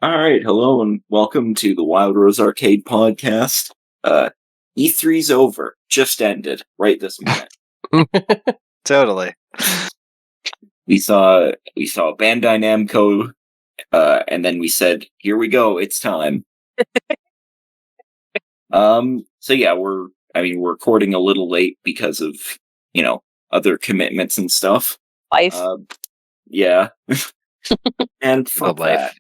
All right, hello and welcome to the Wildrose Arcade Podcast. E3's over, just ended, right this minute. Totally. We saw Bandai Namco, and then we said, "Here we go, it's time." So yeah, we're recording a little late because of other commitments and stuff. Life. Yeah, and fuck life. that.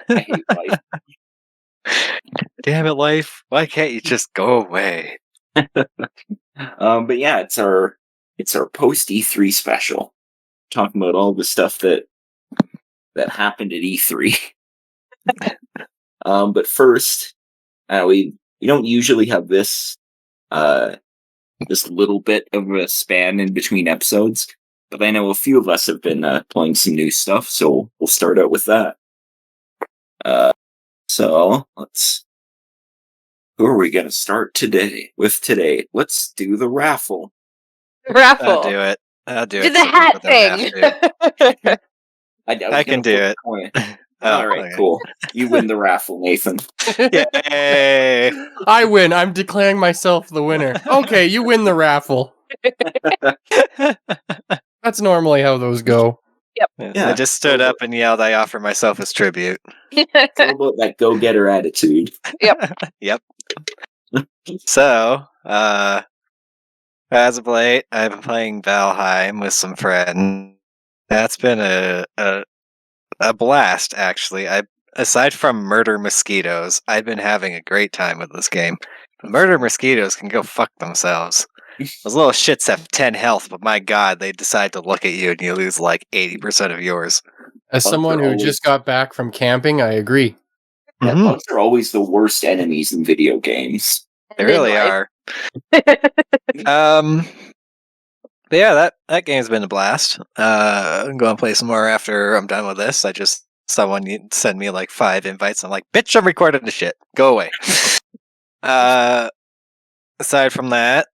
I hate life. Damn it, life! Why can't you just go away? But yeah, it's our post E3 special, talking about all the stuff that happened at E3. But first, we don't usually have this little bit of a span in between episodes, but I know a few of us have been playing some new stuff, so we'll start out with that. So who are we going to start with today? Let's do the raffle. I'll do it. Do the hat thing. I can do it. All right, okay. Cool. You win the raffle, Nathan. Yay! I win. I'm declaring myself the winner. Okay, you win the raffle. That's normally how those go. Yep. Yeah, I just stood up and yelled, "I offer myself as tribute." It's all about that go-getter attitude. Yep. Yep. So, as of late, I've been playing Valheim with some friends. That's been a blast, actually. Aside from murder mosquitoes, I've been having a great time with this game. The murder mosquitoes can go fuck themselves. Those little shits have 10 health, but my god, they decide to look at you and you lose like 80% of yours. As someone who just got back from camping, I agree. Yeah, bugs are always the worst enemies in video games. They really are. But yeah, that game's been a blast. I'm going to play some more after I'm done with this. Someone sent me like 5 invites. I'm like, bitch, I'm recording the shit. Go away. Aside from that,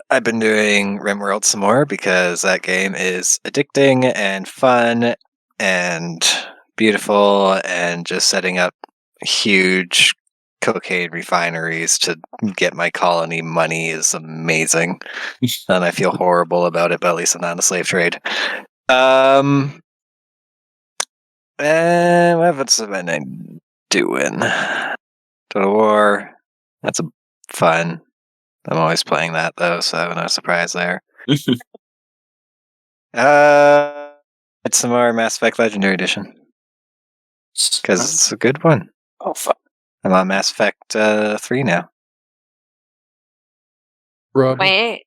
I've been doing RimWorld some more because that game is addicting and fun and beautiful, and just setting up huge cocaine refineries to get my colony money is amazing. And I feel horrible about it, but at least I'm not in a slave trade. And what else have I been doing? Total War. That's fun. I'm always playing that though, so no surprise there. It's some more Mass Effect Legendary Edition. Because it's a good one. Oh, fuck. I'm on Mass Effect 3 now. Bro, Wait.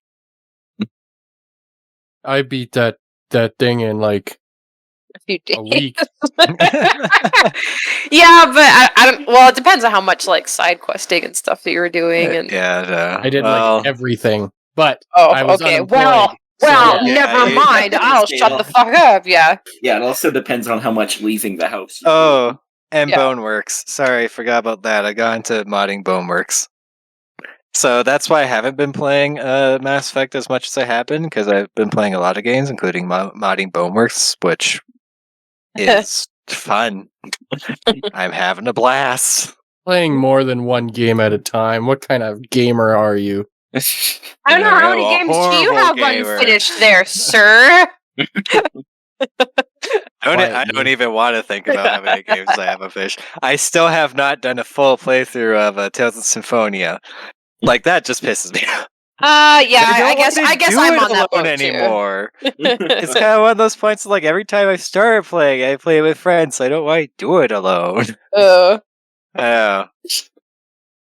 I beat that thing in like a week. Yeah, but I don't. Well, it depends on how much like side questing and stuff that you were doing. And I did like everything, but oh, I was okay. unemployed. Well, never mind. I'll shut the fuck up. Yeah. Yeah, it also depends on how much leaving the house. And Boneworks. Sorry, I forgot about that. I got into modding Boneworks. So that's why I haven't been playing Mass Effect as much as I have been, because I've been playing a lot of games, including modding Boneworks, which is fun. I'm having a blast. Playing more than one game at a time. What kind of gamer are you? I don't know, how many games do you have unfinished there, sir? I don't even want to think about how many games I have unfinished. I still have not done a full playthrough of Tales of Symphonia. Like, that just pisses me off. Yeah, I guess I'm on that boat anymore. It's kind of one of those points like every time I start playing, I play with friends, so I don't want to do it alone. I know.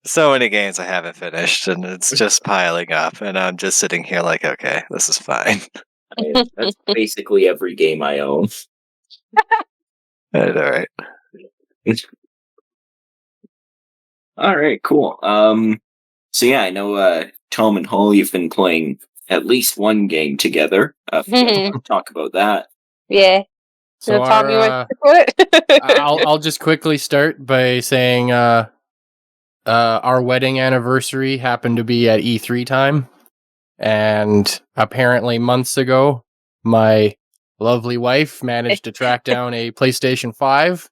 So many games I haven't finished, and it's just piling up, and I'm just sitting here like, okay, this is fine. That's basically every game I own. Alright. Alright, cool. So yeah, I know Tom and Holly have been playing at least one game together. Talk about that. Yeah. So Tom, you want to put it? I'll just quickly start by saying our wedding anniversary happened to be at E3 time, and apparently months ago, my lovely wife managed to track down a PlayStation 5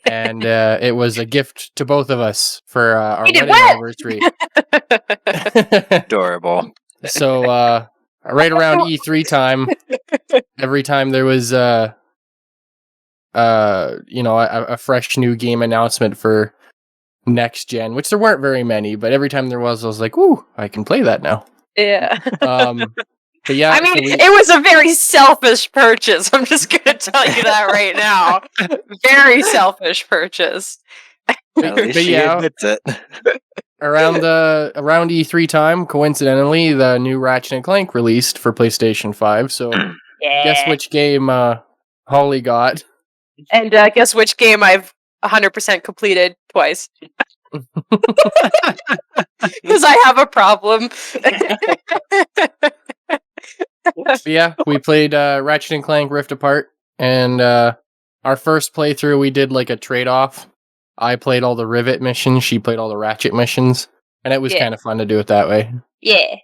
and it was a gift to both of us for our We did wedding what? anniversary. Adorable. So right around E3 time, every time there was a fresh new game announcement for next gen, which there weren't very many, but every time there was, I was like, "Ooh, I can play that now." Yeah. But yeah, I mean, so it was a very selfish purchase. I'm just gonna tell you that right now. Very selfish purchase. At least but she yeah. admits it. around E3 time, coincidentally, the new Ratchet and Clank released for PlayStation 5. So Yeah. guess which game Holly got? And guess which game I've 100% completed twice. Because I have a problem. But yeah, we played Ratchet and Clank Rift Apart, and our first playthrough we did like a trade-off. I played all the Rivet missions, she played all the Ratchet missions, and it was Yeah. kind of fun to do it that way. Yeah.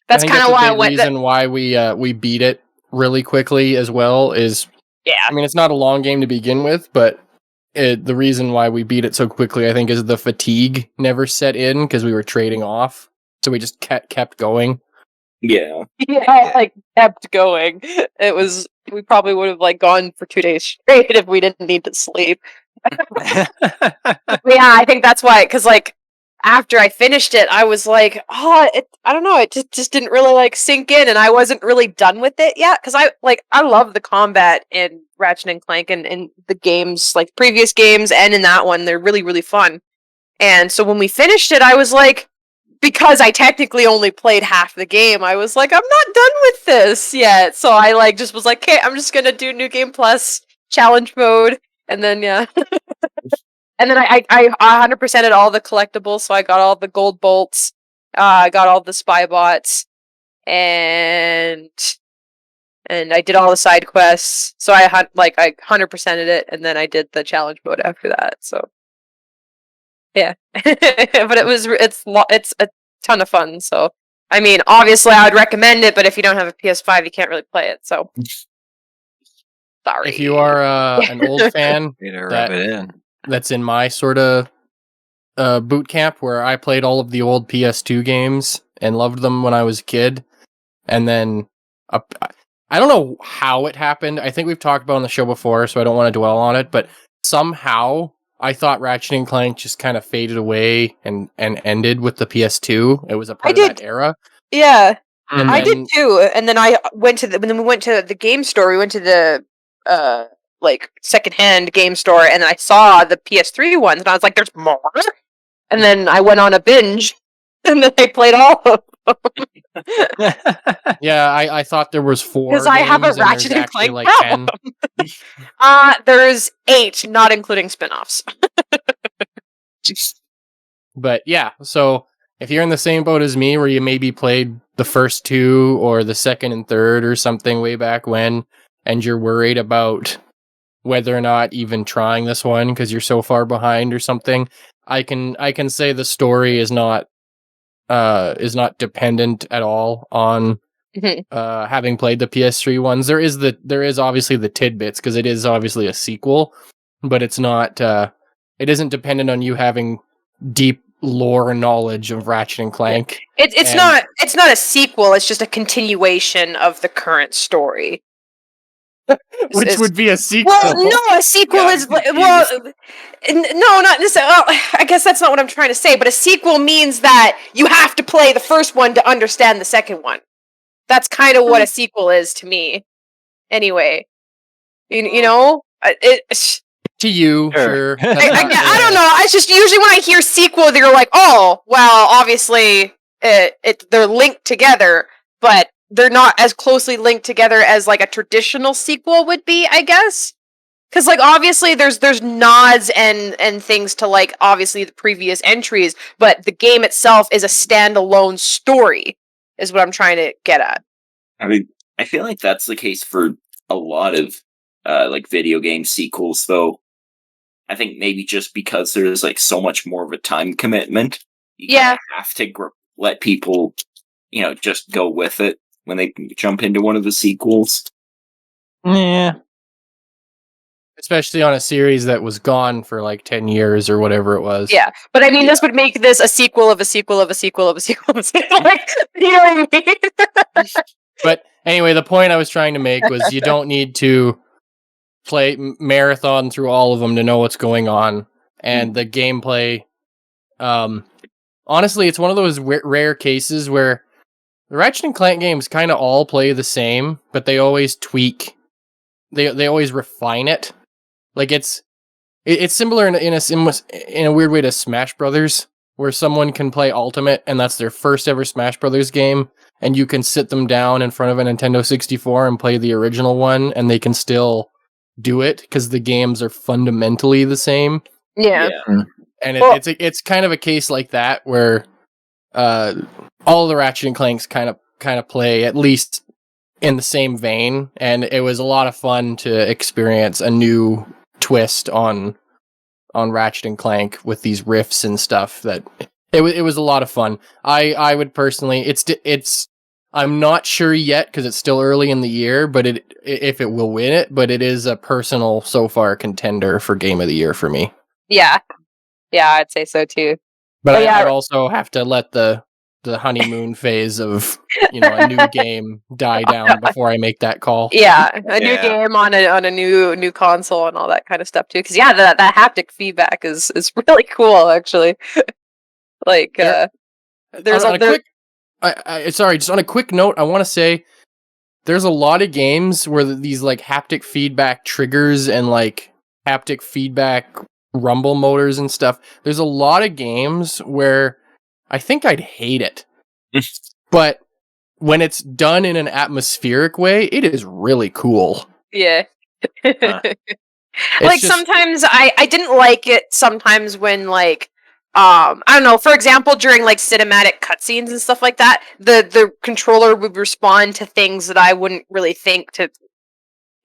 That's I think kind of a why I big went. reason why we beat it really quickly as well is, Yeah. I mean, it's not a long game to begin with, but the reason why we beat it so quickly, I think, is the fatigue never set in because we were trading off, so we just kept going. Yeah. Yeah, like kept going. It was. We probably would have like gone for 2 days straight if we didn't need to sleep. But yeah, I think that's why. Because like after I finished it, I was like, oh, I don't know, it just didn't really like sink in, and I wasn't really done with it yet. Because I love the combat in Ratchet and Clank and the games, like previous games, and in that one, they're really really fun. And so when we finished it, I was like, because I technically only played half the game, I was like, I'm not done with this yet. So I like just was like, okay, I'm just gonna do New Game Plus challenge mode, and then yeah. And then I 100%ed all the collectibles, so I got all the gold bolts, I got all the spy bots, and I did all the side quests. So I 100%ed it, and then I did the challenge mode after that. So yeah, but it's a ton of fun. So I mean, obviously, I would recommend it, but if you don't have a PS5, you can't really play it. So sorry. If you are an old fan Way to rub it in. that's in my sort of boot camp where I played all of the old PS2 games and loved them when I was a kid, and then I don't know how it happened. I think we've talked about it on the show before, so I don't want to dwell on it, but somehow I thought Ratchet and Clank just kind of faded away and ended with the PS2. It was a part of that era. Yeah, And I then- did too. And then I went to when we went to the game store. We went to the like secondhand game store, and I saw the PS3 ones, and I was like, "There's more." And then I went on a binge, and then I played all of them. Yeah, I thought there was 4 'Cause I have a games, and Ratchet there's and actually Clank like problem. 10. There's 8, not including spin-offs. But yeah, so if you're in the same boat as me, where you maybe played the first 2 or the second and third or something way back when, and you're worried about whether or not even trying this one because you're so far behind or something, I can say the story is not dependent at all on Mhm. having played the PS3 ones. There is obviously the tidbits because it is obviously a sequel, but it's not. It isn't dependent on you having deep lore knowledge of Ratchet and Clank. It's And- not a sequel. It's just a continuation of the current story. Which It's- would be a sequel. Well, no, a sequel Yeah, is I'm well, no, not necessarily. Well, I guess that's not what I'm trying to say. But a sequel means that you have to play the first one to understand the second one. That's kind of what a sequel is to me. Anyway, you know, To you, Sure. sure. I- I don't know. It's just usually when I hear sequel, they're like, oh, well, obviously they're linked together, but they're not as closely linked together as like a traditional sequel would be, I guess. Because like obviously there's nods and things to like obviously the previous entries, but the game itself is a standalone story, is what I'm trying to get at. I mean, I feel like that's the case for a lot of like video game sequels, though. I think maybe just because there's like so much more of a time commitment, you Yeah. kinda have to let people, just go with it when they jump into one of the sequels. Yeah. especially on a series that was gone for like 10 years or whatever it was. Yeah, but I mean, this would make this a sequel of a sequel of a sequel of a sequel of a sequel. Like, you know what I mean? But anyway, the point I was trying to make was you don't need to play marathon through all of them to know what's going on. And the gameplay, honestly, it's one of those rare cases where the Ratchet and Clank games kind of all play the same, but they always tweak. They always refine it. Like it's similar in a weird way to Smash Brothers, where someone can play Ultimate and that's their first ever Smash Brothers game, and you can sit them down in front of a Nintendo 64 and play the original one, and they can still do it because the games are fundamentally the same. Yeah. And it's kind of a case like that where all the Ratchet and Clanks kind of play at least in the same vein, and it was a lot of fun to experience a new twist on Ratchet and Clank with these riffs and stuff. That it was a lot of fun. I would personally, it's I'm not sure yet because it's still early in the year, but if it will win it, but it is a personal so far contender for Game of the Year for me. Yeah, I'd say so too. But I'd also have to let the honeymoon phase of a new game die down before I make that call. Yeah, a new game on a new console and all that kind of stuff too. Because that haptic feedback is really cool actually. Like there's just on a quick note, I want to say there's a lot of games where these like haptic feedback triggers and like haptic feedback rumble motors and stuff. There's a lot of games where I think I'd hate it. But when it's done in an atmospheric way, it is really cool. Yeah. Like sometimes I didn't like it sometimes when like I don't know, for example, during like cinematic cutscenes and stuff like that, the controller would respond to things that I wouldn't really think to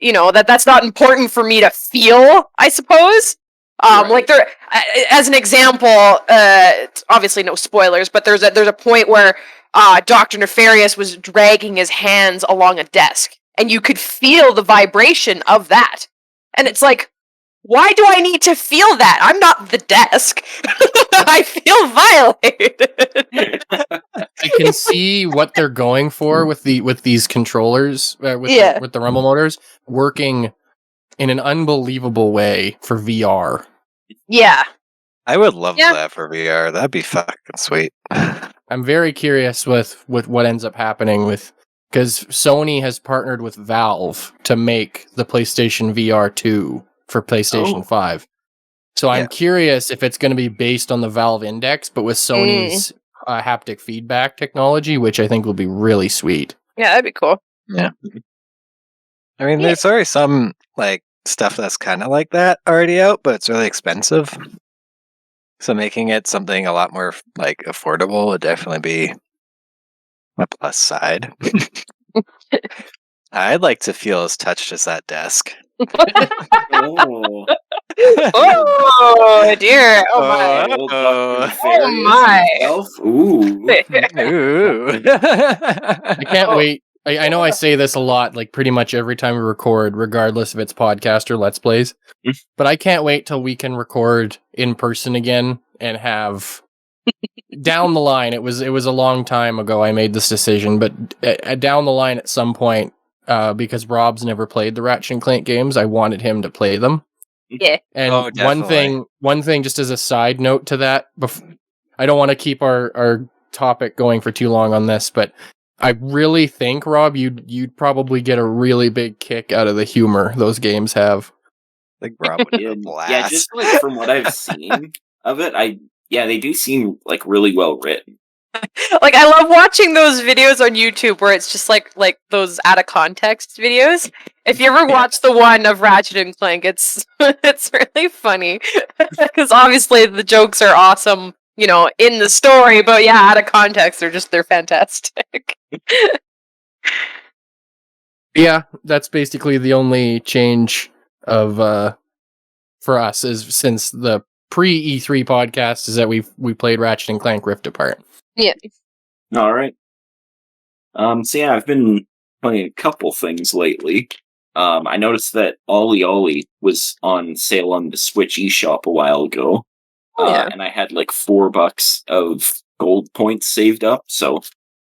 that's not important for me to feel, I suppose. Like there, as an example, obviously no spoilers, but there's a point where Dr. Nefarious was dragging his hands along a desk, and you could feel the vibration of that, and it's like, why do I need to feel that? I'm not the desk. I feel violated. I can see what they're going for with these controllers, with the rumble motors working in an unbelievable way for VR. Yeah. I would love that for VR. That'd be fucking sweet. I'm very curious with what ends up happening because Sony has partnered with Valve to make the PlayStation VR 2 for PlayStation 5. So I'm curious if it's going to be based on the Valve Index, but with Sony's haptic feedback technology, which I think will be really sweet. Yeah, that'd be cool. Yeah. I mean, there's already some like stuff that's kind of like that already out, but it's really expensive. So making it something a lot more like affordable would definitely be a plus side. I'd like to feel as touched as that desk. Oh. Oh dear! Oh my! Oh my! Ooh! I can't wait. I know I say this a lot, like pretty much every time we record, regardless if it's podcast or Let's Plays. But I can't wait till we can record in person again and have down the line. It was a long time ago I made this decision, but down the line at some point, because Rob's never played the Ratchet and Clank games, I wanted him to play them. Yeah. And one thing, just as a side note to that, I don't want to keep our topic going for too long on this, but I really think, Rob, you'd probably get a really big kick out of the humor those games have. Like Rob would have a blast. Yeah, just like from what I've seen of it, they do seem like really well written. Like I love watching those videos on YouTube where it's just like those out of context videos. If you ever watch the one of Ratchet and Clank, it's really funny because obviously the jokes are awesome, in the story, but yeah, out of context, they're fantastic. Yeah, that's basically the only change of for us is since the pre E3 podcast is that we played Ratchet and Clank Rift Apart. Yeah. All right. So yeah, I've been playing a couple things lately. I noticed that Ollie Ollie was on sale on the Switch eShop a while ago. Oh, yeah. And I had like $4 of gold points saved up, so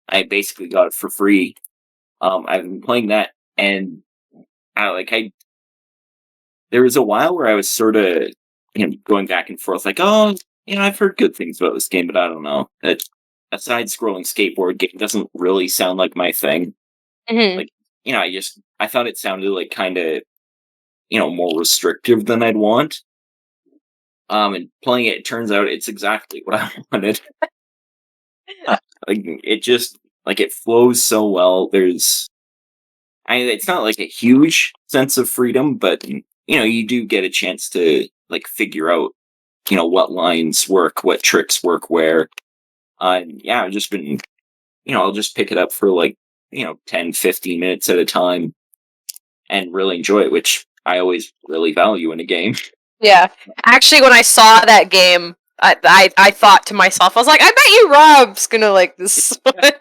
I basically got it for free. I've been playing that, and I there was a while where I was sort of going back and forth, like, oh, I've heard good things about this game, but I don't know. A side-scrolling skateboard game doesn't really sound like my thing. Mhm. Like, I thought it sounded like kind of more restrictive than I'd want. And playing it turns out it's exactly what I wanted. Like it just like it flows so well. It's not like a huge sense of freedom, but you do get a chance to like figure out what lines work, what tricks work where. And yeah, I've just been I'll just pick it up for like 10, 15 minutes at a time and really enjoy it, which I always really value in a game. Yeah. Actually, when I saw that game, I thought to myself, I was like, I bet you Rob's gonna like this. I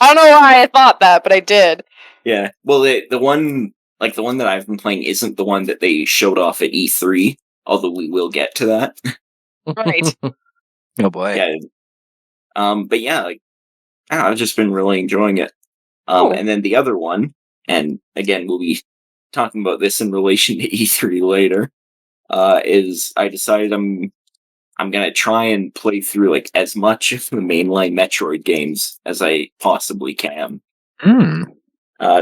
don't know why I thought that, but I did. Yeah. Well, the one that I've been playing isn't the one that they showed off at E3, although we will get to that. Right. Oh boy. Yeah. But yeah, like I've just been really enjoying it. Cool. And then the other one, and again, we'll be talking about this in relation to E3 later, is I decided I'm gonna try and play through like as much of the mainline Metroid games as I possibly can. Hmm.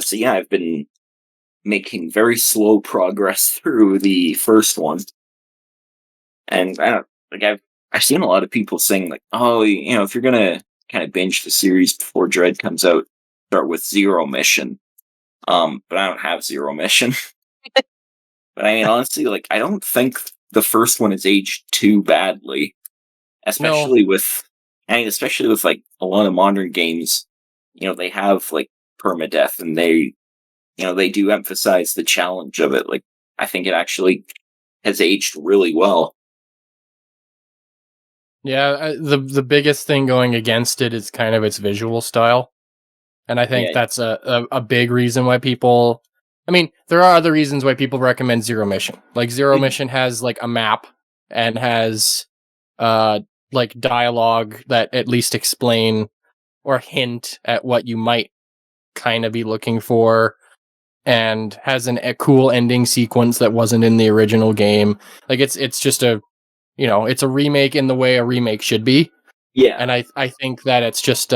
So yeah, I've been making very slow progress through the first one, and I don't like I've seen a lot of people saying like, oh, if you're gonna kind of binge the series before Dread comes out, start with Zero Mission. But I don't have Zero Mission. But I mean, honestly, like I don't think the first one is aged too badly, especially especially with like a lot of modern games. They have like permadeath, and they do emphasize the challenge of it. Like I think it actually has aged really well. Yeah, the biggest thing going against it is kind of its visual style, and I think Yeah. that's a big reason why people. I mean, there are other reasons why people recommend Zero Mission. Like Zero Mission has like a map and has like dialogue that at least explain or hint at what you might kind of be looking for, and has a cool ending sequence that wasn't in the original game. Like it's just it's a remake in the way a remake should be. Yeah. And I think that it's just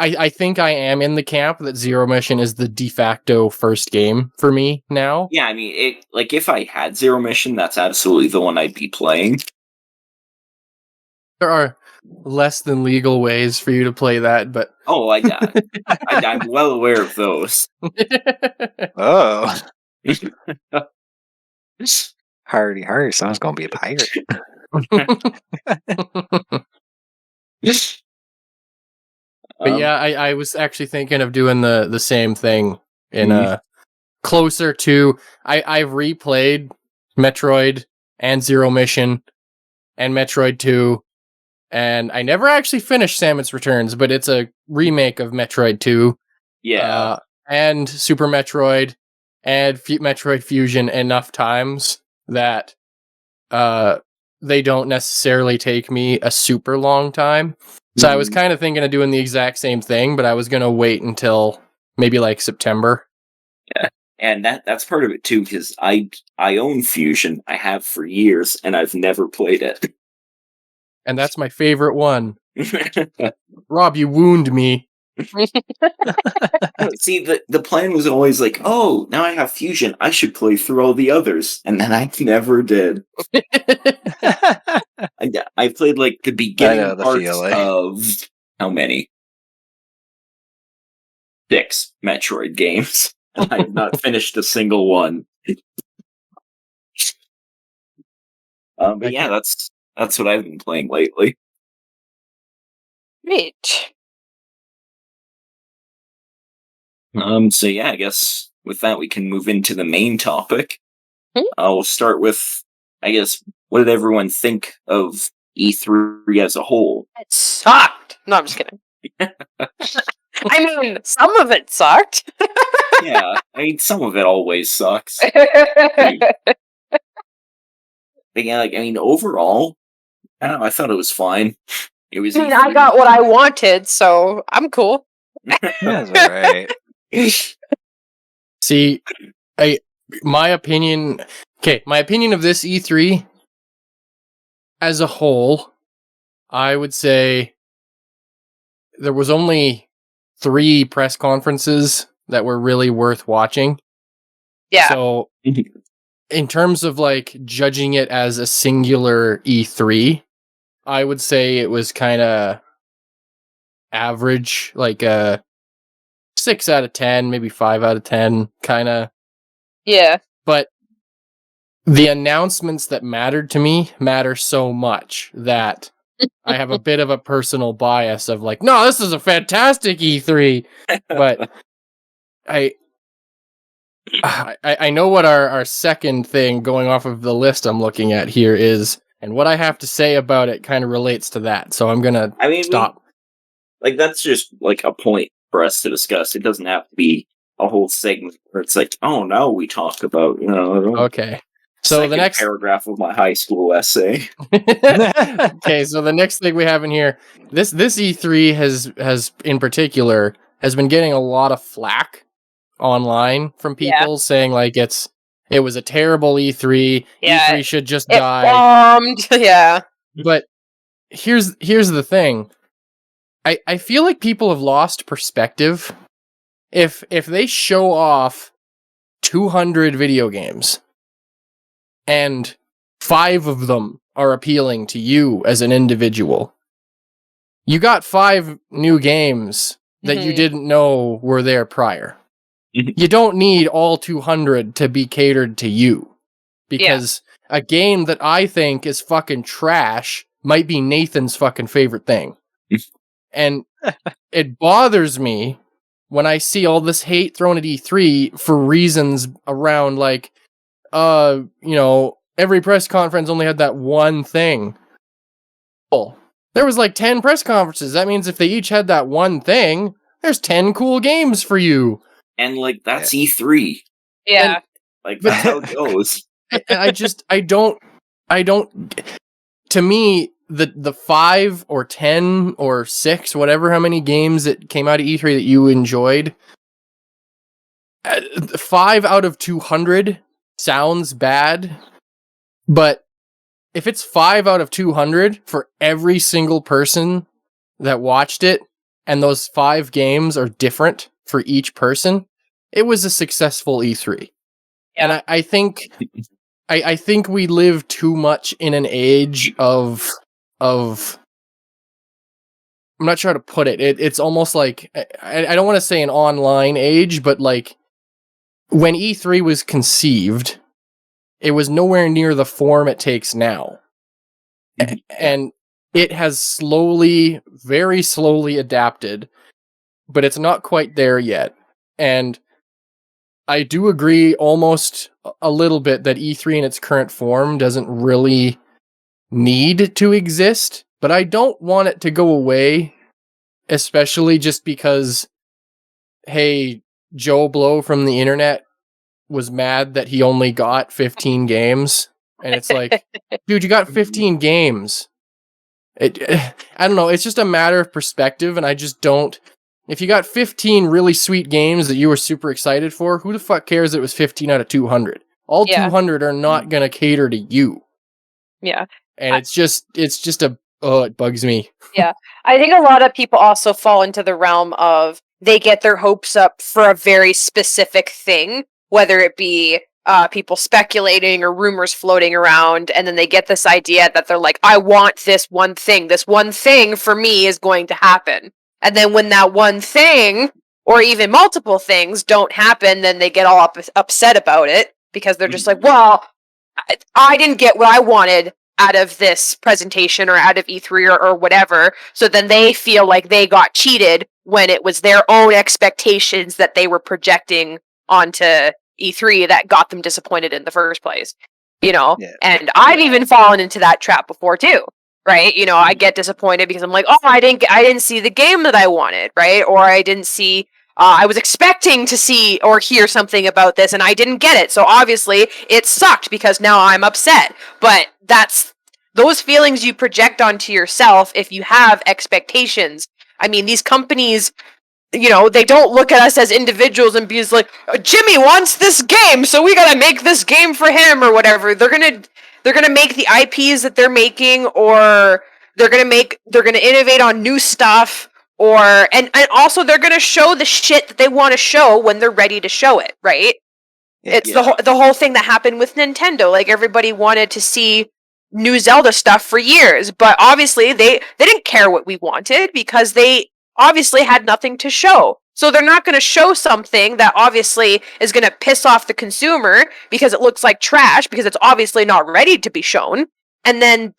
I think I am in the camp that Zero Mission is the de facto first game for me now. Yeah, I mean, if I had Zero Mission, that's absolutely the one I'd be playing. There are less than legal ways for you to play that, but Oh, I'm well aware of those. Oh. Hardy, someone's gonna be a pirate. But yeah, I was actually thinking of doing the same thing in Mhm. Closer to I've replayed Metroid and Zero Mission and Metroid 2, and I never actually finished Samus Returns, but it's a remake of Metroid 2. Yeah. And Super Metroid and Metroid Fusion enough times that they don't necessarily take me a super long time. So I was kind of thinking of doing the exact same thing, but I was going to wait until maybe like September. Yeah. And that's part of it too, because I own Fusion. I have for years, and I've never played it. And that's my favorite one. Rob, you wound me. See, the plan was always like, oh, now I have Fusion, I should play through all the others, and then I never did. I played like the beginning the parts feeling. of how many? 6 Metroid games. And I have not finished a single one. But yeah, that's what I've been playing lately. Great. So yeah, I guess with that we can move into the main topic. We'll start with, I guess, what did everyone think of E3 as a whole? It sucked. No, I'm just kidding. I mean, some of it sucked. Yeah, I mean, some of it always sucks. But yeah, like, I mean, overall, I don't know, I thought it was fine. It was I mean, I E3. got what I wanted, so I'm cool. That's all right. See, my opinion. Okay, my opinion of this E3 as a whole, I would say there was only 3 press conferences that were really worth watching. Yeah. So, in terms of like judging it as a singular E3, I would say it was kind of average, like a 6 out of 10, maybe 5 out of 10, kind of. Yeah. But the announcements that mattered to me matter so much that I have a bit of a personal bias of like, no, this is a fantastic E3. But I know what our second thing going off of the list I'm looking at here is, and what I have to say about it kind of relates to that. So I'm gonna stop. Like, that's just like a point for us to discuss. It doesn't have to be a whole segment where it's like, oh, now we talk about, Okay. So the next paragraph of my high school essay. Okay, so the next thing we have in here, this E3 has in particular has been getting a lot of flack online from people saying like it was a terrible E3. Yeah, E3 should just it die. bombed. Yeah. But here's the thing. I feel like people have lost perspective. If they show off 200 video games and 5 of them are appealing to you as an individual, you got 5 new games that you didn't know were there prior. You don't need all 200 to be catered to you, because a game that I think is fucking trash might be Nathan's fucking favorite thing. And it bothers me when I see all this hate thrown at E3 for reasons around like, every press conference only had that one thing. Well, there was like 10 press conferences. That means if they each had that one thing, there's 10 cool games for you. And like, that's E3. Yeah. And, like, that's how it goes. I don't, to me, the 5 or 10 or 6, whatever how many games that came out of E3 that you enjoyed, 5 out of 200 sounds bad, but if it's 5 out of 200 for every single person that watched it, and those 5 games are different for each person, it was a successful E3. Yeah. And I think I think we live too much in an age of I'm not sure how to put it. It's almost like, I don't want to say an online age, but like when E3 was conceived, it was nowhere near the form it takes now. And it has slowly, very slowly adapted, but it's not quite there yet. And I do agree almost a little bit that E3 in its current form doesn't really need to exist, but I don't want it to go away, especially just because, hey, Joe Blow from the internet was mad that he only got 15 games. And it's like, dude, you got 15 games. I don't know. It's just a matter of perspective. And I just don't. If you got 15 really sweet games that you were super excited for, who the fuck cares that it was 15 out of 200? All 200 are not going to cater to you. Yeah. And it's just it bugs me. Yeah. I think a lot of people also fall into the realm of they get their hopes up for a very specific thing, whether it be people speculating or rumors floating around, and then they get this idea that they're like, I want this one thing. This one thing for me is going to happen. And then when that one thing, or even multiple things, don't happen, then they get all upset about it, because they're just like, well, I didn't get what I wanted out of this presentation or out of E3 or whatever. So then they feel like they got cheated when it was their own expectations that they were projecting onto E3 that got them disappointed in the first place. And I've even fallen into that trap before too. Right? I get disappointed because I'm like, oh, I didn't see the game that I wanted, right? Or I didn't see I was expecting to see or hear something about this and I didn't get it. So obviously it sucked because now I'm upset. But that's those feelings you project onto yourself if you have expectations. I mean, these companies, they don't look at us as individuals and be like, Jimmy wants this game, so we gotta make this game for him or whatever. They're gonna make the IPs that they're making, or they're gonna innovate on new stuff, and also they're gonna show the shit that they want to show when they're ready to show it, right? It's the whole thing that happened with Nintendo. Like, everybody wanted to see new Zelda stuff for years, but obviously they didn't care what we wanted because they obviously had nothing to show. So they're not going to show something that obviously is going to piss off the consumer because it looks like trash, because it's obviously not ready to be shown. And then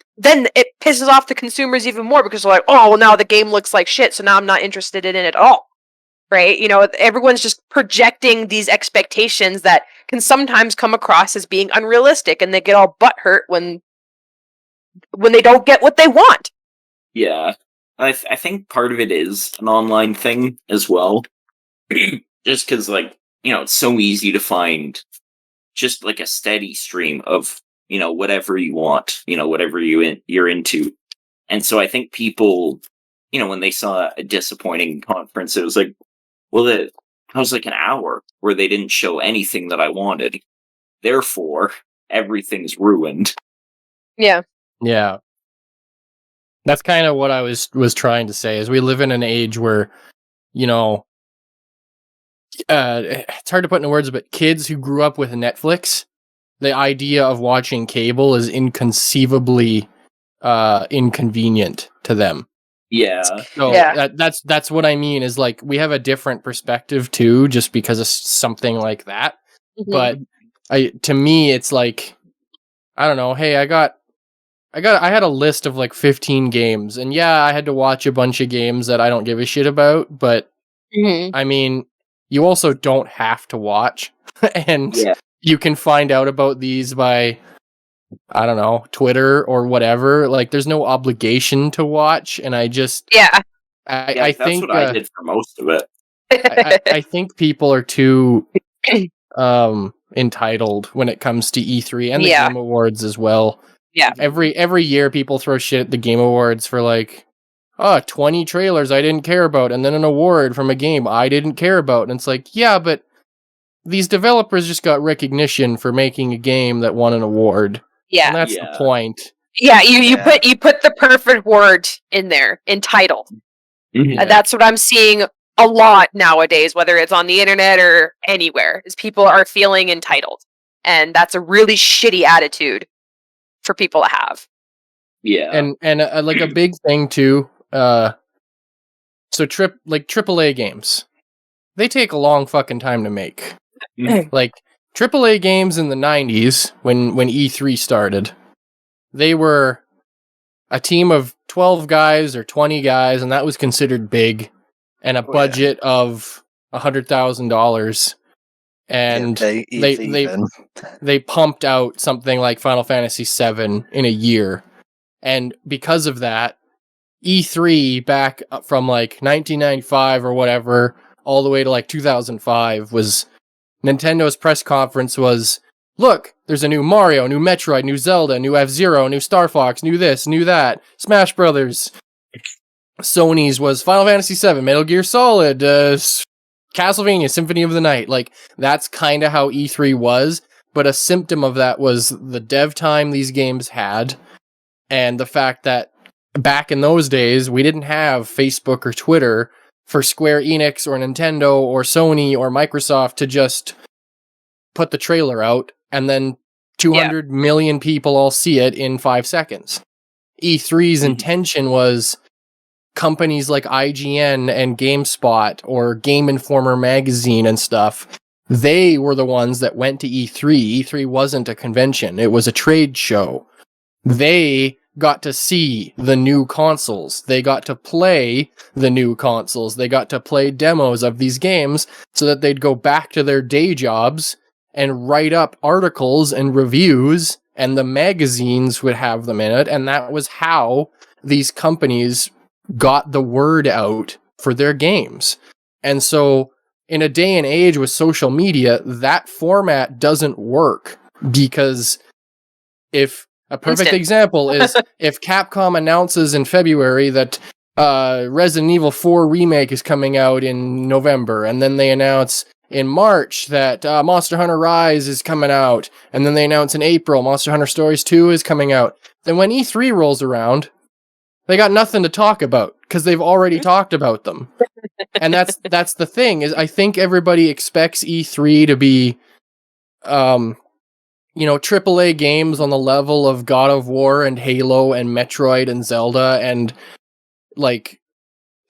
it pisses off the consumers even more because they're like, oh, well, now the game looks like shit, so now I'm not interested in it at all. Right? Everyone's just projecting these expectations that can sometimes come across as being unrealistic, and they get all butthurt when they don't get what they want. Yeah. I think part of it is an online thing as well. Just because, it's so easy to find just like a steady stream of, whatever you want, whatever you're into. And so I think people, when they saw a disappointing conference, it was like, well, it was like an hour where they didn't show anything that I wanted. Therefore, everything's ruined. Yeah. Yeah. That's kind of what I was trying to say, is we live in an age where, it's hard to put into words, but kids who grew up with Netflix, the idea of watching cable is inconceivably inconvenient to them. Yeah. So Yeah. that's what I mean, is like, we have a different perspective too, just because of something like that. Mm-hmm. But to me, it's like, I don't know. Hey, I had a list of like 15 games, and yeah, I had to watch a bunch of games that I don't give a shit about, but I mean, you also don't have to watch, and you can find out about these by, I don't know, Twitter or whatever. Like, there's no obligation to watch, and I just I that's think what I did for most of it. I think people are too entitled when it comes to E3 and the Game Awards as well. Yeah. Every year people throw shit at the Game Awards for like, 20 trailers I didn't care about, and then an award from a game I didn't care about. And it's like, yeah, but these developers just got recognition for making a game that won an award. Yeah. And that's the point. Yeah, you put the perfect word in there, entitled. Mm-hmm. That's what I'm seeing a lot nowadays, whether it's on the internet or anywhere, is people are feeling entitled. And that's a really shitty attitude for people to have. Yeah. And like a big thing too, so AAA games, they take a long fucking time to make. Like, AAA games in the 90s, when E3 started, they were a team of 12 guys or 20 guys, and that was considered big, and a budget of $100,000. And they pumped out something like Final Fantasy VII in a year. And because of that, E3 back from like 1995 or whatever, all the way to like 2005, was Nintendo's press conference was, look, there's a new Mario, new Metroid, new Zelda, new F-Zero, new Star Fox, new this, new that, Smash Brothers. Sony's was Final Fantasy VII, Metal Gear Solid, Castlevania, Symphony of the Night. Like, that's kind of how E3 was, but a symptom of that was the dev time these games had, and the fact that back in those days, we didn't have Facebook or Twitter for Square Enix or Nintendo or Sony or Microsoft to just put the trailer out and then 200 million people all see it in 5 seconds. E3's intention was companies like IGN and GameSpot or Game Informer magazine and stuff, they were the ones that went to E3. E3 wasn't a convention, it was a trade show. They got to see the new consoles. They got to play the new consoles. They got to play demos of these games so that they'd go back to their day jobs and write up articles and reviews, and the magazines would have them in it. And that was how these companies got the word out for their games. And so in a day and age with social media, that format doesn't work, because if a perfect Instant. example is if Capcom announces in February that Resident Evil 4 remake is coming out in November, and then they announce in March that Monster Hunter Rise is coming out, and then they announce in April Monster Hunter Stories 2 is coming out, then when E3 rolls around, they got nothing to talk about because they've already talked about them. And that's the thing, is I think everybody expects E3 to be AAA games on the level of God of War and Halo and Metroid and Zelda, and like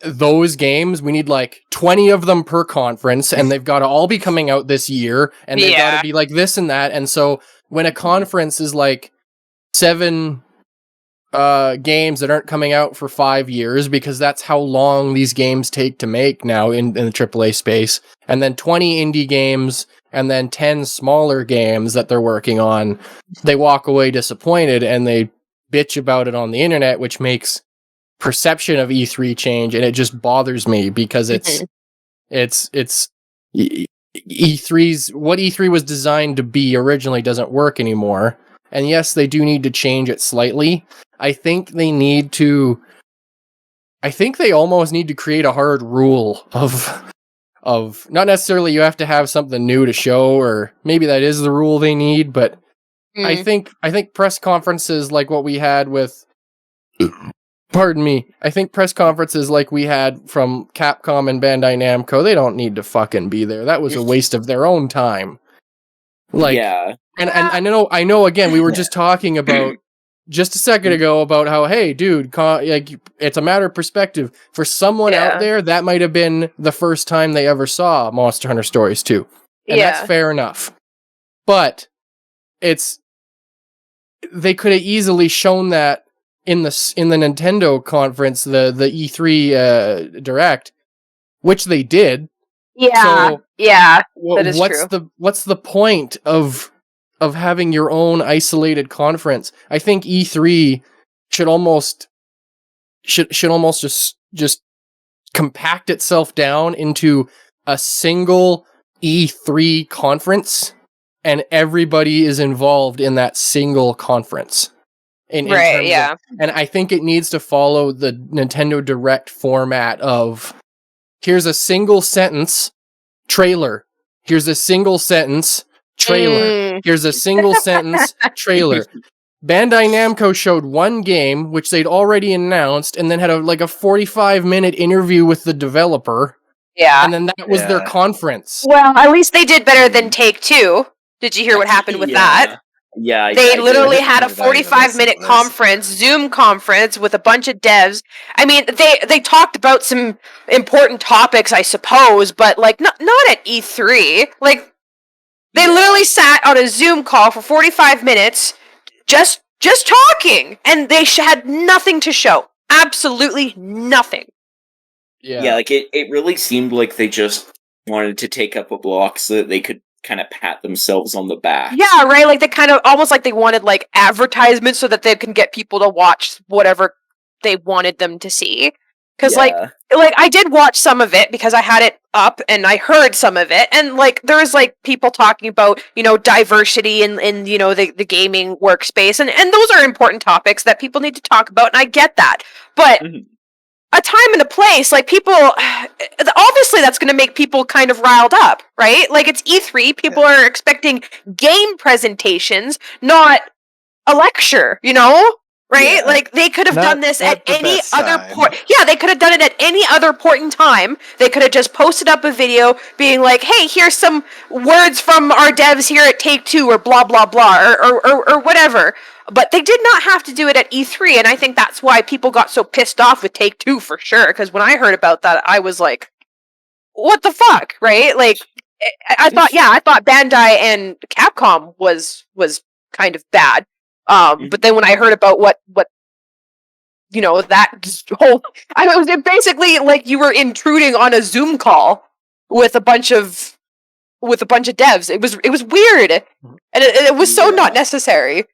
those games, we need like 20 of them per conference, and they've got to all be coming out this year, and they've got to be like this and that. And so when a conference is like 7 games that aren't coming out for 5 years, because that's how long these games take to make now in the AAA space, and then 20 indie games, and then 10 smaller games that they're working on, they walk away disappointed and they bitch about it on the internet, which makes perception of E3 change, and it just bothers me because it's E3's what E3 was designed to be originally doesn't work anymore. And yes, they do need to change it slightly. I think they almost need to create a hard rule of not necessarily you have to have something new to show, or maybe that is the rule they need, but I think press conferences like what we had with I think press conferences like we had from Capcom and Bandai Namco, they don't need to fucking be there. That was a waste of their own time. Like, yeah. And I know. Again, we were just talking about just a second ago about how, hey, dude, like it's a matter of perspective. For someone out there, that might have been the first time they ever saw Monster Hunter Stories 2, and that's fair enough. But they could have easily shown that in the Nintendo conference, the E3 Direct, which they did. Yeah, so, that is true. What's the point of having your own isolated conference? I think E3 should almost just compact itself down into a single E3 conference, and everybody is involved in that single conference. And I think it needs to follow the Nintendo Direct format of, here's a single sentence trailer. Here's a single sentence trailer. Here's a single sentence trailer. Bandai Namco showed one game, which they'd already announced, and then had a 45-minute interview with the developer. Yeah. And then that was their conference. Well, at least they did better than Take-Two. Did you hear what happened with that? Yeah, they literally had a 45-minute conference, Zoom conference with a bunch of devs. I mean, they talked about some important topics, I suppose, but like not at E3. Like they literally sat on a Zoom call for 45 minutes, just talking, and they had nothing to show. Absolutely nothing. Yeah, like it really seemed like they just wanted to take up a block so that they could kind of pat themselves on the back. Yeah, right? Like they kind of almost like they wanted like advertisements so that they can get people to watch whatever they wanted them to see. Because like I did watch some of it because I had it up and I heard some of it, and like there was like people talking about, diversity in the gaming workspace, and those are important topics that people need to talk about, and I get that. But a time and a place, like people, obviously that's going to make people kind of riled up, right? Like it's E3, people are expecting game presentations, not a lecture, right? Yeah. Like they could have done this at any other point. Yeah, they could have done it at any other point in time. They could have just posted up a video being like, hey, here's some words from our devs here at Take-Two, or blah, blah, blah, or whatever. But they did not have to do it at E3, and I think that's why people got so pissed off with Take-Two for sure, because when I heard about that, I was like, what the fuck, right? Like, I thought Bandai and Capcom was kind of bad. But then when I heard about what that whole, it was basically like you were intruding on a Zoom call with a bunch of devs. It was weird, and it was so not necessary.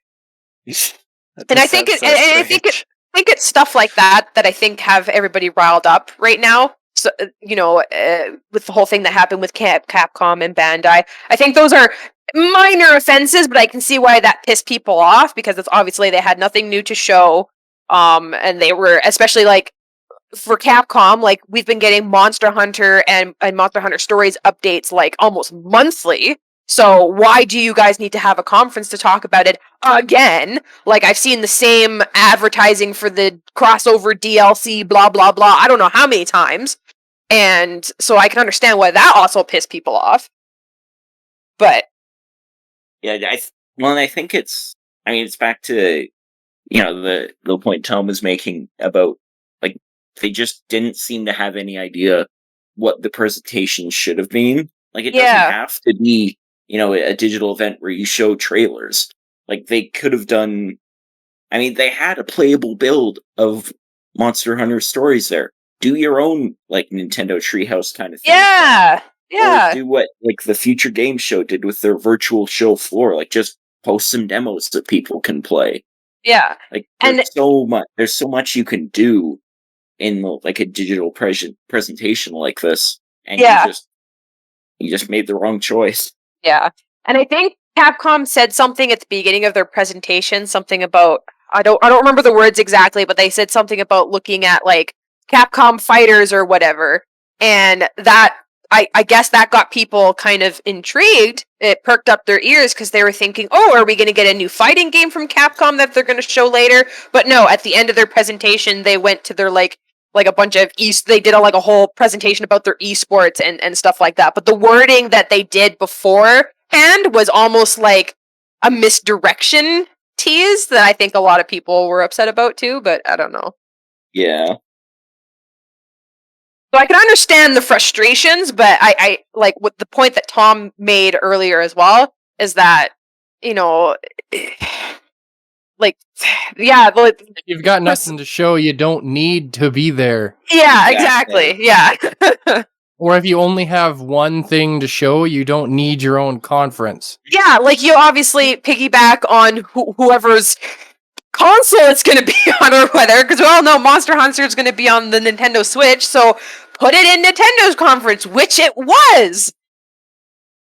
And I think it's stuff like that I think have everybody riled up right now. So, with the whole thing that happened with Capcom and Bandai, I think those are minor offenses, but I can see why that pissed people off because it's obviously they had nothing new to show, and they were especially like for Capcom, like we've been getting Monster Hunter and Monster Hunter Stories updates like almost monthly. So why do you guys need to have a conference to talk about it again? Like I've seen the same advertising for the crossover DLC, blah blah blah. I don't know how many times, and so I can understand why that also pissed people off. But Yeah, I think it's. I mean, it's back to the point Tom was making about like they just didn't seem to have any idea what the presentation should have been. Like it doesn't have to be a digital event where you show trailers. Like they could have done. I mean, they had a playable build of Monster Hunter Stories there. Do your own like Nintendo Treehouse kind of thing. Yeah. Or do what like the Future Game Show did with their virtual show floor. Like just post some demos that people can play. Yeah. Like there's so much you can do in like a digital presentation like this, and you just made the wrong choice. Yeah, and I think Capcom said something at the beginning of their presentation, something about I don't remember the words exactly, but they said something about looking at like Capcom fighters or whatever, and that I guess that got people kind of intrigued. It perked up their ears because they were thinking, oh, are we going to get a new fighting game from Capcom that they're going to show later? But no, at the end of their presentation, they went to their like a bunch of they did a whole presentation about their esports and stuff like that. But the wording that they did beforehand was almost like a misdirection tease that I think a lot of people were upset about too, but I don't know. Yeah. So I can understand the frustrations, but I like what the point that Tom made earlier as well is that, like, yeah, if you've got nothing to show, you don't need to be there. Yeah, exactly. Yeah. Or if you only have one thing to show, you don't need your own conference. Yeah, like you obviously piggyback on whoever's console it's going to be on or whether, because we all know Monster Hunter is going to be on the Nintendo Switch, so put it in Nintendo's conference, which it was.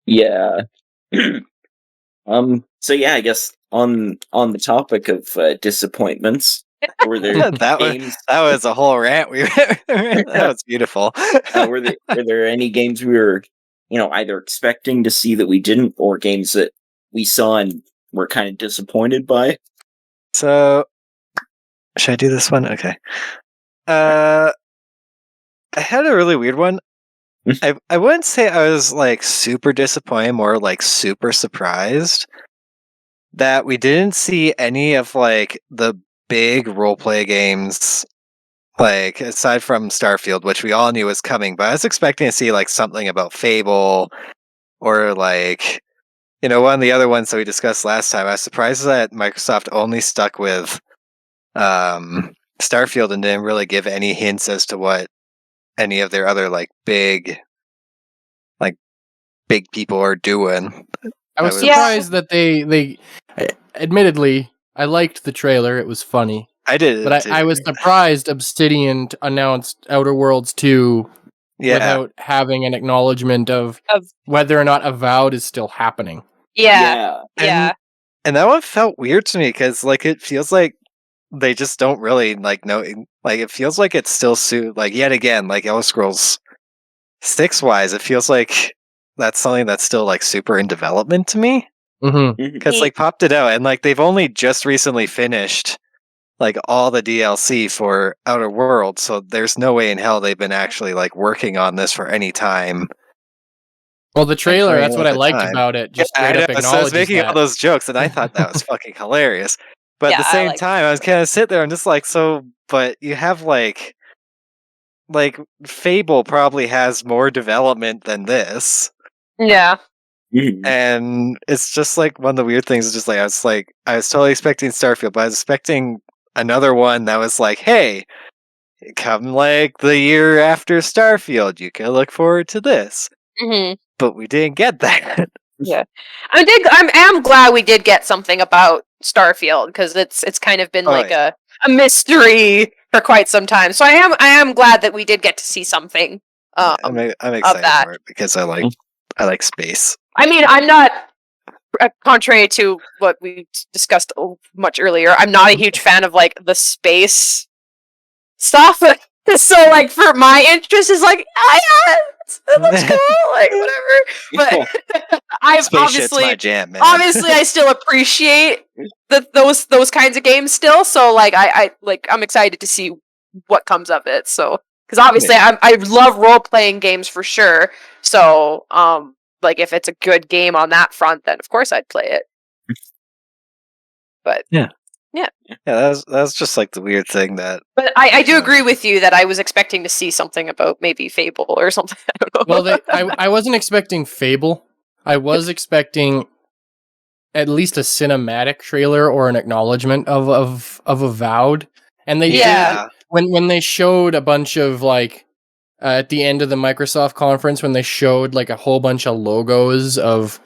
Yeah. So yeah, I guess on the topic of disappointments, were there games? That was a whole rant. That was beautiful. Were there any games we were, either expecting to see that we didn't, or games that we saw and were kind of disappointed by? So, should I do this one? Okay. I had a really weird one. I wouldn't say I was like super disappointed, more like super surprised that we didn't see any of like the big roleplay games, like aside from Starfield, which we all knew was coming, but I was expecting to see like something about Fable or like, one of the other ones that we discussed last time. I was surprised that Microsoft only stuck with Starfield and didn't really give any hints as to what any of their other like big people are doing. I was surprised that they admittedly, I liked the trailer. It was funny. I did. But I was surprised Obsidian announced Outer Worlds 2 without having an acknowledgement of whether or not Avowed is still happening. Yeah. And that one felt weird to me because like it feels like they just don't really like know. Like it feels like it's still like yet again like Elder Scrolls 6 wise. It feels like that's something that's still like super in development to me. Because like popped it out and like they've only just recently finished like all the DLC for Outer Worlds, so there's no way in hell they've been actually like working on this for any time. Well, the trailer, that's what I liked about it. Just straight up acknowledges I was making all those jokes, and I thought that was fucking hilarious. But at the same time, I was kind of sitting there and just like, so, but you have like Fable probably has more development than this. Yeah. And it's just like one of the weird things is just like I was totally expecting Starfield, but I was expecting another one that was like, hey, come like the year after Starfield, you can look forward to this. But we didn't get that. Yeah, I am glad we did get something about Starfield because it's kind of been a mystery for quite some time. So I am glad that we did get to see something. I'm excited that. for it because I like space. I mean, I'm not. Contrary to what we discussed much earlier, I'm not a huge fan of like the space stuff. So like for my interest is like, yeah, it looks cool, like whatever. But I've Spaceship's my jam, man. obviously I still appreciate those kinds of games still. So like I'm excited to see what comes of it. So because obviously I love role playing games for sure. So like if it's a good game on that front, then of course I'd play it. But yeah, that was just like the weird thing that. But I do agree with you that I was expecting to see something about maybe Fable or something. I don't know. Well, I wasn't expecting Fable. I was expecting at least a cinematic trailer or an acknowledgement of Avowed, and they did when they showed a bunch of like. At the end of the Microsoft conference, when they showed like a whole bunch of logos of,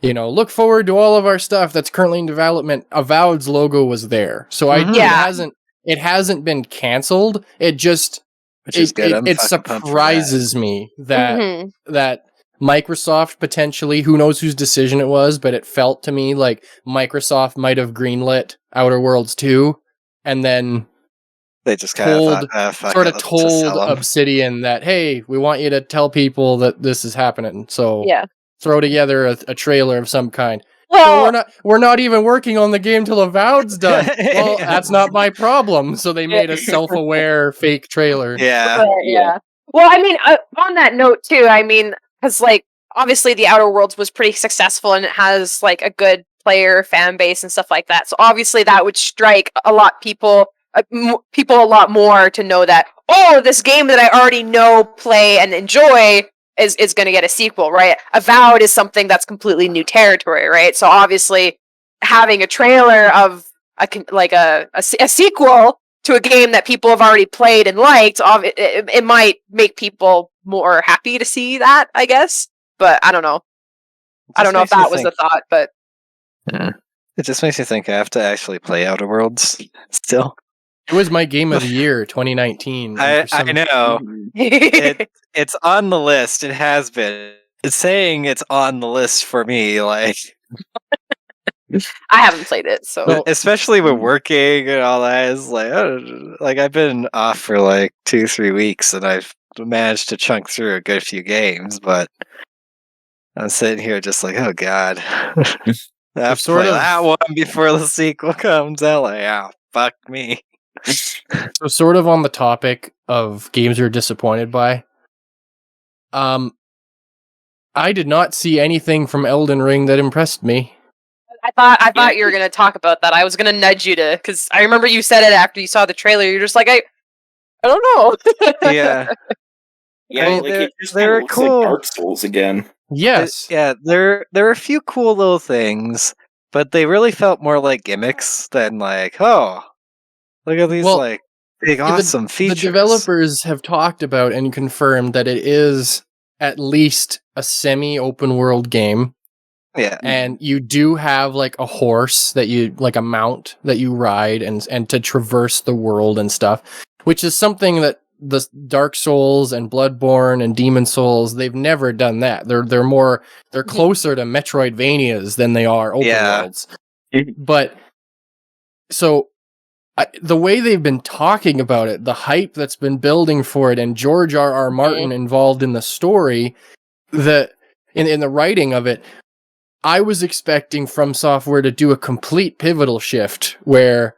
look forward to all of our stuff that's currently in development. Avowed's logo was there, so it hasn't been canceled. It just it surprises me that Microsoft potentially, who knows whose decision it was, but it felt to me like Microsoft might have greenlit Outer Worlds 2, and then. They just told Obsidian that, hey, we want you to tell people that this is happening. So throw together a trailer of some kind. Well, so we're not even working on the game till Avowed's done. Well, that's not my problem. So they made a self-aware fake trailer. Yeah. Well, I mean, on that note too, I mean, because like obviously the Outer Worlds was pretty successful and it has like a good player fan base and stuff like that. So obviously that would strike a lot people a lot more to know that, this game that I already know, play, and enjoy is going to get a sequel, right? Avowed is something that's completely new territory, right? So obviously having a trailer of a sequel to a game that people have already played and liked, it might make people more happy to see that, I guess. But I don't know. I don't know if that was the thought, but... Yeah. It just makes you think I have to actually play Outer Worlds still. It was my game of the year, 2019. I know. It's on the list. It has been. It's saying it's on the list for me. Like, I haven't played it, so especially with working and all that. It's like I've been off for like 2-3 weeks, and I've managed to chunk through a good few games. But I'm sitting here just like, oh god, I have to play that one before the sequel comes out. Like, fuck me. So sort of on the topic of games you're disappointed by, I did not see anything from Elden Ring that impressed me. I thought you were going to talk about that. I was going to nudge you to, because I remember you said it after you saw the trailer. You're just like, I don't know. Yeah, like they're cool. Like Dark Souls again. Yes. There are a few cool little things, but they really felt more like gimmicks than like, look at these big awesome features. The developers have talked about and confirmed that it is at least a semi-open world game. Yeah. And you do have like a horse that you like a mount that you ride and to traverse the world and stuff, which is something that the Dark Souls and Bloodborne and Demon Souls, they've never done that. They're closer to Metroidvanias than they are open worlds. But so the way they've been talking about it, the hype that's been building for it, and George R.R. Martin involved in the story, in the writing of it, I was expecting From Software to do a complete pivotal shift where,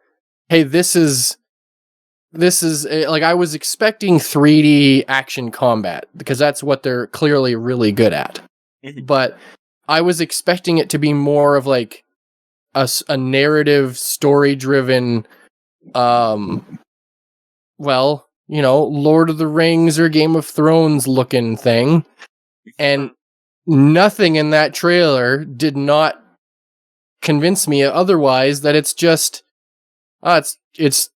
hey, this is like I was expecting 3D action combat because that's what they're clearly really good at. But I was expecting it to be more of like a narrative, story-driven, Lord of the Rings or Game of Thrones looking thing. And nothing in that trailer did not convince me otherwise that it's just it's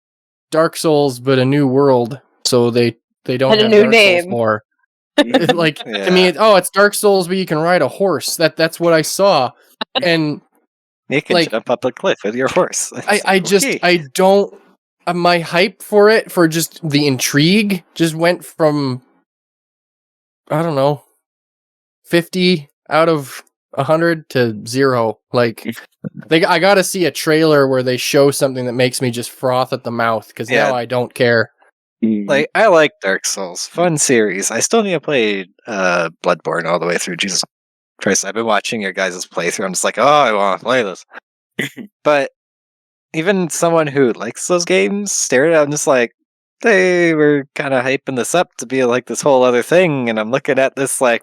Dark Souls but a new world, so they don't have new Dark name Souls more. I mean, it's Dark Souls but you can ride a horse. That's what I saw. And you can jump up a cliff with your horse. I don't my hype for it, for just the intrigue, just went from, I don't know, 50 out of 100 to 0. Like, I gotta see a trailer where they show something that makes me just froth at the mouth, because Yeah. now I don't care. Like, I like Dark Souls. Fun series. I still need to play Bloodborne all the way through. Jesus Christ, I've been watching your guys' playthrough. I'm just like, oh, I want to play this. But even someone who likes those games stared at it, I'm just like, they were kind of hyping this up to be like this whole other thing. And I'm looking at this like,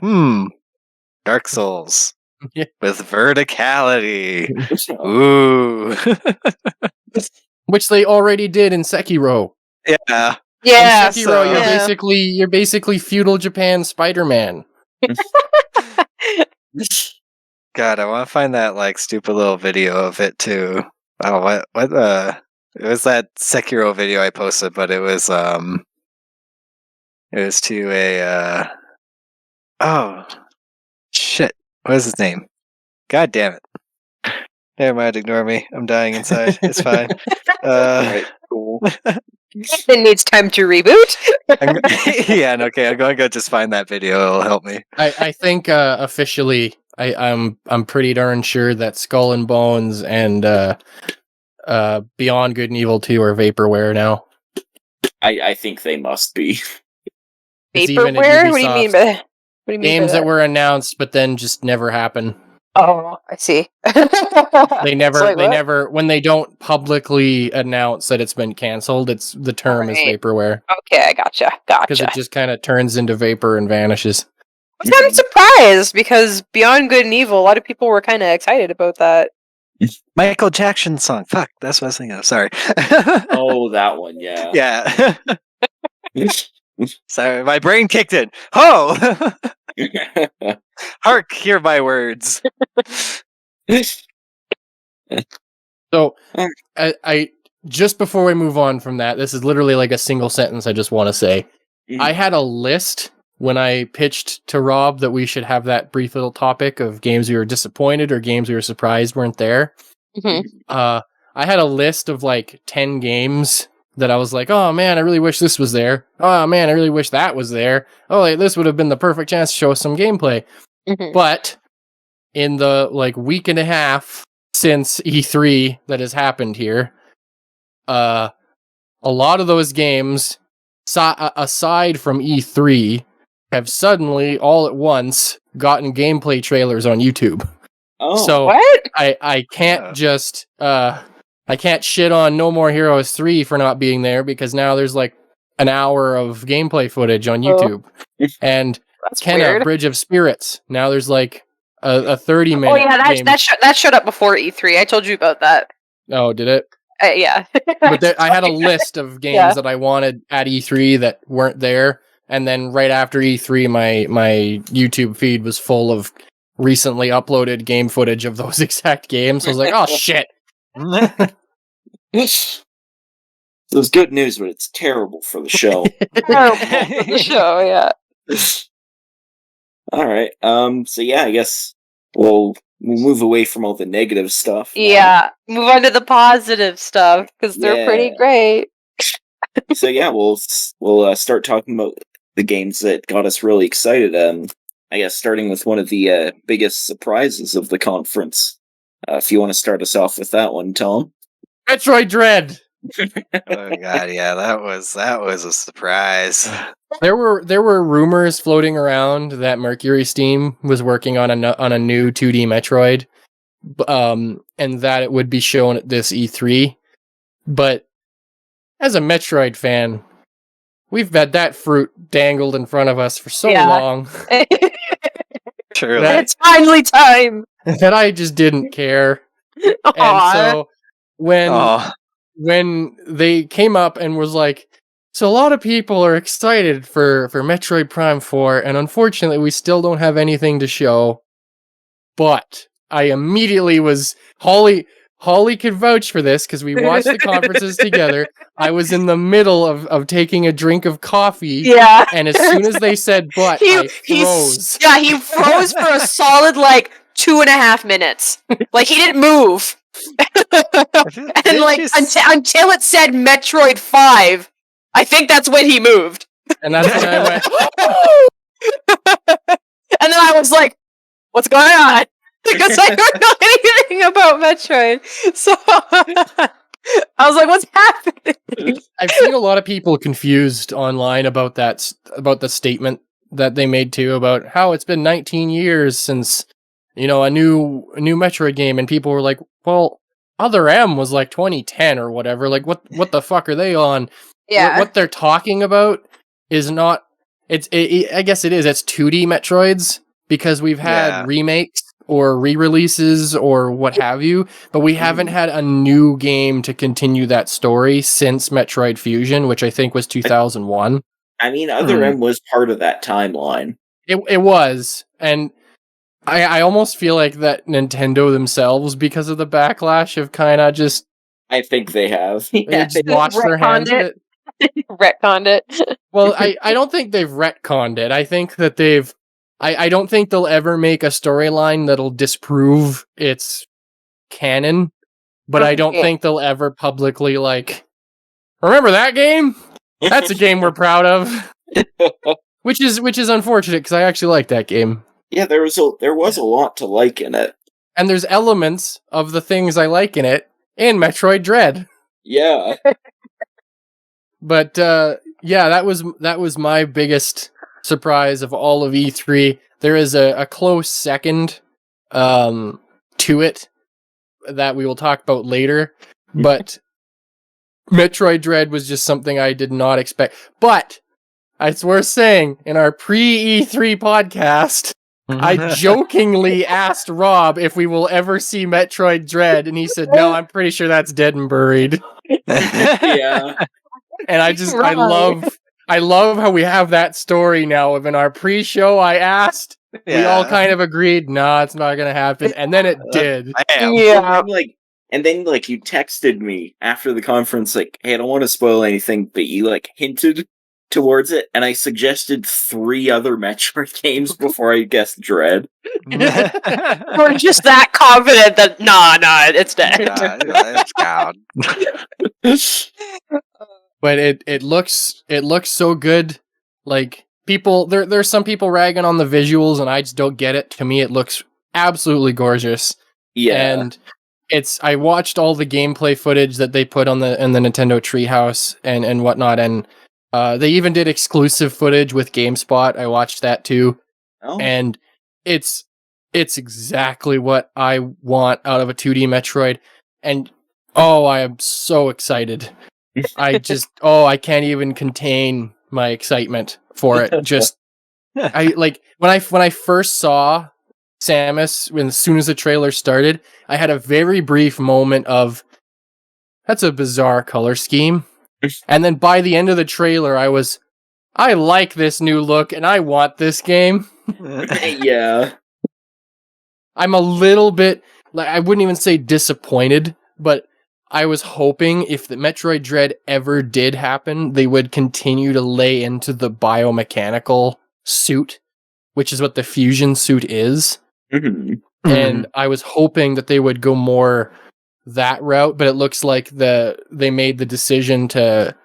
Dark Souls Yeah. with verticality. Ooh. Which they already did in Sekiro. Yeah. Yeah, In Sekiro, so- you're basically feudal Japan Spider-Man. God, I want to find that like stupid little video of it too. Oh, what it was that Sekiro video I posted, but it was to a oh shit. What is his name? God damn it. Never mind, ignore me. I'm dying inside. It's fine. Alright, cool. It needs time to reboot. Yeah, okay, I'm going to go just find that video. It'll help me. I think officially I'm pretty darn sure that Skull and Bones and Beyond Good and Evil 2 are vaporware now. I think they must be. It's even at Vaporware? What do you mean Ubisoft. by that? What do you mean by Games that that? were announced but then just never happen. Oh, I see. They never It's like, what? never, when they don't publicly announce that it's been canceled, it's the term is Alright. vaporware, Okay, I gotcha. because Gotcha. it just kind of turns into vapor and vanishes. I was kind of surprised because Beyond Good and Evil, a lot of people were kind of excited about that. Michael Jackson song. Fuck, that's what I was thinking of. Sorry. Oh, that one, yeah. Yeah. Sorry, my brain kicked in. Oh! Hark, hear my words. So, I just before we move on from that, this is literally like a single sentence I just want to say. I had a list when I pitched to Rob that we should have that brief little topic of games we were disappointed or games we were surprised weren't there. Mhm. I had a list of like 10 games that I was like, oh man, I really wish this was there. Oh man, I really wish that was there. Oh, like, this would have been the perfect chance to show us some gameplay. Mhm. But in the like week and a half since E3 that has happened here, a lot of those games, aside from E3, have suddenly all at once gotten gameplay trailers on YouTube. Oh, So What? I can't Yeah. just I can't shit on No More Heroes 3 for not being there, because now there's like an hour of gameplay footage on Oh. YouTube. And That's Kenna, weird. Bridge of Spirits, now there's like a 30-minute Oh yeah, game. that showed up before E3. I told you about that. Oh, did it? Yeah. But I had a list of games Yeah. that I wanted at E3 that weren't there, and then right after E3, my YouTube feed was full of recently uploaded game footage of those exact games. So I was like, oh shit. so it's good news, but it's terrible for the show. Terrible for the show, yeah. All right. So yeah, I guess we'll move away from all the negative stuff. now. Yeah. Move on to the positive stuff because they're pretty Yeah. great. So yeah, we'll start talking about the games that got us really excited. I guess starting with one of the biggest surprises of the conference. If you want to start us off with that one, Tom. Metroid Dread. Oh god, yeah, that was a surprise. There were rumors floating around that Mercury Steam was working on a new 2D Metroid, and that it would be shown at this E3. But as a Metroid fan, we've had that fruit dangled in front of us for so Yeah. long Truly. That- It's finally time. that I just didn't care. And Aw. so when Oh, when they came up and was like, so a lot of people are excited for Metroid Prime 4, and unfortunately we still don't have anything to show. But I immediately was Holly could vouch for this because we watched the conferences together. I was in the middle of taking a drink of coffee, Yeah. and as soon as they said but, I froze. Yeah, he froze for a solid like 2.5 minutes. Like he didn't move. And like until it said Metroid 5, I think that's when he moved. And that's when I went, And then I was like, what's going on? Because I don't know anything about Metroid. So I was like, what's happening? I've seen a lot of people confused online about that, about the statement that they made too, about how it's been 19 years since, you know, a new Metroid game, and people were like, well, Other M was like 2010 or whatever. Like, what the fuck are they on? Yeah. What they're talking about is not. I guess it is. It's 2D Metroids, because we've had remakes or re-releases or what have you, but we haven't had a new game to continue that story since Metroid Fusion, which I think was 2001. I mean, Other M was part of that timeline. It was, and I almost feel like that Nintendo themselves, because of the backlash, have kind of just... I think they have. They just washed their hands of it. Retconned it. Well, I don't think they've retconned it. I think that they've... I don't think they'll ever make a storyline that'll disprove its canon, but I don't think they'll ever publicly, like, remember that game? That's a game we're proud of. Which is unfortunate, because I actually like that game. Yeah, there was a lot to like in it. And there's elements of the things I like in it in Metroid Dread. Yeah. But yeah, that was my biggest surprise of all of E3. There is a close second to it that we will talk about later, but Metroid Dread was just something I did not expect. But it's worth saying, in our pre-E3 podcast, I jokingly asked Rob if we will ever see Metroid Dread, and he said, no, I'm pretty sure that's dead and buried. Yeah. And I love how we have that story now of in our pre-show I asked, we all kind of agreed, nah, it's not gonna happen, and then it did. Yeah. And then you texted me after the conference, like, hey, I don't want to spoil anything, but you hinted towards it, and I suggested 3 other Metroid games before I guessed Dread. We're just that confident that nah, it's dead. It's gone. But it looks so good. Like, people, there's some people ragging on the visuals, and I just don't get it. To me, it looks absolutely gorgeous. Yeah. And I watched all the gameplay footage that they put in the Nintendo Treehouse and whatnot, and they even did exclusive footage with GameSpot. I watched that too. Oh. And it's exactly what I want out of a 2D Metroid. And I am so excited. I can't even contain my excitement for it. Just when I first saw Samus, as soon as the trailer started, I had a very brief moment of, that's a bizarre color scheme. And then by the end of the trailer, I like this new look and I want this game. Yeah. I'm a little bit, I wouldn't even say disappointed, but I was hoping if the Metroid Dread ever did happen, they would continue to lay into the biomechanical suit, which is what the fusion suit is. Mm-hmm. And I was hoping that they would go more that route, but it looks like they made the decision to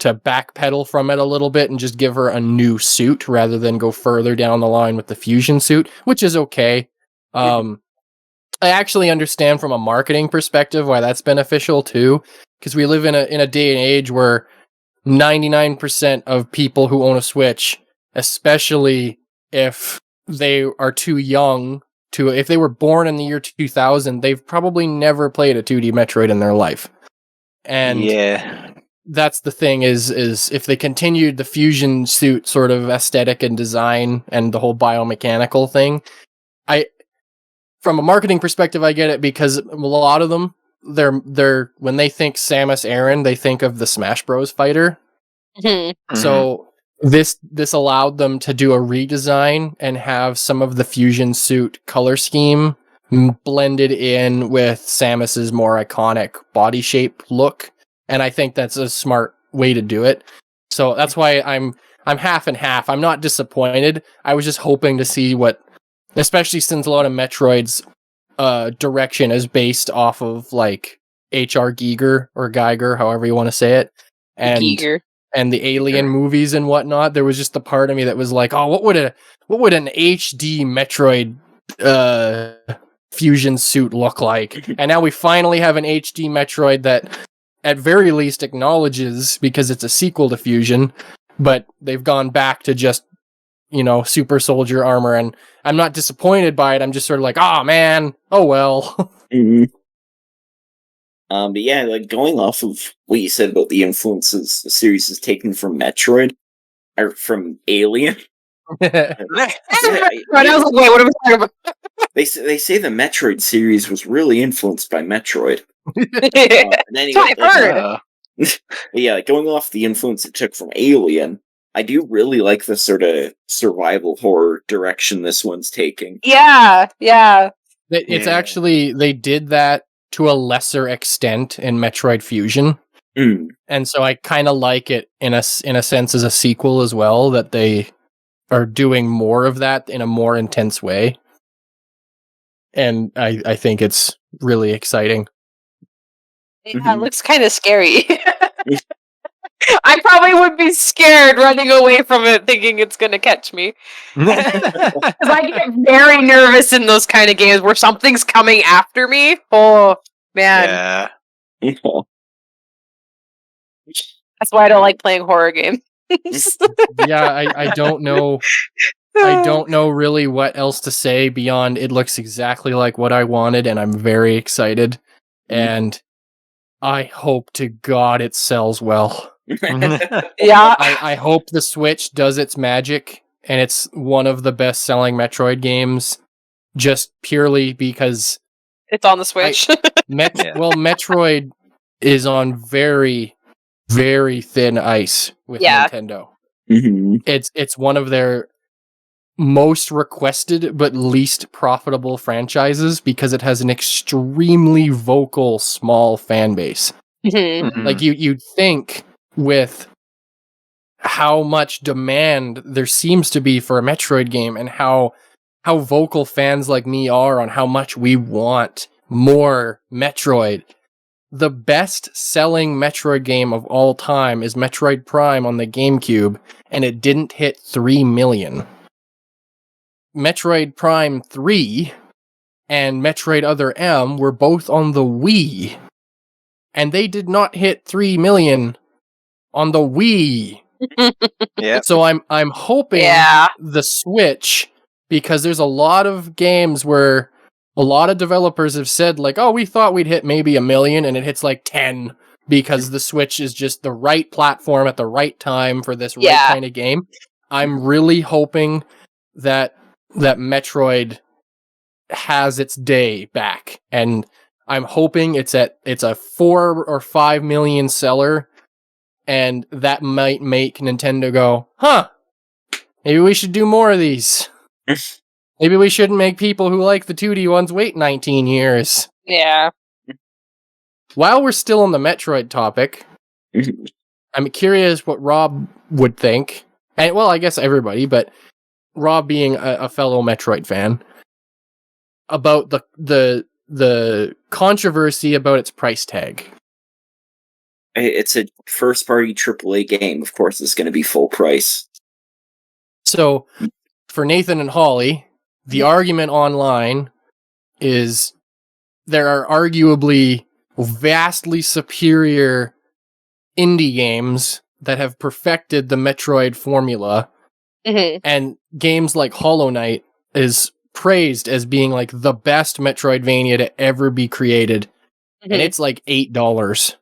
backpedal from it a little bit and just give her a new suit rather than go further down the line with the fusion suit, which is okay. I actually understand from a marketing perspective why that's beneficial too, because we live in a day and age where 99% of people who own a Switch, especially if they are too young if they were born in the year 2000, they've probably never played a 2D Metroid in their life. And yeah, that's the thing is if they continued the fusion suit sort of aesthetic and design and the whole biomechanical thing, from a marketing perspective, I get it, because a lot of them, they're when they think Samus Aran, they think of the Smash Bros. Fighter. Mm-hmm. So this allowed them to do a redesign and have some of the fusion suit color scheme blended in with Samus's more iconic body shape look, and I think that's a smart way to do it. So that's why I'm half and half. I'm not disappointed. I was just hoping to see what, especially since a lot of Metroids direction is based off of like H.R. Giger or Geiger, however you want to say it, Giger. and the Alien movies and whatnot. There was just the part of me that was like, oh, what would an HD Metroid fusion suit look like? And now we finally have an HD Metroid that, at very least, acknowledges, because it's a sequel to Fusion, but they've gone back to just, super soldier armor, and I'm not disappointed by it. I'm just sort of like, oh man, oh well. Mm-hmm. But yeah, like going off of what you said about the influences the series is taken from Metroid or from Alien. I was like, wait, what are we talking about? They say the Metroid series was really influenced by Metroid. That's what I've heard. Yeah, like going off the influence it took from Alien, I do really like the sort of survival horror direction this one's taking. Yeah. It's actually, they did that to a lesser extent in Metroid Fusion. And so I kind of like it in a sense as a sequel as well, that they are doing more of that in a more intense way. And I think it's really exciting. Yeah, it looks kind of scary. I probably would be scared running away from it thinking it's going to catch me. Because I get very nervous in those kind of games where something's coming after me. Oh, man. Yeah. That's why I don't like playing horror games. Yeah, I don't know. I don't know really what else to say beyond it looks exactly like what I wanted, and I'm very excited. And I hope to God it sells well. Yeah. I hope the Switch does its magic, and it's one of the best-selling Metroid games, just purely because it's on the Switch. Well, Metroid is on very, very thin ice with Nintendo. It's one of their most requested but least profitable franchises because it has an extremely vocal small fan base. Like you'd think, with how much demand there seems to be for a Metroid game and how vocal fans like me are on how much we want more Metroid, the best selling Metroid game of all time is Metroid Prime on the GameCube, and it didn't hit 3 million. Metroid Prime 3 and Metroid Other M were both on the Wii, and they did not hit 3 million on the Wii. Yeah. So I'm hoping the Switch, because there's a lot of games where a lot of developers have said like, oh, we thought we'd hit maybe 1 million, and it hits like 10 because the Switch is just the right platform at the right time for this right kind of game. I'm really hoping that Metroid has its day back, and I'm hoping it's a 4 or 5 million seller, and that might make Nintendo go, huh, maybe we should do more of these. Maybe we shouldn't make people who like the 2D ones wait 19 years. Yeah. While we're still on the Metroid topic, I'm curious what Rob would think, and well, I guess everybody, but Rob being a fellow Metroid fan, about the controversy about its price tag. It's a first-party AAA game. Of course, it's going to be full price. So, for Nathan and Holly, the argument online is there are arguably vastly superior indie games that have perfected the Metroid formula. And games like Hollow Knight is praised as being like the best Metroidvania to ever be created. And it's like $8.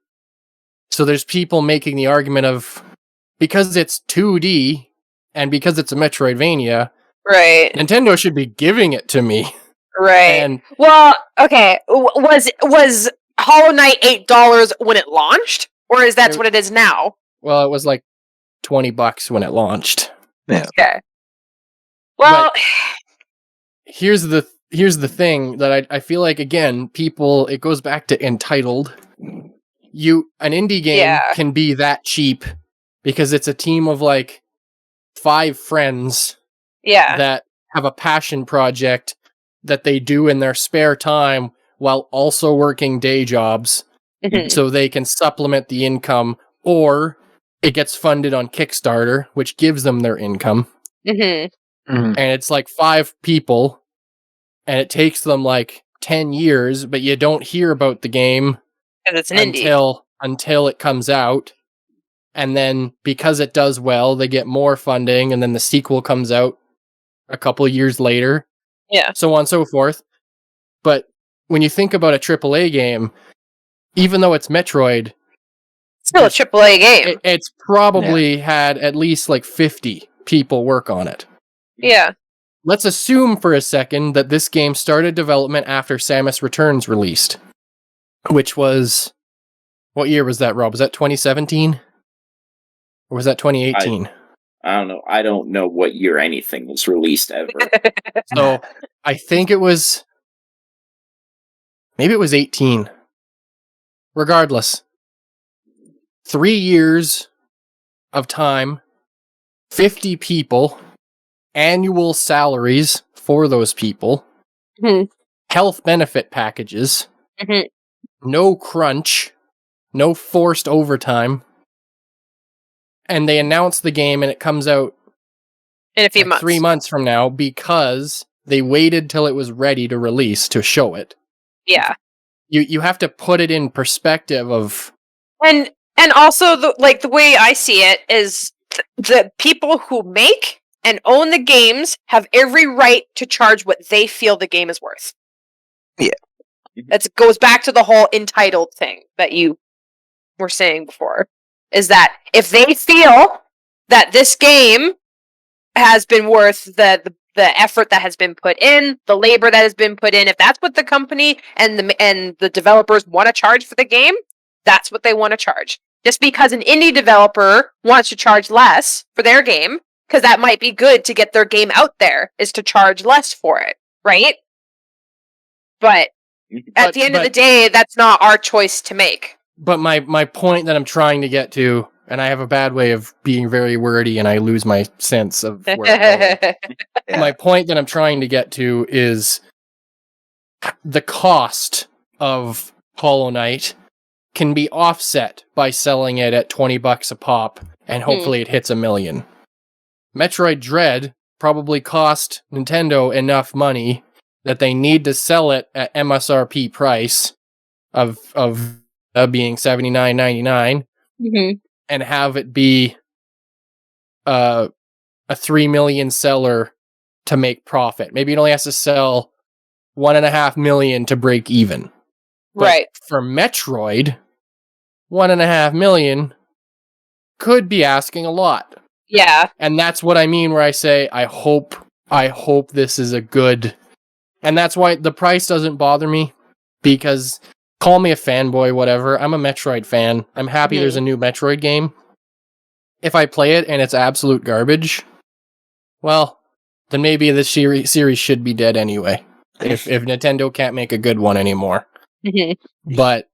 So there's people making the argument of, because it's 2D and because it's a Metroidvania, right, Nintendo should be giving it to me. Right. And well, okay, was Hollow Knight $8 when it launched, or is that what it is now? Well, it was like $20 when it launched. Yeah. Okay. Well, but here's the thing that I feel like, again, people, it goes back to entitled. An indie game can be that cheap because it's a team of like 5 friends that have a passion project that they do in their spare time while also working day jobs Mhm. so they can supplement the income, or it gets funded on Kickstarter, which gives them their income. Mhm. Mhm. And it's like 5 people, and it takes them like 10 years, but you don't hear about the game 'Cause it's an indie. until it comes out. And then because it does well, they get more funding, and then the sequel comes out a couple years later, Yeah. so on and so forth. But when you think about a AAA game, even though it's Metroid, Still a AAA game. it's probably had at least like 50 people work on it. Yeah. Let's assume for a second that this game started development after Samus Returns released, which was, what year was that, Rob? Was that 2017? Or was that 2018? I don't know. I don't know what year anything was released ever. So I think it was, maybe it was 18. Regardless, 3 years of time, 50 people, annual salaries for those people, Mhm. health benefit packages, Mhm. no crunch, no forced overtime. And they announce the game and it comes out In a few like months. 3 months from now because they waited till it was ready to release to show it. Yeah. You have to put it in perspective of, And also the way I see it is the people who make and own the games have every right to charge what they feel the game is worth. Yeah. That goes back to the whole entitled thing that you were saying before. Is that if they feel that this game has been worth the effort that has been put in, the labor that has been put in, if that's what the company and the developers want to charge for the game, that's what they want to charge. Just because an indie developer wants to charge less for their game, because that might be good to get their game out there, is to charge less for it, right? But at the end of the day, that's not our choice to make. but my point that I'm trying to get to, and I have a bad way of being very wordy and I lose my sense of where I'm going. Yeah. My point that I'm trying to get to is the cost of Hollow Knight can be offset by selling it at $20 a pop, and hopefully it hits $1 million. Metroid Dread probably cost Nintendo enough money that they need to sell it at MSRP price of being $79.99 Mhm. and have it be a 3 million seller to make profit. Maybe it only has to sell 1.5 million to break even. But Right. for Metroid, 1.5 million could be asking a lot. Yeah. And that's what I mean where I say I hope this is a good, and that's why the price doesn't bother me, because call me a fanboy, whatever. I'm a Metroid fan. I'm happy there's a new Metroid game. If I play it and it's absolute garbage, well, then maybe this series should be dead anyway. If Nintendo can't make a good one anymore. Mhm. But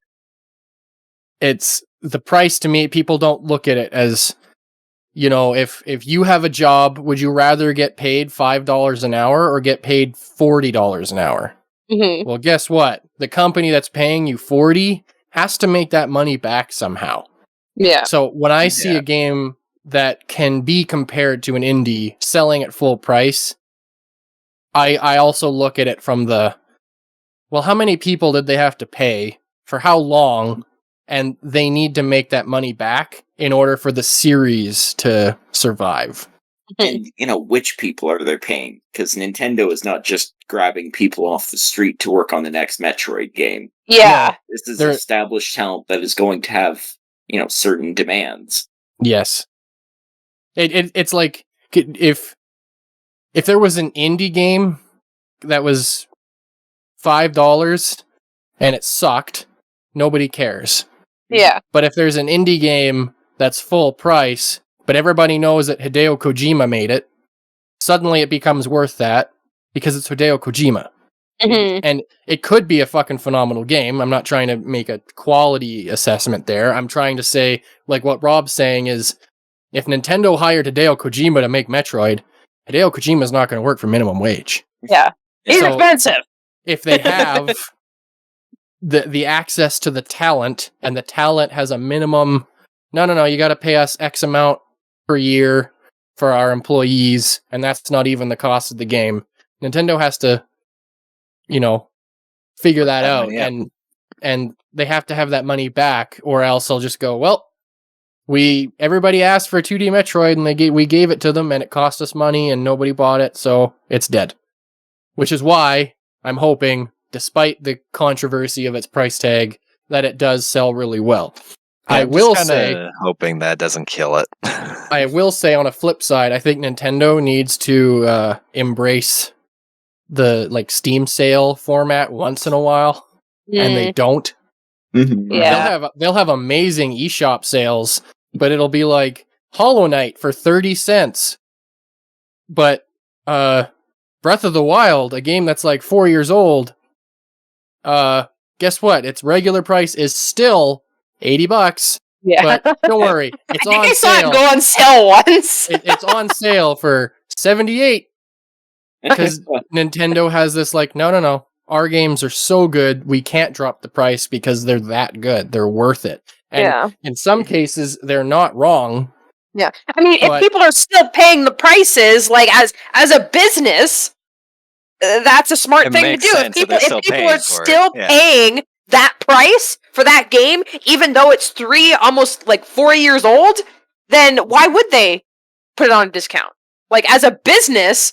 it's the price to me, people don't look at it as, you know, if you have a job, would you rather get paid $5 an hour or get paid $40 an hour? Mhm. Well, guess what? The company that's paying you 40 has to make that money back somehow. Yeah. So when I see a game that can be compared to an indie selling at full price, I also look at it from the, well, how many people did they have to pay for how long? And they need to make that money back in order for the series to survive. And, which people are they paying? Because Nintendo is not just grabbing people off the street to work on the next Metroid game. Yeah. This is established talent that is going to have, certain demands. Yes. It's like, if there was an indie game that was $5 and it sucked, nobody cares. Yeah. But if there's an indie game that's full price, but everybody knows that Hideo Kojima made it, suddenly it becomes worth that because it's Hideo Kojima. Mhm. And it could be a fucking phenomenal game. I'm not trying to make a quality assessment there. I'm trying to say, like what Rob's saying is, if Nintendo hired Hideo Kojima to make Metroid, Hideo Kojima's not going to work for minimum wage. Yeah. It's So- expensive. If they have the access to the talent, and the talent has a minimum, no, you got to pay us X amount per year for our employees, and that's not even the cost of the game. Nintendo has to, figure that out, money up. and they have to have that money back, or else they'll just go, well, everybody asked for a 2D Metroid, and we gave it to them, and it cost us money, and nobody bought it, so it's dead. Which is why I'm hoping, despite the controversy of its price tag, that it does sell really well. Yeah, I I'm will just say, kinda hoping that doesn't kill it. I will say on a flip side, I think Nintendo needs to embrace the Steam sale format once in a while, and they don't. Mhm. Yeah. They'll have amazing eShop sales, but it'll be like Hollow Knight for 30 cents. But Breath of the Wild, a game that's like 4 years old, guess what? Its regular price is still $80. Yeah. But don't worry, it's I think on I saw sale. it go on sale once. It's on sale for $78 because Nintendo has this no. Our games are so good, we can't drop the price because they're that good. They're worth it. And Yeah. in some cases, they're not wrong. Yeah. I mean, But- if people are still paying the prices, as a business, that's a smart It thing to makes do. sense that they're If still people paying are for it, still yeah. paying that price for that game, even though it's almost 4 years old, then why would they put it on a discount? As a business,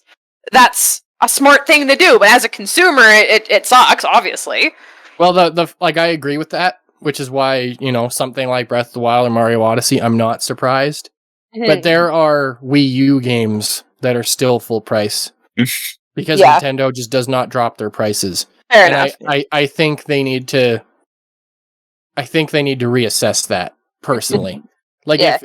that's a smart thing to do. But as a consumer, it sucks, obviously. Well, I agree with that, which is why, something like Breath of the Wild or Mario Odyssey, I'm not surprised. But there are Wii U games that are still full price because Yeah. Nintendo just does not drop their prices. Fair And enough. I think they need to reassess that personally. Yeah.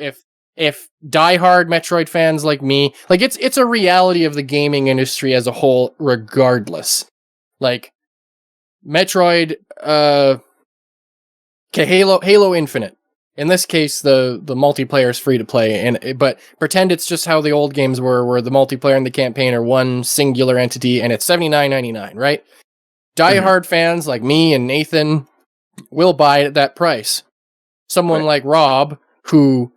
if diehard Metroid fans like me, it's a reality of the gaming industry as a whole, regardless. Metroid, Halo Infinite. In this case, the multiplayer is free to play, but pretend it's just how the old games were, where the multiplayer and the campaign are one singular entity, and it's $79.99, right? Diehard fans like me and Nathan will buy it at that price. Someone like Rob, who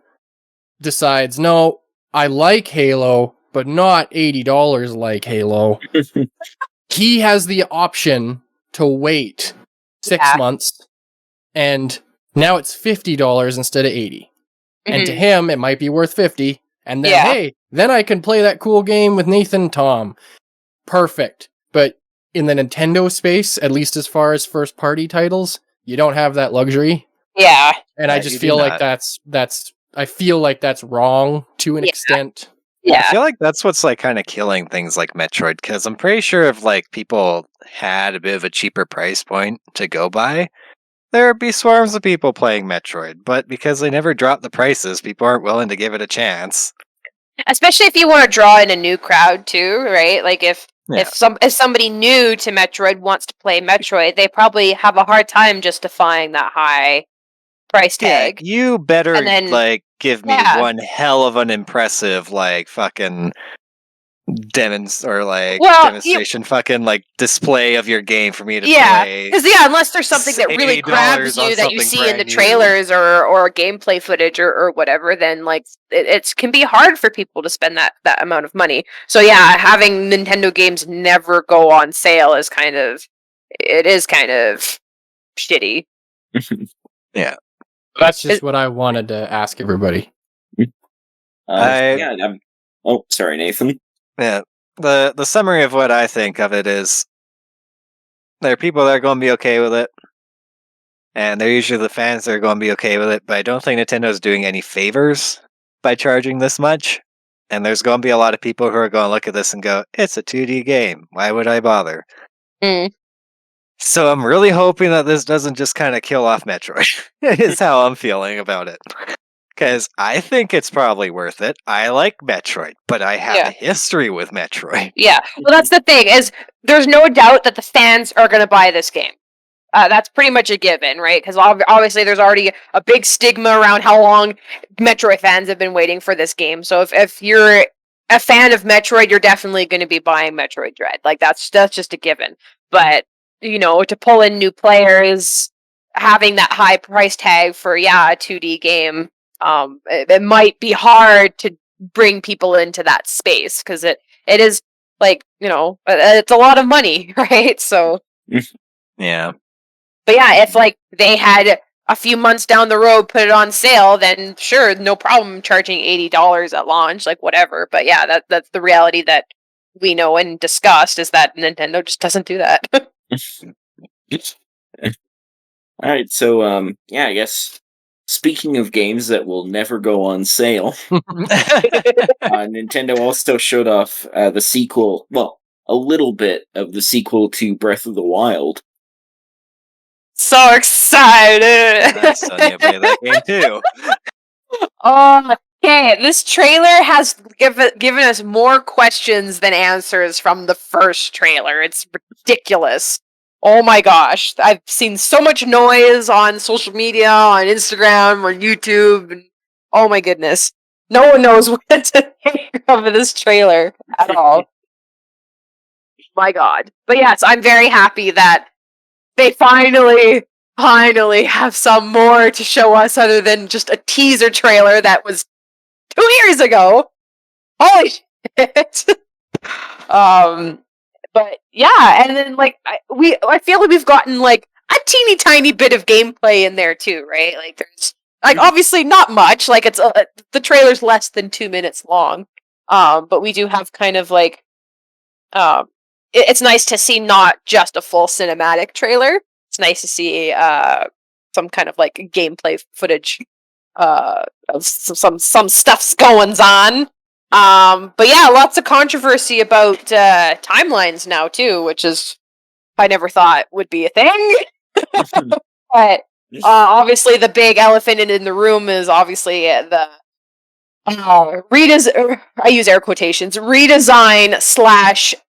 decides, no, I like Halo, but not $80 like Halo. He has the option to wait 6 months, and now it's $50 instead of $80. And to him, it might be worth $50. And then, hey, then I can play that cool game with Nathan and Tom. Perfect. But in the Nintendo space, at least as far as first party titles, you don't have that luxury. Yeah. And I Yeah, just you do feel like not. I feel like that's wrong to an extent. I Yeah. feel like that's what's kind of killing things like Metroid, because I'm pretty sure if people had a bit of a cheaper price point to go by, there would be swarms of people playing Metroid. But because they never drop the prices, people aren't willing to give it a chance. Especially if you want to draw in a new crowd too, right? If somebody new to Metroid wants to play Metroid, they probably have a hard time justifying that high price tag. Yeah, you better And then- give me one hell of an impressive fucking demonstration display of your game for me to play. Because unless there's something that really grabs $80 you on that you something see in the brand new. trailers or gameplay footage or whatever, then it can be hard for people to spend that amount of money. So yeah, having Nintendo games never go on sale is kind of shitty. Yeah. That's just what I wanted to ask everybody. Oh, sorry, Nathan. Yeah. The summary of what I think of it is there are people that are going to be okay with it, and they're usually the fans that are going to be okay with it, but I don't think Nintendo's doing any favors by charging this much. And there's going to be a lot of people who are going to look at this and go, it's a 2D game. Why would I bother? Mm. So I'm really hoping that this doesn't just kind of kill off Metroid, is how I'm feeling about it. Because I think it's probably worth it. I like Metroid, but I have a history with Metroid. Yeah, well, that's the thing, is there's no doubt that the fans are going to buy this game. That's pretty much a given, right? Because obviously there's already a big stigma around how long Metroid fans have been waiting for this game. So if you're a fan of Metroid, you're definitely going to be buying Metroid Dread. Like that's just a given. But to pull in new players, having that high price tag for a 2D game, it might be hard to bring people into that space because it is like it's a lot of money, right? So Yeah. but yeah, if like they had a few months down the road put it on sale, then sure, no problem charging $80 at launch, like whatever. But yeah, that's the reality that we know and discussed is that Nintendo just doesn't do that. All right, so I guess speaking of games that will never go on sale, Nintendo also showed off the sequel. Well, a little bit of the sequel to Breath of the Wild. So excited! My son, you play that game too. Okay, this trailer has given us more questions than answers from the first trailer. It's ridiculous. Oh my gosh. I've seen so much noise on social media, on Instagram, on YouTube, and oh my goodness. No one knows what to think of this trailer at all. My god. But yes, I'm very happy that they finally have some more to show us other than just a teaser trailer that was 2 years ago. Holy shit. But yeah, and then like I feel like we've gotten like a teeny tiny bit of gameplay in there too, right? Like there's like obviously not much, like it's the trailer's less than 2 minutes long. But we do have kind of like it's nice to see not just a full cinematic trailer. It's nice to see some kind of like gameplay footage of some stuff's goings on. But yeah, lots of controversy about timelines now too, which is I never thought would be a thing. But obviously, the big elephant in the room is obviously the I use air quotations redesign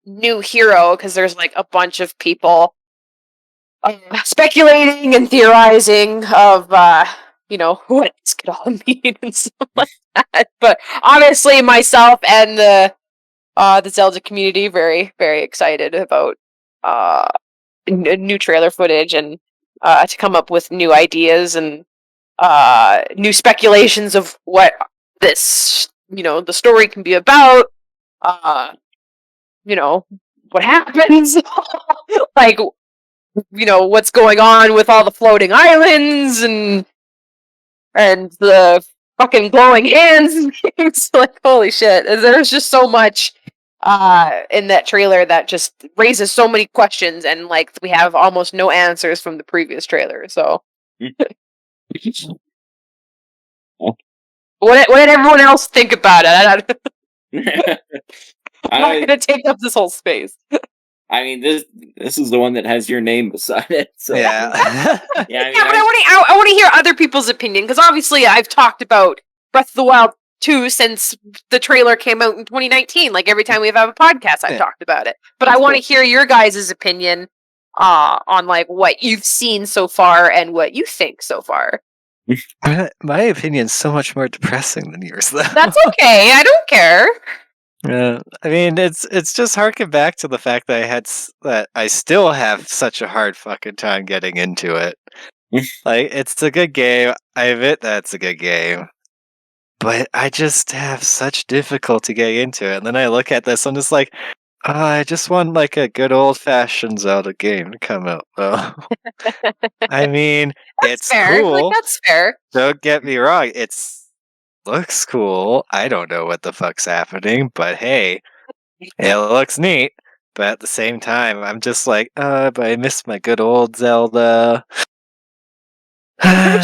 / new hero because there's like a bunch of people speculating and theorizing of what this could all mean and stuff like that. But honestly, myself and the Zelda community very very excited about new trailer footage and to come up with new ideas and new speculations of what this the story can be about. What happens, like what's going on with all the floating islands and the fucking glowing hands and things. Like holy shit, there's just so much in that trailer that just raises so many questions, and like we have almost no answers from the previous trailer. So what did everyone else think about it? I'm not gonna take up this whole space. I mean, this is the one that has your name beside it. So Yeah. I mean, But I want to hear other people's opinion because obviously I've talked about Breath of the Wild 2 since the trailer came out in 2019. Like every time we have a podcast, I've talked about it. But I want to hear your guys' opinion on like what you've seen so far and what you think so far. My opinion's so much more depressing than yours, though. That's okay. I don't care. I mean, it's just harken back to the fact that that I still have such a hard fucking time getting into it. Like, it's a good game. I admit that it's a good game, but I just have such difficulty getting into it. And then I look at this, I'm just like, I just want like a good old fashioned Zelda game to come out, though. I mean, it's fair. cool. Like, that's fair. Don't get me wrong. Looks cool. I don't know what the fuck's happening, but hey, it looks neat. But at the same time, I'm just like, but I miss my good old Zelda. I'm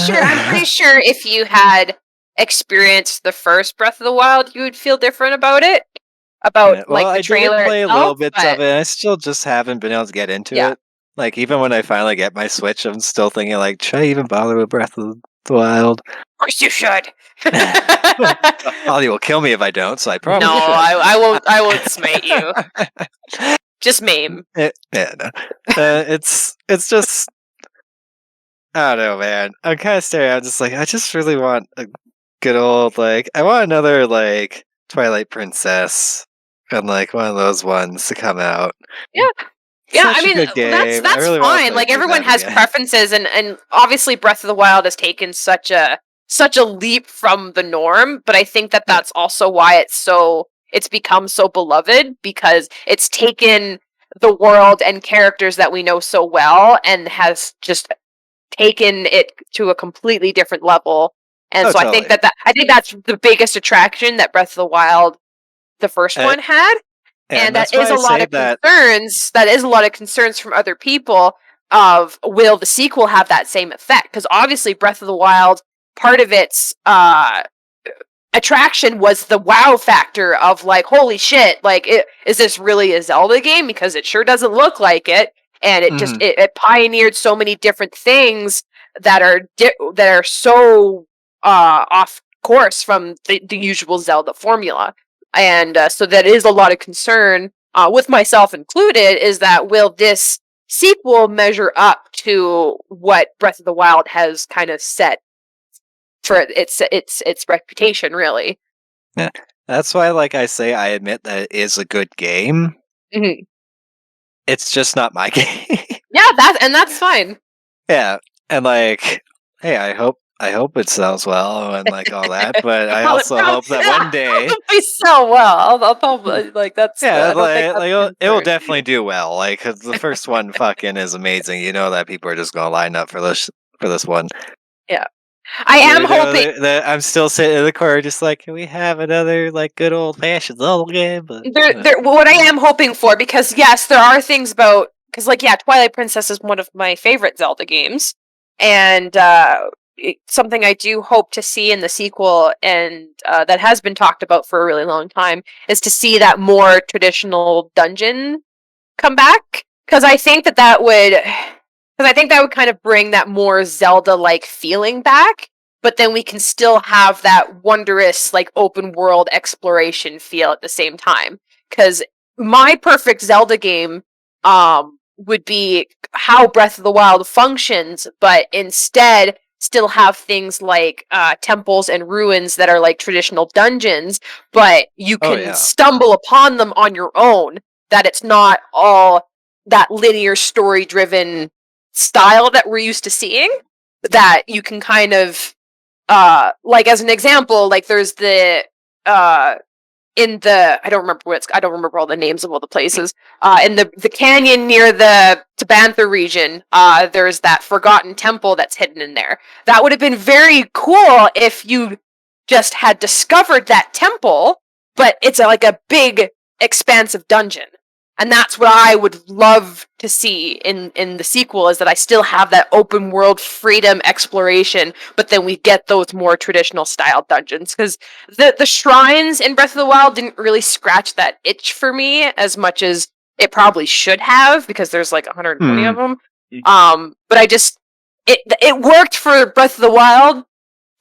pretty sure if you had experienced the first Breath of the Wild, you would feel different about it. About like the trailer. I did play itself, a little bits but of it. I still just haven't been able to get into it. Like even when I finally get my Switch, I'm still thinking like, should I even bother with Breath of the Wild? Of course you should. Ollie will kill me if I don't, so I probably No, should. I won't smite you. Just meme. No. It's just I don't know, man. I'm kind of staring. I'm just like, I just really want a good old like. I want another like Twilight Princess and like one of those ones to come out. Yeah. Yeah, Such I a mean good game. I that's really wanna fine. play Like through everyone that has again. preferences, and obviously Breath of the Wild has taken such a leap from the norm. But I think that that's also why it's become so beloved, because it's taken the world and characters that we know so well and has just taken it to a completely different level. And Oh, so I think totally. I think that's the biggest attraction that Breath of the Wild, the first Uh, one, had. And And that that's why is I a lot say of that. concerns. That is a lot of concerns from other people of, will the sequel have that same effect? Because obviously Breath of the Wild, part of its attraction was the wow factor of like, holy shit, like, is this really a Zelda game? Because it sure doesn't look like it. And it just it pioneered so many different things that are so off course from the usual Zelda formula. And so that is a lot of concern, with myself included, is that, will this sequel measure up to what Breath of the Wild has kind of set for its reputation, really? Yeah, that's why, like I say, I admit that it is a good game. Mm-hmm. It's just not my game. Yeah, that's fine. Yeah, and like, hey, I hope it sells well and like all that, but I also hope that one day, Be so well. I'll probably like that's. yeah, I don't think that's it will concern. definitely do well. Like, 'cause the first one fucking is amazing. You know that people are just gonna line up for this one. Yeah, I am hoping. I'm still sitting in the corner, just like, can we have another like good old fashioned Zelda game? But What I am hoping for, because yes, there are things about, because like, yeah, Twilight Princess is one of my favorite Zelda games, and something I do hope to see in the sequel, and that has been talked about for a really long time, is to see that more traditional dungeon come back, because I think that would kind of bring that more Zelda-like feeling back, but then we can still have that wondrous, like, open world exploration feel at the same time. Because my perfect Zelda game would be how Breath of the Wild functions, but instead still have things like temples and ruins that are like traditional dungeons, but you can stumble upon them on your own. That it's not all that linear story driven style that we're used to seeing, that you can kind of like, as an example, like there's the in the I don't remember all the names of all the places. In the canyon near the Tabantha region, there's that forgotten temple that's hidden in there. That would have been very cool if you just had discovered that temple, but it's like a big expansive dungeon. And that's what I would love to see in the sequel, is that I still have that open world freedom exploration, but then we get those more traditional style dungeons. Because the shrines in Breath of the Wild didn't really scratch that itch for me as much as it probably should have, because there's like 120 of them. But it worked for Breath of the Wild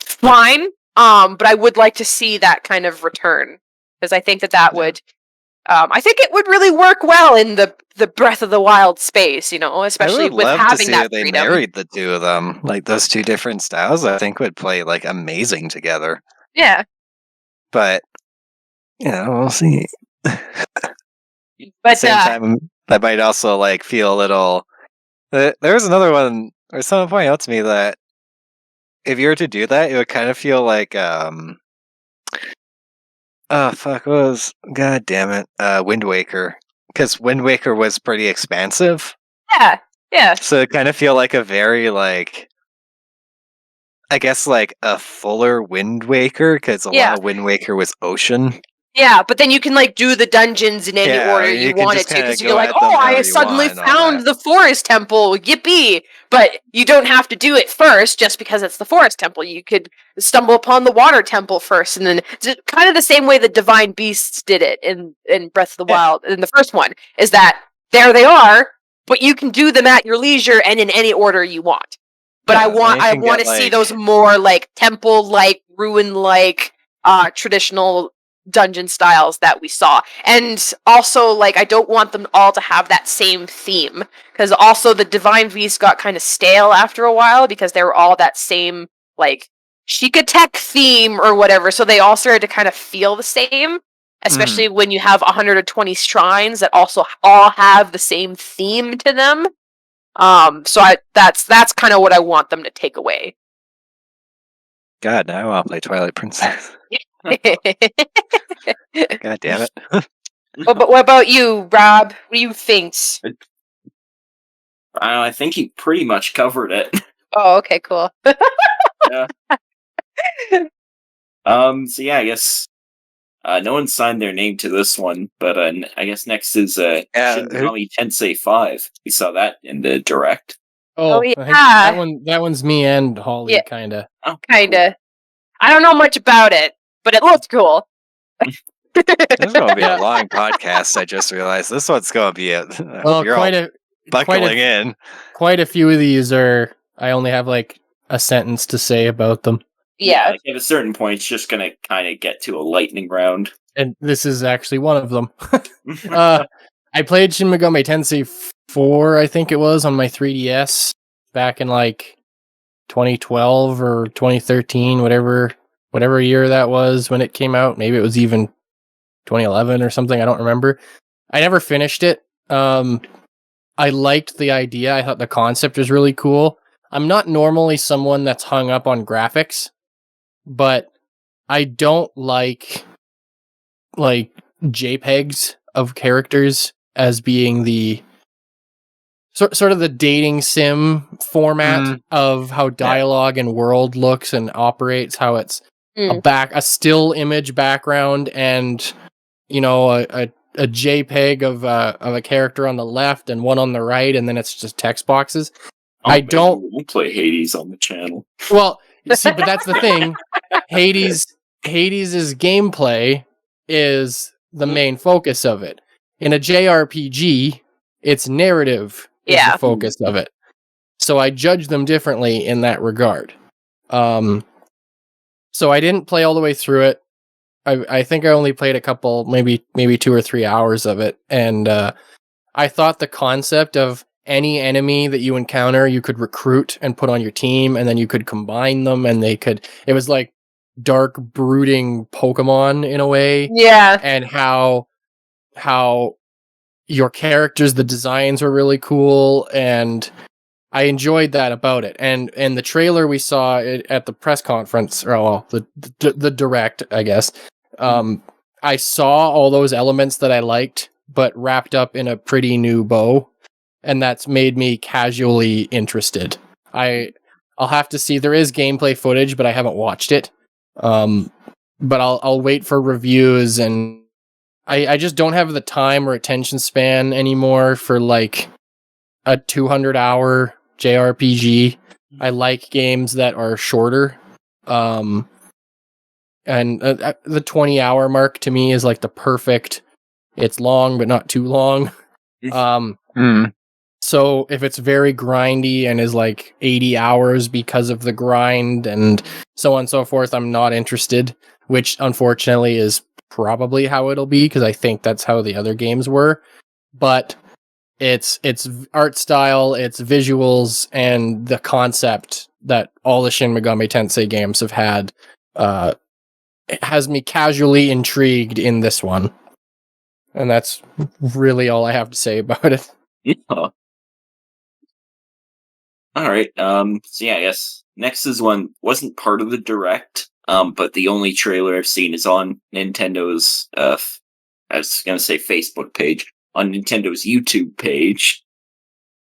fine. But I would like to see that kind of return, because I think that would. I think it would really work well in the Breath of the Wild space, especially with having that freedom. They married the two of them, like those two different styles. I think would play like amazing together. Yeah, but we'll see. but at the same time, I might also like feel a little. There was another one, or someone pointed out to me that if you were to do that, it would kind of feel like oh fuck! God damn it! Wind Waker, because Wind Waker was pretty expansive. Yeah. So it kind of feel like a very like, I guess like a fuller Wind Waker, because a lot of Wind Waker was ocean. Yeah, but then you can like do the dungeons in any order you wanted to, because you're like, oh, I suddenly found the forest temple, yippee! But you don't have to do it first just because it's the forest temple. You could stumble upon the water temple first, and then kind of the same way the divine beasts did it in Breath of the Wild in the first one, is that there they are, but you can do them at your leisure and in any order you want. But I want to see those more like temple-like, ruin-like, traditional dungeon styles that we saw. And also, like, I don't want them all to have that same theme, because also the divine beasts got kind of stale after a while, because they were all that same like Tech theme or whatever, so they all started to kind of feel the same, especially when you have 120 shrines that also all have the same theme to them. So that's kind of what I want them to take away. God, now I want to play Twilight Princess. God damn it. What about you, Rob? What do you think? I think he pretty much covered it. Oh, okay, cool. Yeah. So yeah, I guess no one signed their name to this one, but I guess next is Shin Megami Tensei 5. We saw that in the direct. Oh, I yeah. think that one's me and Holly, Yeah. kinda. Oh, Kinda. I don't know much about it, but it looks cool. This is going to be a long podcast. I just realized this one's going to be a. Well, you're all buckling in. Quite a few of these are. I only have like a sentence to say about them. Yeah. Like at a certain point, it's just gonna kind of get to a lightning round. And this is actually one of them. I played Shin Megami Tensei 4, I think it was, on my 3DS back in like 2012 or 2013, whatever year that was when it came out. Maybe it was even 2011 or something. I don't remember. I never finished it. I liked the idea. I thought the concept was really cool. I'm not normally someone that's hung up on graphics, but I don't like JPEGs of characters as being the sort of the dating sim format of how dialogue and world looks and operates, how it's a still image background and a JPEG of a character on the left and one on the right, and then it's just text boxes. We'll play Hades on the channel. Well, see, but that's the thing. Hades' gameplay is the main focus of it. In a JRPG, its narrative is the focus of it. So I judge them differently in that regard. So I didn't play all the way through it. I think I only played a couple, maybe 2 or 3 hours of it, and I thought the concept of any enemy that you encounter, you could recruit and put on your team, and then you could combine them, and it was like dark, brooding Pokemon in a way. Yeah. And how your characters, the designs were really cool, and I enjoyed that about it. And the trailer we saw at the press conference, the direct, I guess. I saw all those elements that I liked, but wrapped up in a pretty new bow, and that's made me casually interested. I'll have to see. There is gameplay footage, but I haven't watched it. But I'll wait for reviews, and I just don't have the time or attention span anymore for like a 200-hour JRPG. I like games that are shorter. And the 20-hour mark to me is like the perfect. It's long, but not too long. So if it's very grindy and is like 80 hours because of the grind and so on and so forth, I'm not interested, which unfortunately is probably how it'll be, because I think that's how the other games were. But it's art style, it's visuals, and the concept that all the Shin Megami Tensei games have had it has me casually intrigued in this one. And that's really all I have to say about it. Yeah. All right. So yeah, I guess next is one wasn't part of the direct, but the only trailer I've seen is on Nintendo's I was gonna say Facebook page, on Nintendo's YouTube page.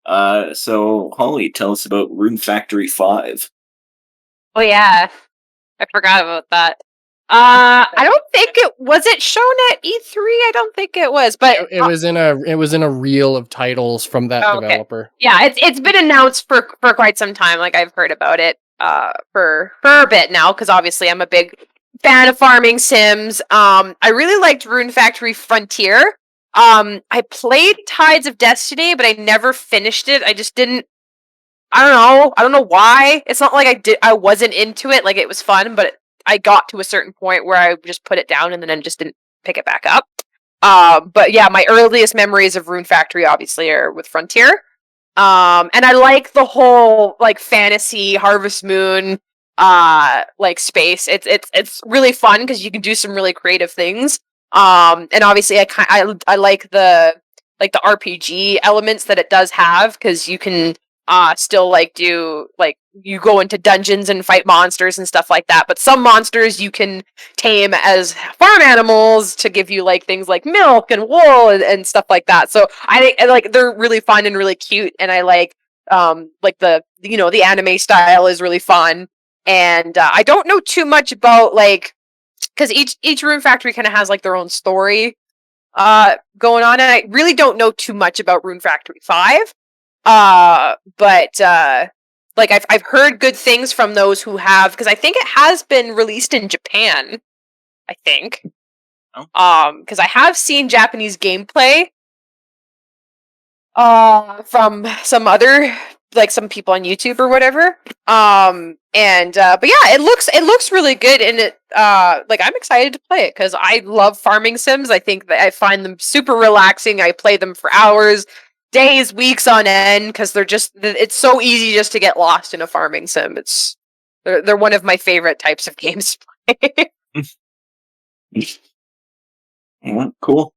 So Holly, tell us about Rune Factory 5. Oh yeah, I forgot about that. I don't think it was shown at E3. I don't think it was, but it was in a reel of titles from that developer. Yeah, it's been announced for quite some time. Like I've heard about it for a bit now, because obviously I'm a big fan of farming sims. I really liked Rune Factory Frontier. I played Tides of Destiny, but I never finished it. I just didn't. I don't know why. It's not like I wasn't into it. Like it was fun, but I got to a certain point where I just put it down and then just didn't pick it back up. But yeah, my earliest memories of Rune Factory obviously are with Frontier. And I like the whole like fantasy Harvest Moon like space. It's really fun because you can do some really creative things. And obviously I like the RPG elements that it does have, because you can still like do like you go into dungeons and fight monsters and stuff like that. But some monsters you can tame as farm animals to give you like things like milk and wool and stuff like that. So I think like they're really fun and really cute, and I like the the anime style is really fun. And I don't know too much about like, because each Rune Factory kind of has like their own story going on, and I really don't know too much about Rune Factory 5. But like I've heard good things from those who have, because I think it has been released in Japan. I think. Because I have seen Japanese gameplay from some other, like some people on YouTube or whatever. And but yeah, it looks really good, and it like I'm excited to play it because I love farming sims. I think that I find them super relaxing. I play them for hours, days, weeks on end, because it's so easy just to get lost in a farming sim. They're one of my favorite types of games to play. Yeah, cool.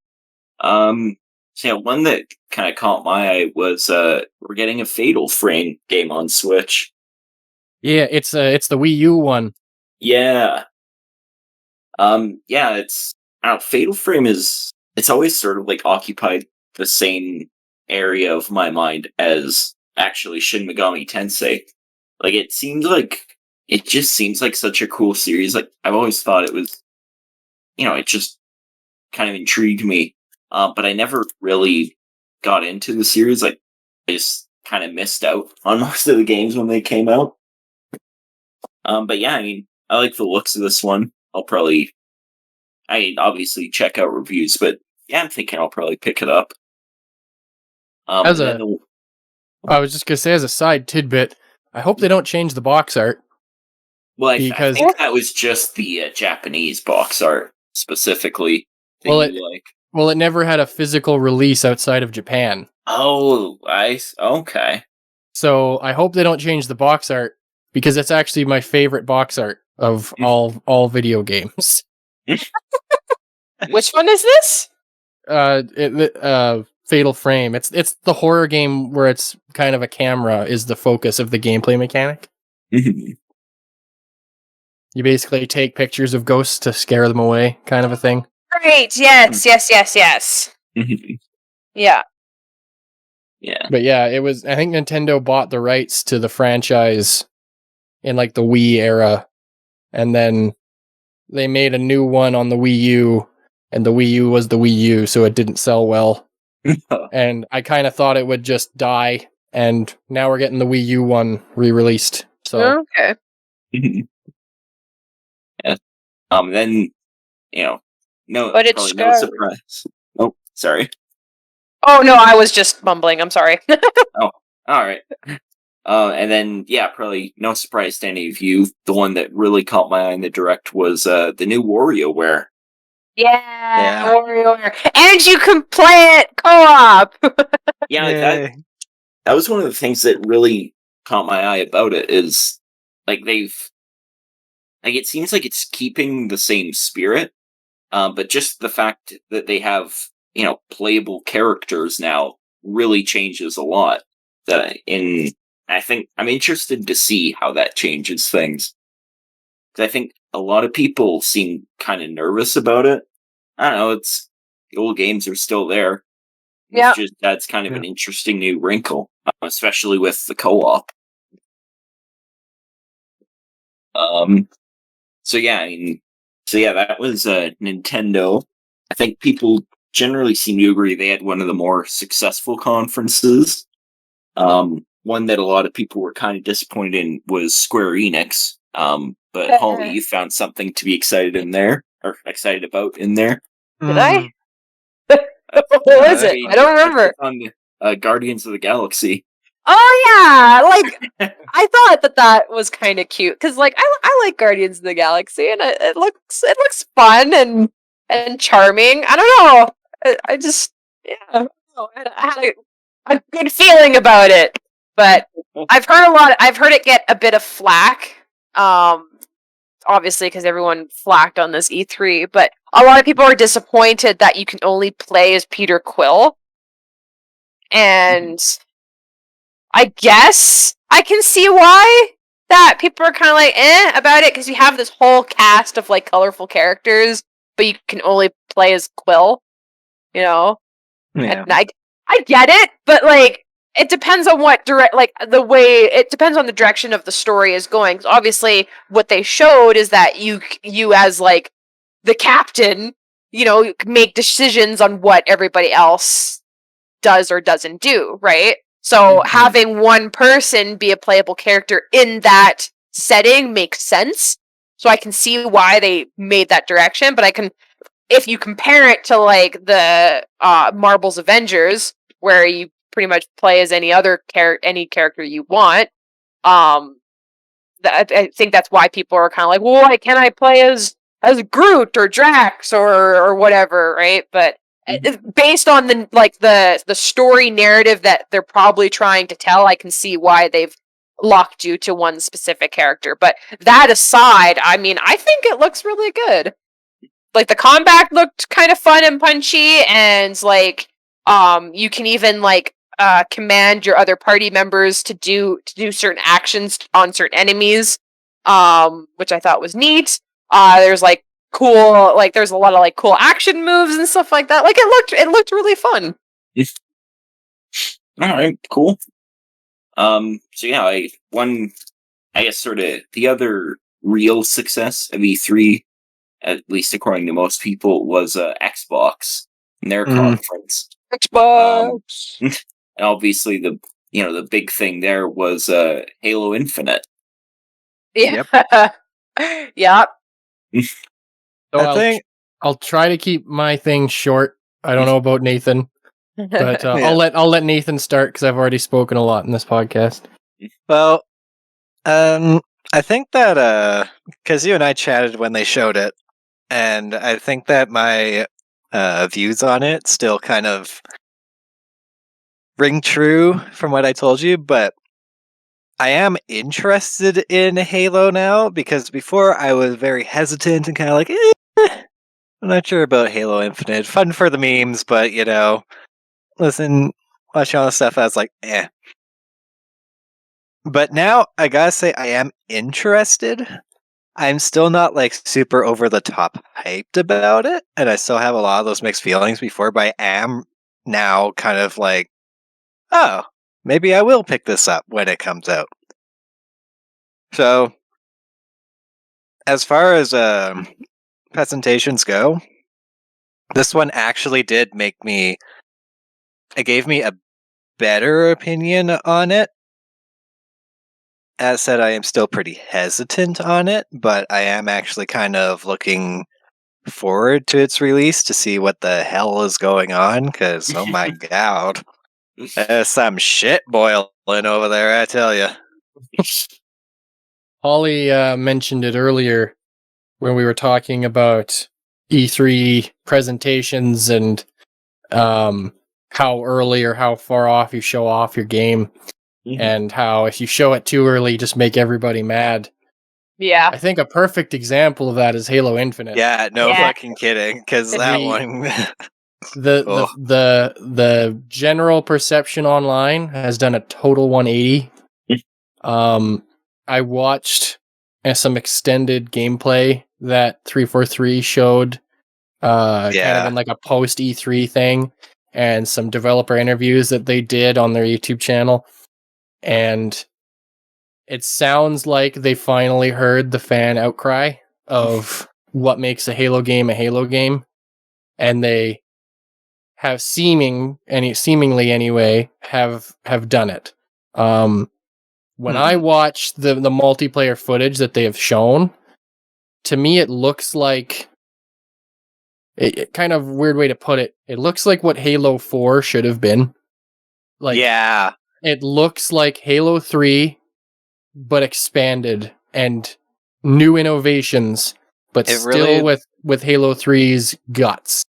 So yeah, one that kind of caught my eye was we're getting a Fatal Frame game on Switch. Yeah, it's the Wii U one. Yeah. Yeah, it's Fatal Frame it's always sort of like occupied the same area of my mind as actually Shin Megami Tensei. Like it just seems like such a cool series. Like I've always thought it was, it just kind of intrigued me. But I never really got into the series. Like I just kind of missed out on most of the games when they came out. But yeah, I mean, I like the looks of this one. Obviously check out reviews, but yeah, I'm thinking I'll probably pick it up. I was just gonna say, as a side tidbit, I hope they don't change the box art. Well, I because think that was just the Japanese box art specifically. It never had a physical release outside of Japan. Oh, okay. So I hope they don't change the box art, because it's actually my favorite box art of all video games. Which one is this? Fatal Frame. It's the horror game where it's kind of a camera is the focus of the gameplay mechanic. You basically take pictures of ghosts to scare them away, kind of a thing. Great. Yes. Yeah. Yeah. But yeah, it was. I think Nintendo bought the rights to the franchise in like the Wii era, and then they made a new one on the Wii U, and the Wii U was the Wii U, so it didn't sell well. And I kind of thought it would just die, and now we're getting the Wii U one re-released. So okay. Yeah. Then no, but it's probably no surprise. Oh, sorry. Oh no, I was just mumbling. I'm sorry. Oh, all right. And then yeah, probably no surprise to any of you. The one that really caught my eye in the direct was the new WarioWare. Yeah, WarioWare, and you can play it co-op. Yeah, that was one of the things that really caught my eye about it. Is like it seems like it's keeping the same spirit, but just the fact that they have playable characters now really changes a lot. I think I'm interested to see how that changes things. Because I think a lot of people seem kind of nervous about it. I don't know. The old games are still there. Yeah, That's kind of an interesting new wrinkle, especially with the co-op. So yeah, that was Nintendo. I think people generally seem to agree they had one of the more successful conferences. One that a lot of people were kind of disappointed in was Square Enix. But Holly, you found something to be excited about in there. Did I? What was it? I don't remember. On Guardians of the Galaxy. Oh yeah, like I thought that was kind of cute because like I like Guardians of the Galaxy, and it looks fun and charming. I don't know. I just I had a good feeling about it, but I've heard it get a bit of flack Obviously, because everyone flacked on this E3, but a lot of people are disappointed that you can only play as Peter Quill. And I guess I can see why that people are kind of like about it, because you have this whole cast of like colorful characters, but you can only play as Quill. You know, Yeah. and I get it, but like it depends on what it depends on the direction of the story is going. 'Cause obviously, what they showed is that you as like the captain, you make decisions on what everybody else does or doesn't do, right? So having one person be a playable character in that setting makes sense. So I can see why they made that direction, but if you compare it to like the Marvel's Avengers, where you pretty much play as any character you want, I think that's why people are kind of like, well, why can't I play as Groot or Drax or whatever, right? But based on the story narrative that they're probably trying to tell, I can see why they've locked you to one specific character. But that aside, I mean, I think it looks really good. Like the combat looked kind of fun and punchy, and like you can even like command your other party members to do certain actions on certain enemies, which I thought was neat. There's like there's a lot of like cool action moves and stuff like that. Like it looked really fun. All right, cool. So yeah, I guess sort of the other real success of E3, at least according to most people, was Xbox and their conference. Xbox. And obviously the big thing there was Halo Infinite. Yeah. Yep. So I'll try to keep my thing short. I don't know about Nathan, but Yeah. I'll let Nathan start because I've already spoken a lot in this podcast. Well, I think that because you and I chatted when they showed it, and I think that my views on it still kind of ring true from what I told you, but I am interested in Halo now, because before I was very hesitant and kind of like, I'm not sure about Halo Infinite. Fun for the memes, but watching all the stuff, I was like, eh. But now I gotta say I am interested. I'm still not like super over the top hyped about it, and I still have a lot of those mixed feelings before, but I am now kind of like, oh, maybe I will pick this up when it comes out. So, as far as presentations go, this one actually did it gave me a better opinion on it. As said, I am still pretty hesitant on it, but I am actually kind of looking forward to its release to see what the hell is going on, because, oh my god, there's some shit boiling over there, I tell you. Holly mentioned it earlier when we were talking about E3 presentations and how early or how far off you show off your game. And how if you show it too early, you just make everybody mad. Yeah. I think a perfect example of that is Halo Infinite. Yeah, no fucking kidding, because that one... the general perception online has done a total 180. I watched some extended gameplay that 343 showed, kind of in like a post E3 thing, and some developer interviews that they did on their YouTube channel. And it sounds like they finally heard the fan outcry of what makes a Halo game, and they have seemingly anyway have done it. When I watch the multiplayer footage that they have shown, to me it looks like it kind of weird way to put it. It looks like what Halo 4 should have been. Like, yeah. It looks like Halo 3, but expanded and new innovations, but still with Halo 3's guts.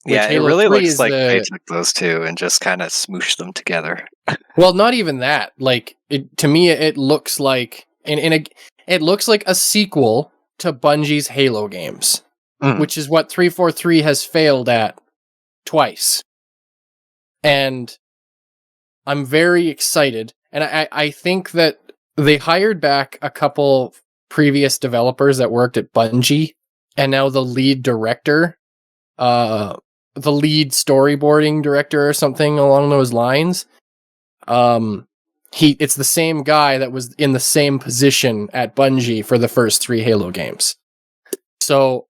Yeah, Halo it really looks like they took those two and just kind of smooshed them together. Well, not even that. Like, to me, it looks like, and it looks like a sequel to Bungie's Halo games, Mm. which is what 343 has failed at twice. And I'm very excited. And I think that they hired back a couple previous developers that worked at Bungie, and now the lead director, the lead storyboarding director or something along those lines. It's the same guy that was in the same position at Bungie for the first 3 Halo games. So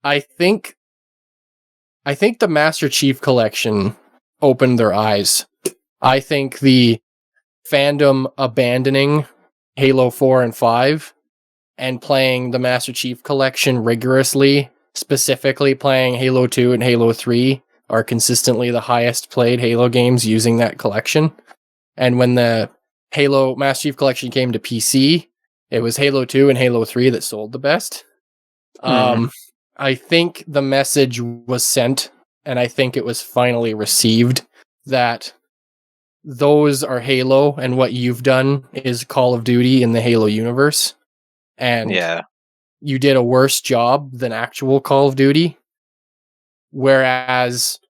I think the Master Chief Collection opened their eyes. I think the fandom abandoning Halo 4 and 5 and playing the Master Chief Collection rigorously, specifically playing Halo 2 and Halo 3, are consistently the highest played Halo games using that collection. And when the Halo Master Chief Collection came to PC, it was Halo 2 and Halo 3 that sold the best. I think the message was sent, and I think it was finally received, that those are Halo, and what you've done is Call of Duty in the Halo universe. And you did a worse job than actual Call of Duty. Whereas,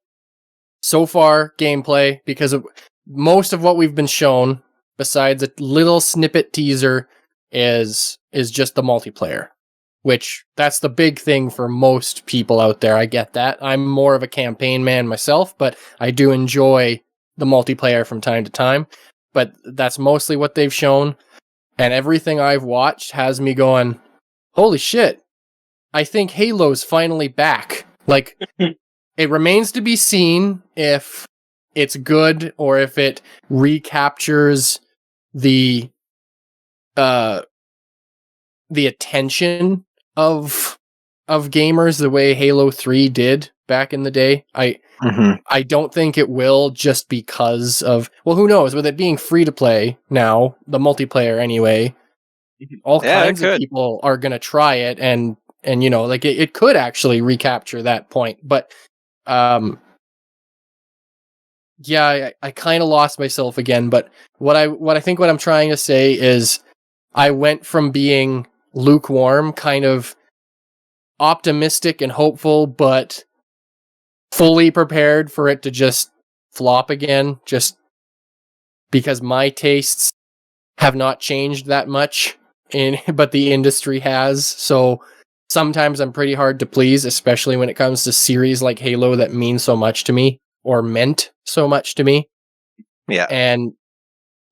so far, gameplay, because of most of what we've been shown, besides a little snippet teaser, is just the multiplayer. Which, that's the big thing for most people out there. I get that. I'm more of a campaign man myself, but I do enjoy the multiplayer from time to time. But that's mostly what they've shown. And everything I've watched has me going, holy shit, I think Halo's finally back. Like, it remains to be seen if it's good or if it recaptures the attention of gamers the way Halo 3 did back in the day. I don't think it will, just because of, well, who knows, with it being free to play now, the multiplayer anyway, all kinds of people are going to try it, and you know, like it could actually recapture that point. But yeah, I kind of lost myself again, but what I think what I'm trying to say is I went from being lukewarm, kind of optimistic and hopeful, but fully prepared for it to just flop again, just because my tastes have not changed that much, but the industry has. So sometimes I'm pretty hard to please, especially when it comes to series like Halo that mean so much to me, or meant so much to me. Yeah. And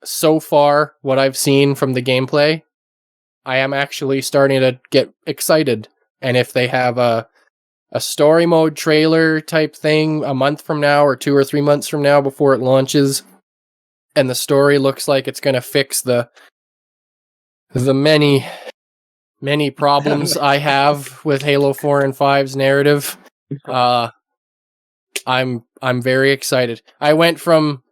so far, what I've seen from the gameplay, I am actually starting to get excited. And if they have a story mode trailer type thing a month from now or 2 or 3 months from now before it launches, and the story looks like it's going to fix the many problems I have with Halo 4 and 5's narrative, I'm very excited. I went from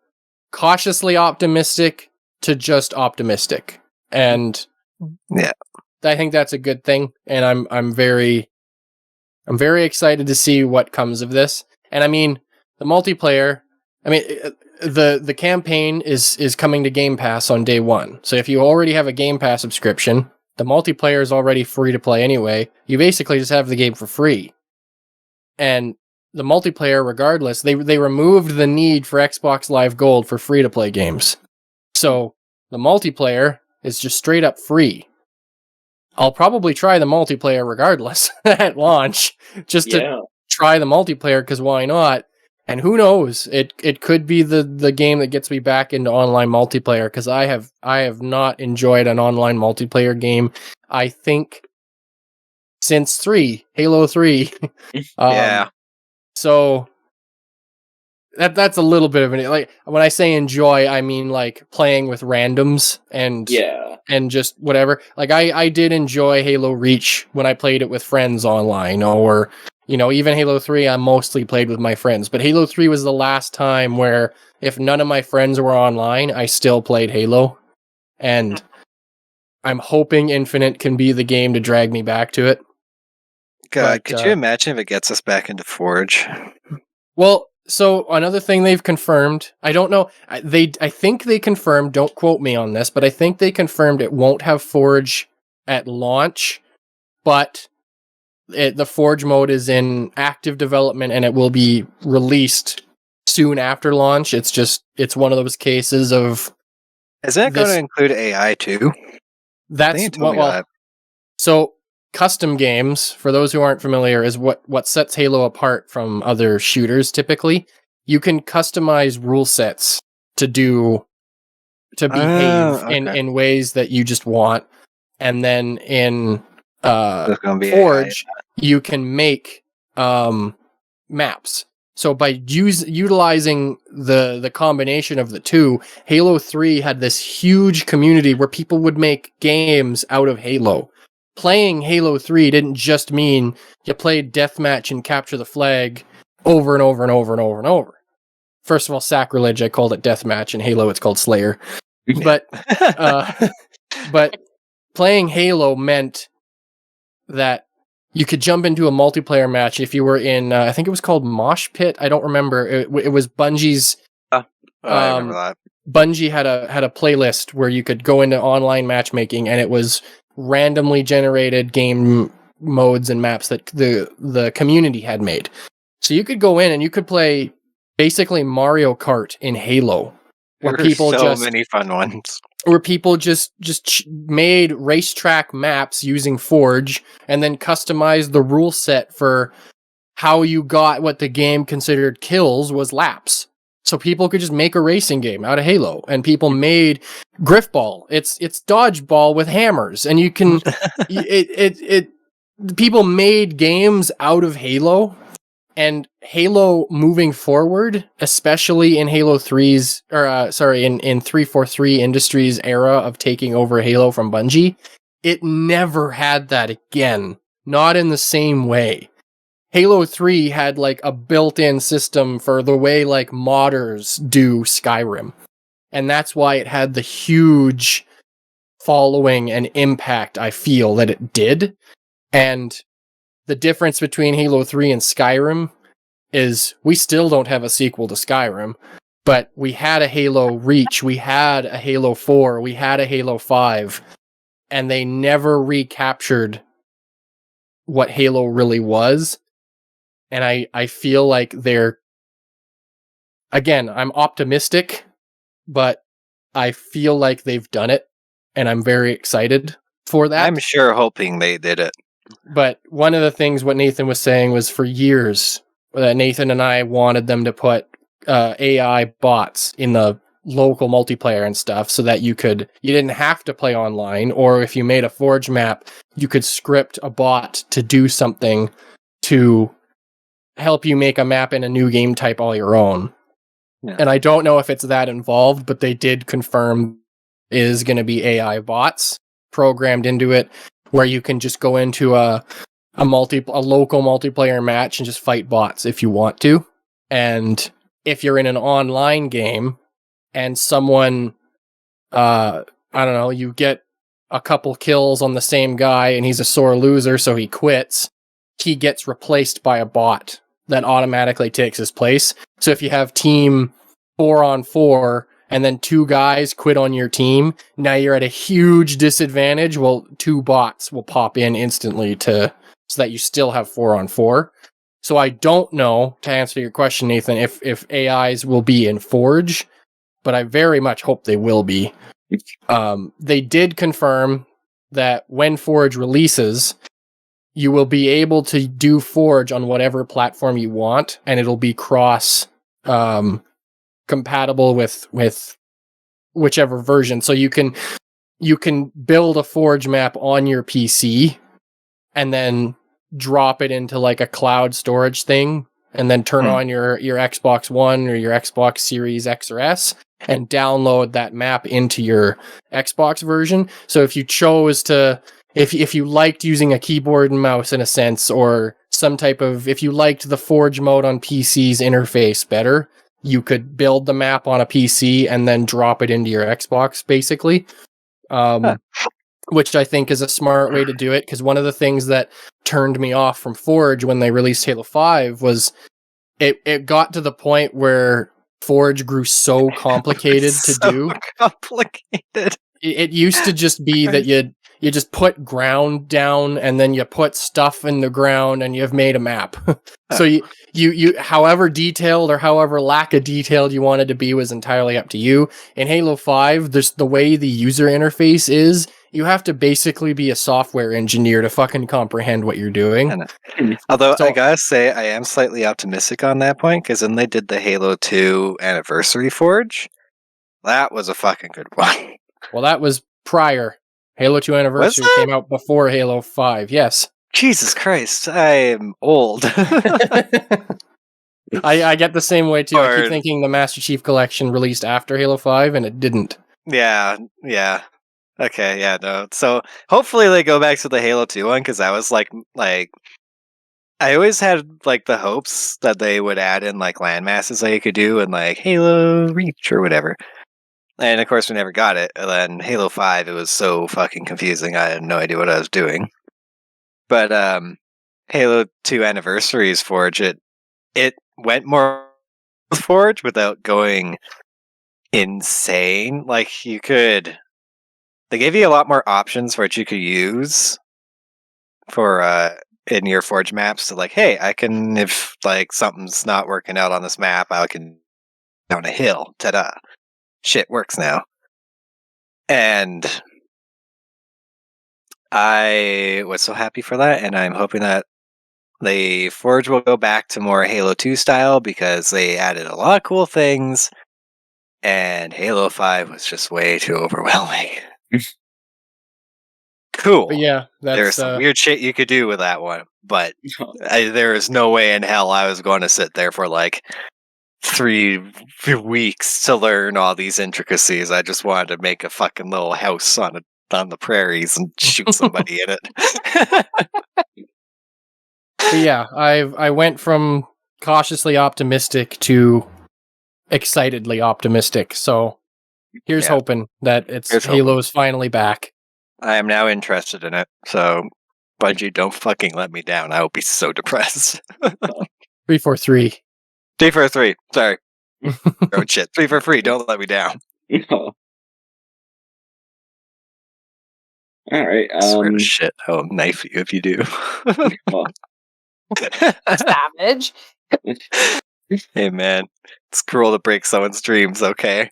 cautiously optimistic to just optimistic, and yeah, I think that's a good thing. And I'm very excited to see what comes of this. And I mean, the multiplayer, I mean, the campaign is coming to Game Pass on day one. So if you already have a Game Pass subscription, the multiplayer is already free to play anyway. You basically just have the game for free. And the multiplayer, regardless, they removed the need for Xbox Live Gold for free to play games. So the multiplayer is just straight up free. I'll probably try the multiplayer regardless at launch, just to try the multiplayer, because why not? And who knows? It could be the game that gets me back into online multiplayer, because I have not enjoyed an online multiplayer game, I think, since Halo 3. Yeah. So that's a little bit of an, like, when I say enjoy, I mean like playing with randoms and just whatever. Like I did enjoy Halo Reach when I played it with friends online, or even Halo 3 I mostly played with my friends. But Halo 3 was the last time where if none of my friends were online, I still played Halo. And I'm hoping Infinite can be the game to drag me back to it. God, could you imagine if it gets us back into Forge? Well, so another thing they've confirmed, I don't know, I think they confirmed, don't quote me on this, but I think they confirmed it won't have Forge at launch, but the Forge mode is in active development and it will be released soon after launch. It's one of those cases of Is that going to include AI too? that's so custom games, for those who aren't familiar, is what sets Halo apart from other shooters. Typically, you can customize rule sets to behave in ways that you just want, and then in Forge you can make maps. So by utilizing the combination of the two, Halo 3 had this huge community where people would make games out of Halo. Playing Halo 3 didn't just mean you played deathmatch and capture the flag over and over and over and over and over. First of all, sacrilege, I called it deathmatch. In Halo, it's called Slayer. But playing Halo meant that you could jump into a multiplayer match if you were in, I think it was called Mosh Pit. I don't remember. It was Bungie's. I remember that. Bungie had a playlist where you could go into online matchmaking, and it was randomly generated game modes and maps that the community had made. So you could go in and you could play basically Mario Kart in Halo, where people many fun ones. Where people just made racetrack maps using Forge and then customized the rule set for how you got what the game considered kills was laps. So people could just make a racing game out of Halo, and people made Griffball. It's dodgeball with hammers, and you can people made games out of Halo. And Halo moving forward, especially in Halo 3's, in 343 Industries' era of taking over Halo from Bungie, it never had that again. Not in the same way. Halo 3 had like a built-in system for the way like modders do Skyrim. And that's why it had the huge following and impact I feel that it did. And the difference between Halo 3 and Skyrim is we still don't have a sequel to Skyrim, but we had a Halo Reach, we had a Halo 4, we had a Halo 5, and they never recaptured what Halo really was. And I feel like I'm optimistic, but I feel like they've done it, and I'm very excited for that. I'm sure hoping they did it. But one of the things what Nathan was saying was for years that Nathan and I wanted them to put AI bots in the local multiplayer and stuff so that you didn't have to play online, or if you made a Forge map, you could script a bot to do something to help you make a map in a new game type all your own. Yeah. And I don't know if it's that involved, but they did confirm is going to be AI bots programmed into it, where you can just go into a local multiplayer match and just fight bots if you want to. And if you're in an online game and someone, I don't know, you get a couple kills on the same guy and he's a sore loser, so he quits, he gets replaced by a bot that automatically takes his place. So if you have team 4-on-4 and then 2 guys quit on your team, now you're at a huge disadvantage. Well, 2 bots will pop in instantly so that you still have 4-on-4. So I don't know, to answer your question, Nathan, if AIs will be in Forge, but I very much hope they will be. They did confirm that when Forge releases, you will be able to do Forge on whatever platform you want, and it'll be cross compatible with whichever version. So you can build a Forge map on your PC and then drop it into like a cloud storage thing, and then turn on your Xbox One or your Xbox Series X or S and download that map into your Xbox version. So if you chose to, if you liked using a keyboard and mouse in a sense, or some type of, if you liked the Forge mode on PC's interface better, you could build the map on a PC and then drop it into your Xbox, basically. Which I think is a smart way to do it, because one of the things that turned me off from Forge when they released Halo 5 was it got to the point where Forge grew so complicated to do. Complicated. It used to just be that you just put ground down and then you put stuff in the ground and you've made a map. So you however detailed or however lack of detailed you wanted to be was entirely up to you. In Halo 5, there's the way the user interface is, you have to basically be a software engineer to fucking comprehend what you're doing. Although So- I gotta say, I am slightly optimistic on that point, because then they did the Halo 2 Anniversary Forge. That was a fucking good one. Well, that was prior. Halo 2 Anniversary it? came out before Halo 5, yes. Jesus Christ, I'm old. I get the same way too. I Or- keep thinking the Master Chief Collection released after Halo 5, and it didn't. Yeah. Okay, yeah, no. So hopefully they go back to the Halo 2 one, because that was like I always had like the hopes that they would add in like landmasses that you could do and like Halo Reach or whatever. And of course we never got it. And then Halo 5, it was so fucking confusing. I had no idea what I was doing. But Halo 2 Anniversaries Forge, it went more Forge without going insane. Like they gave you a lot more options for what you could use for in your Forge maps to like, hey, I can, if like something's not working out on this map, I can down a hill. Ta-da. Shit works now. And I was so happy for that, and I'm hoping that the Forge will go back to more Halo 2 style, because they added a lot of cool things, and Halo 5 was just way too overwhelming. Cool. But yeah, There's that's some weird shit you could do with that one, but there is no way in hell I was going to sit there for like 3 weeks to learn all these intricacies. I just wanted to make a fucking little house on the prairies and shoot somebody in it. But yeah, I went from cautiously optimistic to excitedly optimistic. So here's Yeah. hoping that Here's Halo's finally back. I am now interested in it, so Bungie, don't fucking let me down. I will be so depressed. 343. 3 for 3. Sorry. Oh shit. 3 for free. Don't let me down. All right. Swear to shit. I'll knife you if you do. Well, Savage. Hey man, it's cruel to break someone's dreams, okay?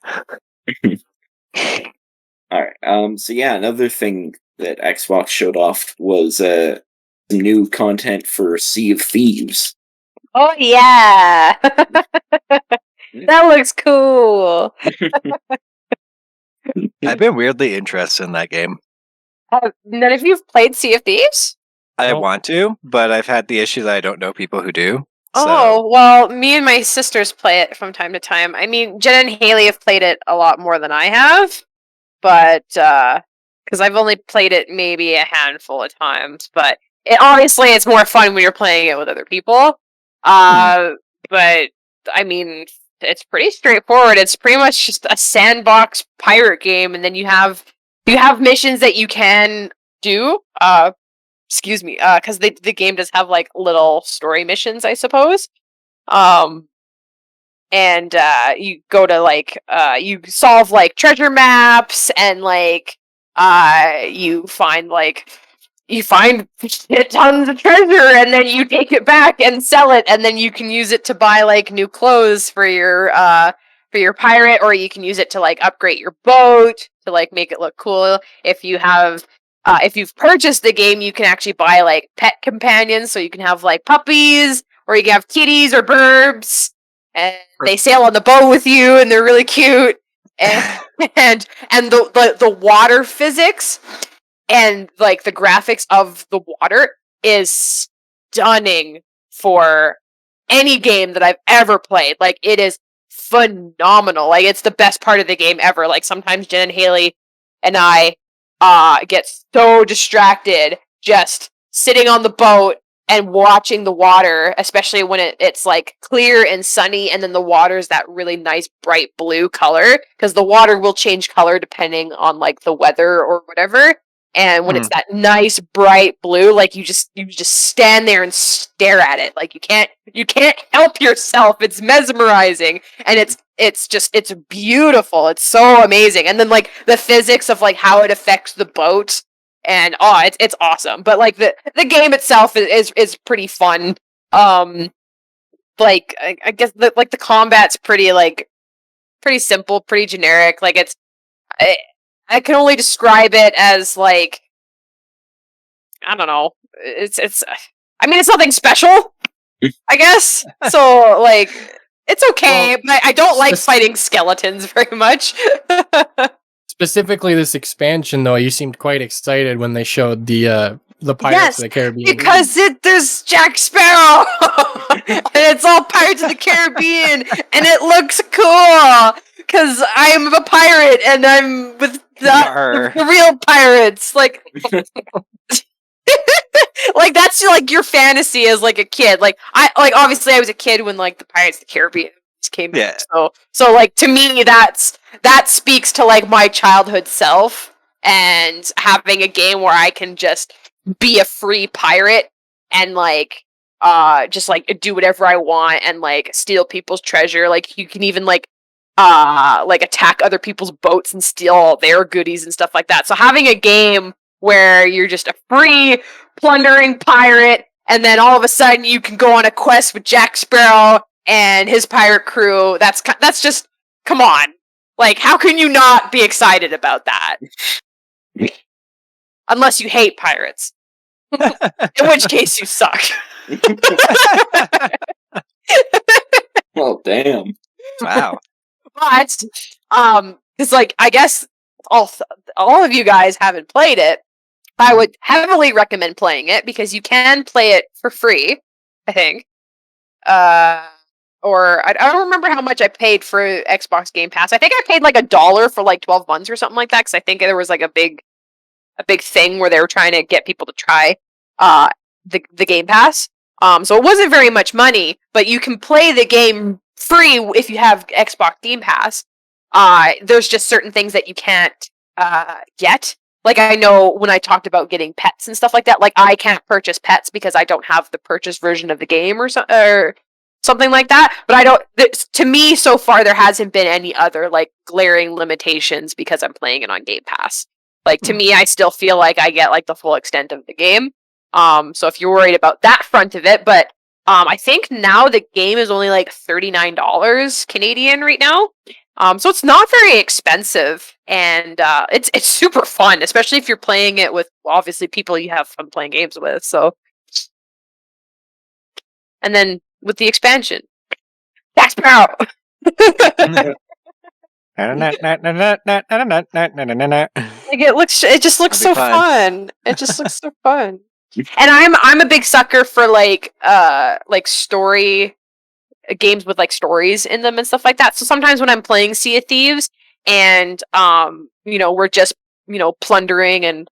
all right. So yeah, another thing that Xbox showed off was some new content for Sea of Thieves. Oh yeah. That looks cool. I've been weirdly interested in that game. None of you've played Sea of Thieves? I Nope. want to, but I've had the issue that I don't know people who do. Oh, well, me and my sisters play it from time to time. I mean, Jen and Haley have played it a lot more than I have, but because I've only played it maybe a handful of times. But obviously, it's more fun when you're playing it with other people. But I mean, it's pretty straightforward. It's pretty much just a sandbox pirate game, and then you have missions that you can do. Excuse me, because the game does have like little story missions, I suppose. And you go to like you solve like treasure maps, and like you find shit tons of treasure, and then you take it back and sell it, and then you can use it to buy like new clothes for your pirate, or you can use it to like upgrade your boat to like make it look cool. If you've purchased the game, you can actually buy like pet companions, so you can have like puppies, or you can have kitties or burbs, and they sail on the boat with you, and they're really cute. And the water physics and like the graphics of the water is stunning for any game that I've ever played. Like, it is phenomenal. Like, it's the best part of the game ever. Like, sometimes Jen and Haley and I get so distracted just sitting on the boat and watching the water, especially when it's like clear and sunny, and then the water's that really nice bright blue color, because the water will change color depending on like the weather or whatever. And when it's that nice bright blue, like you just stand there and stare at it. Like you can't help yourself. It's mesmerizing, and it's beautiful. It's so amazing. And then like the physics of like how it affects the boat and it's awesome. But like the game itself is pretty fun. Like I guess the combat's pretty simple, pretty generic. Like I can only describe it as like, I don't know. It's I mean, it's nothing special, I guess. So like, it's okay, but I don't like fighting skeletons very much. Specifically, this expansion, though, you seemed quite excited when they showed the Pirates of the Caribbean. Because there's Jack Sparrow, and it's all Pirates of the Caribbean, and it looks cool. Because I'm a pirate, and I'm with the real pirates. Like, like that's like your fantasy as like a kid. Like obviously I was a kid when like the Pirates of the Caribbean came out. So like to me that speaks to like my childhood self, and having a game where I can just be a free pirate and like just like do whatever I want and like steal people's treasure. Like you can even like attack other people's boats and steal all their goodies and stuff like that. So having a game where you're just a free plundering pirate, and then all of a sudden you can go on a quest with Jack Sparrow and his pirate crew. That's just, come on. Like, how can you not be excited about that? Unless you hate pirates. In which case you suck. Well, damn. Wow. But, because like, I guess all of you guys haven't played it. I would heavily recommend playing it because you can play it for free, I think. Or I don't remember how much I paid for Xbox Game Pass. I think I paid like $1 for like 12 months or something like that, because I think there was like a big thing where they were trying to get people to try the Game Pass. So it wasn't very much money, but you can play the game free if you have Xbox Game Pass. There's just certain things that you can't get. Like, I know when I talked about getting pets and stuff like that, like, I can't purchase pets because I don't have the purchase version of the game or something like that. But I don't, to me, so far, there hasn't been any other, like, glaring limitations because I'm playing it on Game Pass. Like, to me, I still feel like I get, like, the full extent of the game. So if you're worried about that front of it, but I think now the game is only, like, $39 Canadian right now. So it's not very expensive, and it's super fun, especially if you're playing it with, obviously, people you have fun playing games with. So, and then with the expansion, Jack Sparrow. Like it just looks so fun. It just looks so fun. And I'm a big sucker for like story games with like stories in them and stuff like that. So sometimes when I'm playing Sea of Thieves and we're just plundering and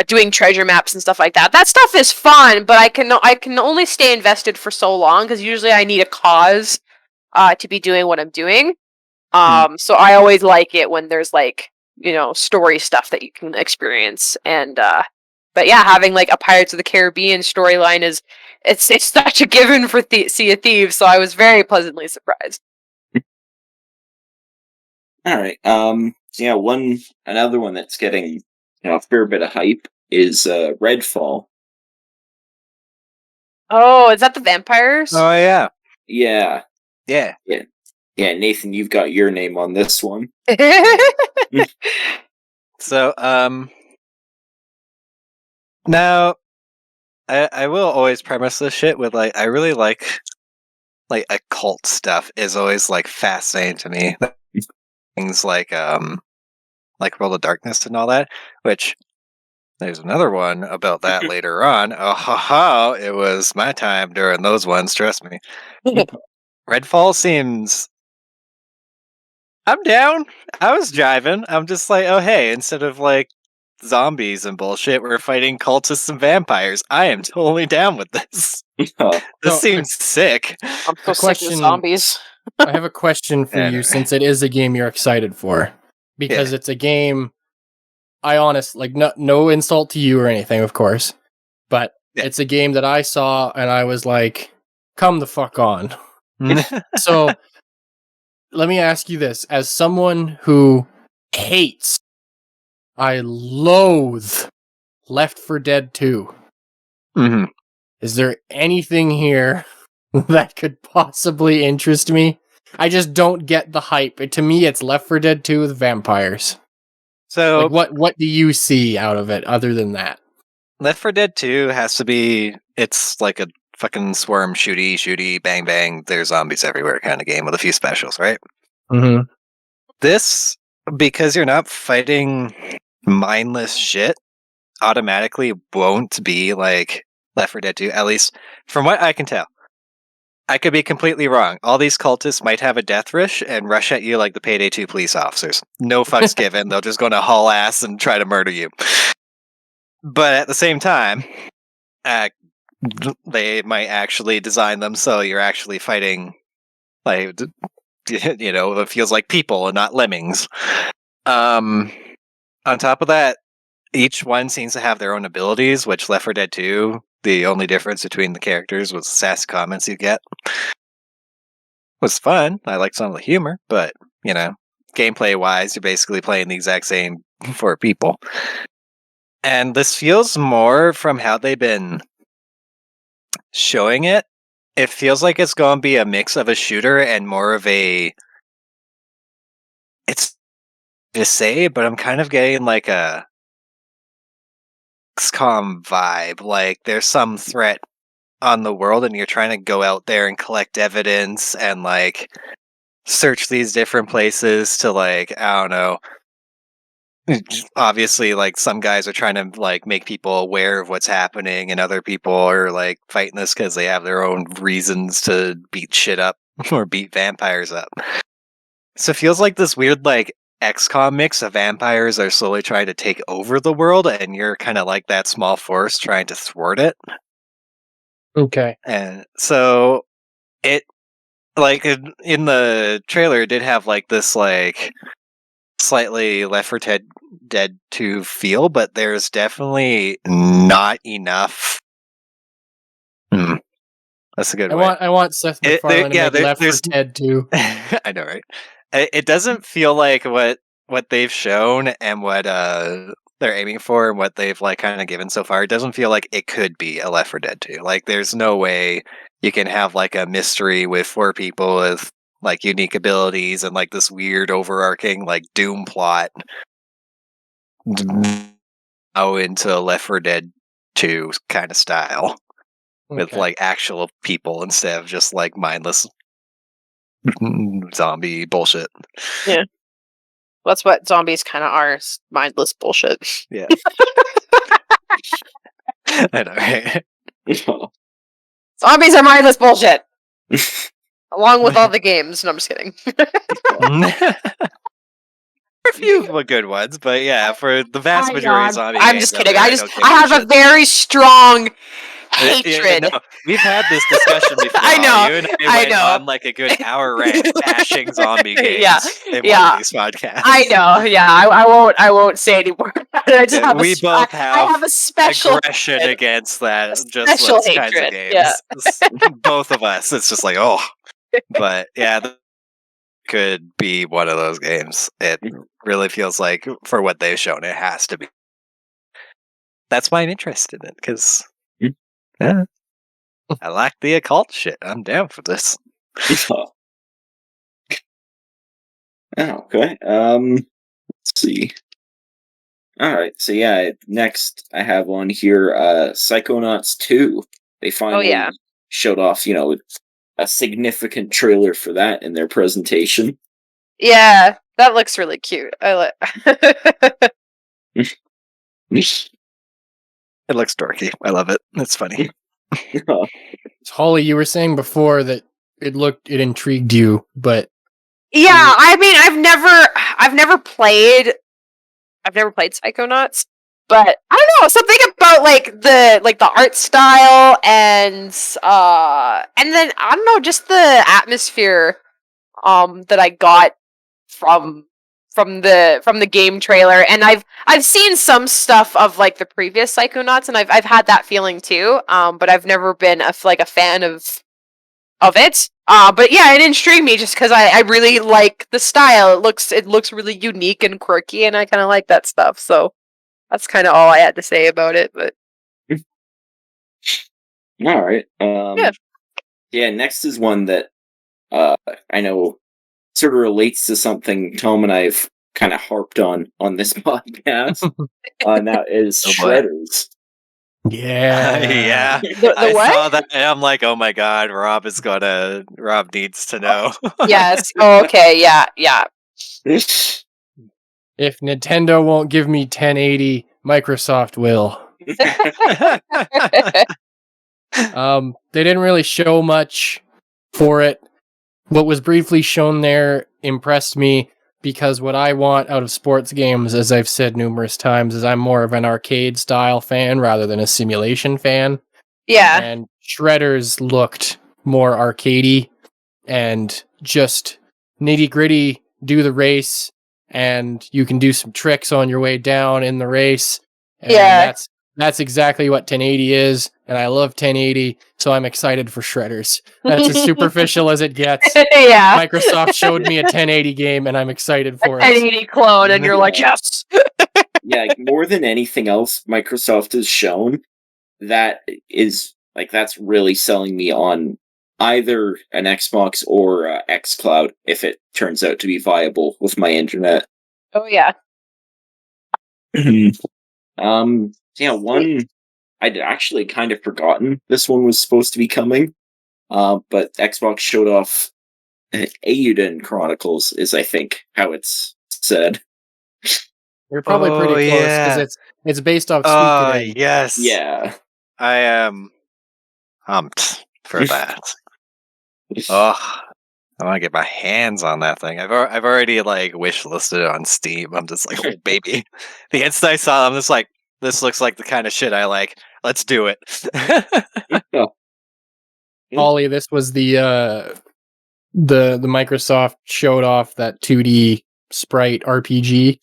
doing treasure maps and stuff like that, that stuff is fun, but I can only stay invested for so long because usually I need a cause to be doing what I'm doing. So I always like it when there's like story stuff that you can experience. And but yeah, having like a Pirates of the Caribbean storyline it's such a given for Sea of Thieves, so I was very pleasantly surprised. All right. So another one that's getting a fair bit of hype is Redfall. Oh, is that the vampires? Oh yeah. Yeah. Yeah. Yeah. Yeah, Nathan, you've got your name on this one. So, now, I will always premise this shit with like, I really like occult stuff is always like fascinating to me. Things like World of Darkness and all that, which there's another one about that later on. Oh, it was my time during those ones, trust me. Redfall seems... I'm down. I was jiving. I'm just like, oh hey, instead of like zombies and bullshit, we're fighting cultists and vampires. I am totally down with this. This seems sick. I'm so sick of zombies. I have a question for you, since it is a game you're excited for. Because it's a game, I honestly, like, no insult to you or anything, of course, but it's a game that I saw and I was like, come the fuck on. So, let me ask you this. As someone who I loathe Left 4 Dead 2. Mm-hmm. Is there anything here that could possibly interest me? I just don't get the hype. To me, it's Left 4 Dead 2 with vampires. So What do you see out of it other than that? Left 4 Dead 2 has to be, it's like a fucking swarm shooty, bang bang, there's zombies everywhere kind of game with a few specials, right? Mm-hmm. This, because you're not fighting mindless shit, automatically won't be like Left 4 Dead 2, at least from what I can tell. I could be completely wrong. All these cultists might have a death wish and rush at you like the Payday 2 police officers. No fucks given. They'll just go to haul ass and try to murder you. But at the same time, they might actually design them so you're actually fighting, like, it feels like people and not lemmings. On top of that, each one seems to have their own abilities, which Left 4 Dead 2, the only difference between the characters was sassy comments you get. Was fun. I liked some of the humor, but, gameplay-wise, you're basically playing the exact same 4 people. And this feels more from how they've been showing it. It feels like it's going to be a mix of a shooter and more of a... It's to say, but I'm kind of getting like a XCOM vibe. Like there's some threat on the world and you're trying to go out there and collect evidence and like search these different places to like, I don't know. Obviously, like some guys are trying to like make people aware of what's happening and other people are like fighting this because they have their own reasons to beat shit up or beat vampires up. So it feels like this weird like XCOM mix of vampires are slowly trying to take over the world and you're kind of like that small force trying to thwart it. Okay. And so it, like in the trailer, it did have like this like slightly Left 4 Dead 2 feel, but there's definitely not enough. That's a good way. I want Seth MacFarlane to make Left 4 Dead 2. I know, right? It doesn't feel like what they've shown and what they're aiming for and what they've like kind of given so far. It doesn't feel like it could be a Left 4 Dead 2. Like there's no way you can have like a mystery with 4 people with like unique abilities and like this weird overarching like Doom plot into a Left 4 Dead 2 kind of style with like actual people instead of just like mindless zombie bullshit. Yeah. That's what zombies kind of are, mindless bullshit. Yeah. I know, right? Zombies are mindless bullshit! Along with all the games. No, I'm just kidding. A few good ones, but yeah, for the vast majority of zombie I'm games, just kidding. I have a very strong hatred. No, we've had this discussion before. I know. You and I went on like a good hour rant bashing zombie games in one of these podcasts. I know. Yeah, I won't say anymore. I just have we both have a special aggression against that. Just special those hatred. kinds of games. Yeah. Both of us. It's just like, oh, but yeah. Could be one of those games. It really feels like, for what they've shown, it has to be. That's why I'm interested in it, because I like the occult shit. I'm down for this. Okay. Let's see. All right. So yeah, next I have on here Psychonauts 2. They finally showed off, a significant trailer for that in their presentation. Yeah, that looks really cute. I like. It looks dorky. I love it. It's funny. Holly, you were saying before that it intrigued you, but yeah, I mean, I've never played Psychonauts, but I don't know, something about the art style and then I don't know, just the atmosphere that I got from the game trailer, and I've seen some stuff of like the previous Psychonauts, and I've had that feeling too, but I've never been a fan of it. But yeah, it intrigued me just because I really like the style. It looks really unique and quirky, and I kind of like that stuff. So That's kind of all I had to say about it. But All right. Yeah. Yeah. Next is one that I know sort of relates to something Tom and I've kind of harped on this podcast. That is Oh, boy. Shredders. Yeah. Yeah. the I what? saw that and I'm like, oh my god, Rob needs to know. Yes. Oh, okay. Yeah. Yeah. If Nintendo won't give me 1080, Microsoft will. They didn't really show much for it. What was briefly shown there impressed me because what I want out of sports games, as I've said numerous times, is I'm more of an arcade style fan rather than a simulation fan. Yeah. And Shredders looked more arcadey and just nitty gritty, do the race, and you can do some tricks on your way down in the race. And Yeah. that's exactly what 1080 is, and I love 1080, so I'm excited for Shredders. That's as superficial as it gets. Yeah. Microsoft showed me a 1080 game, and I'm excited for it. 1080 clone, and you're like, yes. Yeah, like, more than anything else, Microsoft has shown that is like that's really selling me on either an Xbox or xCloud if it turns out to be viable with my internet. Oh yeah. One I'd actually kind of forgotten this one was supposed to be coming, but Xbox showed off Eiyuden Chronicles is I think how it's said. You're probably pretty close because it's based off Suikoden. Yes. Yeah. I am pumped for that. Oh, I want to get my hands on that thing. I've already like wish listed it on Steam. I'm just like, oh baby. The instant I saw it, I'm just like, this looks like the kind of shit I like. Let's do it. Ollie, this was the Microsoft showed off that 2D sprite RPG.